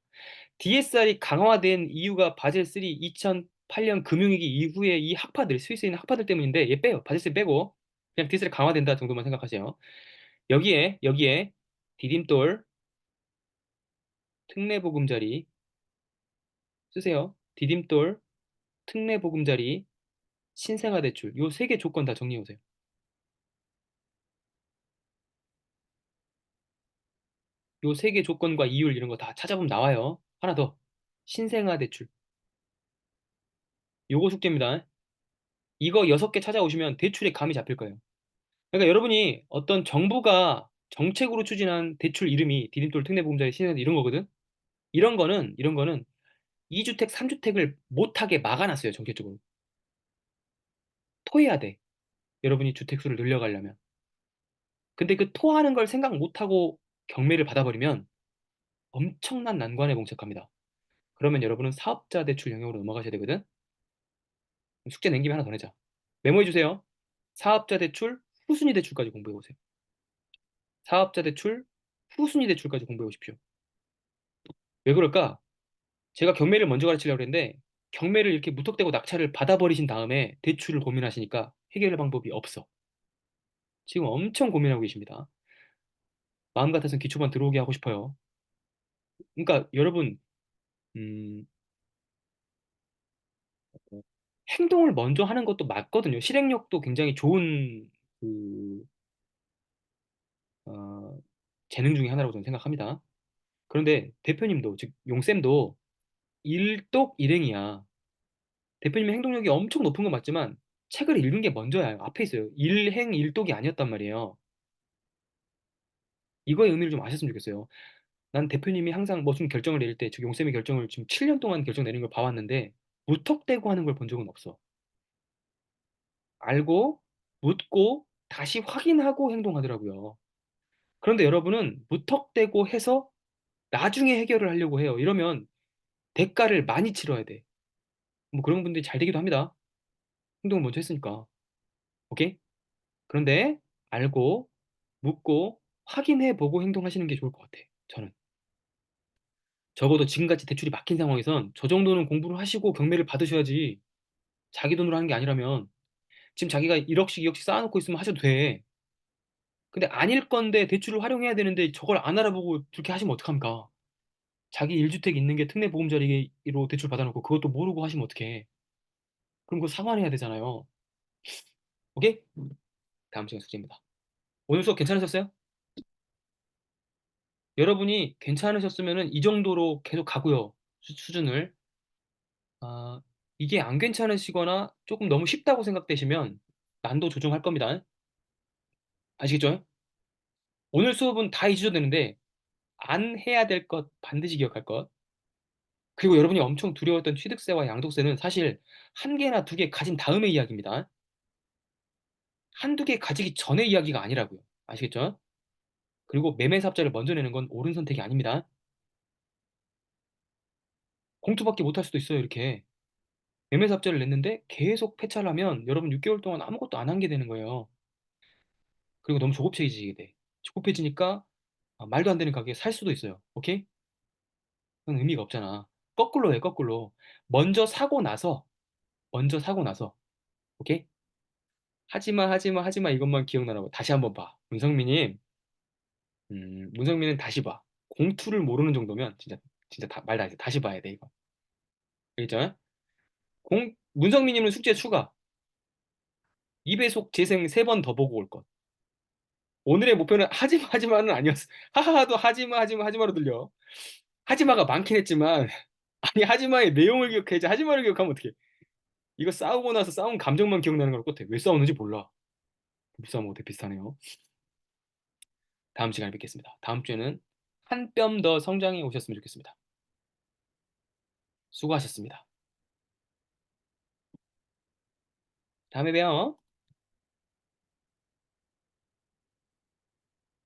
Speaker 1: DSR이 강화된 이유가 바젤 3 2008년 금융위기 이후에 이 학파들, 스위스에 있는 학파들 때문인데 얘 빼요. 바젤 3 빼고 그냥 DSR 강화된다 정도만 생각하세요. 여기에 디딤돌, 특례보금자리 쓰세요. 디딤돌, 특례보금자리, 신생아 대출 요 세 개 조건 다 정리해 오세요. 요 세 개 조건과 이율 이런 거 다 찾아보면 나와요. 하나 더. 신생아 대출. 요거 숙제입니다. 이거 6개 찾아오시면 대출의 감이 잡힐 거예요. 그러니까 여러분이 어떤 정부가 정책으로 추진한 대출 이름이 디딤돌 특례보금자리 신생아 이런 거거든. 이런 거는 2주택, 3주택을 못하게 막아놨어요. 정책적으로. 토해야 돼. 여러분이 주택수를 늘려가려면. 근데 그 토하는 걸 생각 못하고 경매를 받아버리면 엄청난 난관에 봉착합니다. 그러면 여러분은 사업자 대출 영역으로 넘어가셔야 되거든. 숙제 낸 김에 하나 더 내자. 메모해 주세요. 사업자 대출, 후순위 대출까지 공부해 보세요. 사업자 대출, 후순위 대출까지 공부해 보십시오. 왜 그럴까? 제가 경매를 먼저 가르치려고 했는데 경매를 이렇게 무턱대고 낙찰을 받아버리신 다음에 대출을 고민하시니까 해결 방법이 없어. 지금 엄청 고민하고 계십니다. 마음 같아서는 기초반 들어오게 하고 싶어요. 그러니까 여러분 음, 행동을 먼저 하는 것도 맞거든요. 실행력도 굉장히 좋은 그 어, 재능 중에 하나라고 저는 생각합니다. 그런데 대표님도 즉 용쌤도 일독일행이야. 대표님의 행동력이 엄청 높은 건 맞지만 책을 읽은 게 먼저야. 앞에 있어요. 일행일독이 아니었단 말이에요. 이거의 의미를 좀 아셨으면 좋겠어요. 난 대표님이 항상 무슨 결정을 내릴 때, 즉 용쌤의 결정을 지금 7년 동안 결정 내는 걸 봐왔는데 무턱대고 하는 걸 본 적은 없어. 알고 묻고 다시 확인하고 행동하더라고요. 그런데 여러분은 무턱대고 해서 나중에 해결을 하려고 해요. 이러면 대가를 많이 치러야 돼. 뭐 그런 분들이 잘 되기도 합니다. 행동을 먼저 했으니까. 오케이? 그런데 알고 묻고 확인해 보고 행동하시는 게 좋을 것 같아. 저는. 적어도 지금같이 대출이 막힌 상황에선 저 정도는 공부를 하시고 경매를 받으셔야지. 자기 돈으로 하는 게 아니라면 지금 자기가 1억씩 2억씩 쌓아놓고 있으면 하셔도 돼. 근데 아닐 건데 대출을 활용해야 되는데 저걸 안 알아보고 그렇게 하시면 어떡합니까? 자기 1주택 있는 게 특례보험자리로 대출 받아놓고 그것도 모르고 하시면 어떡해. 그럼 그거 상환해야 되잖아요. 오케이? 다음 시간 숙제입니다. 오늘 수업 괜찮으셨어요? 여러분이 괜찮으셨으면 이 정도로 계속 가고요. 수준을. 아, 이게 안 괜찮으시거나 조금 너무 쉽다고 생각되시면 난도 조정할 겁니다. 아시겠죠? 오늘 수업은 다 잊으셔도 되는데 안 해야 될 것 반드시 기억할 것. 그리고 여러분이 엄청 두려웠던 취득세와 양도세는 사실 한 개나 두 개 가진 다음의 이야기입니다. 한두 개 가지기 전의 이야기가 아니라고요. 아시겠죠? 그리고 매매사업자를 먼저 내는 건 옳은 선택이 아닙니다. 공투밖에 못할 수도 있어요, 이렇게. 매매사업자를 냈는데 계속 폐차를 하면 여러분 6개월 동안 아무것도 안 한 게 되는 거예요. 그리고 너무 조급해지게 돼. 조급해지니까 말도 안 되는 가게에 살 수도 있어요. 오케이? 그건 의미가 없잖아. 거꾸로 해, 거꾸로. 먼저 사고 나서, 먼저 사고 나서, 오케이? 하지마, 하지마, 하지마 이것만 기억나라고. 다시 한번 봐. 문성민님, 문성민은 다시 봐. 공투를 모르는 정도면 진짜 말 다 했어. 다시 봐야 돼, 이거. 알겠죠? 문성민님은 숙제 추가. 2배속 재생 3번 더 보고 올 것. 오늘의 목표는 하지마, 하지마는 아니었어. 하하하도 하지마, 하지마, 하지마로 들려. 하지마가 많긴 했지만, 아니, 하지마의 내용을 기억해야지. 하지마를 기억하면 어떡해. 이거 싸우고 나서 싸운 감정만 기억나는 걸 같아. 왜 싸웠는지 몰라. 싸움하고 되게 비슷하네요. 다음 시간에 뵙겠습니다. 다음 주에는 한 뼘 더 성장해 오셨으면 좋겠습니다. 수고하셨습니다. 다음에 봬요.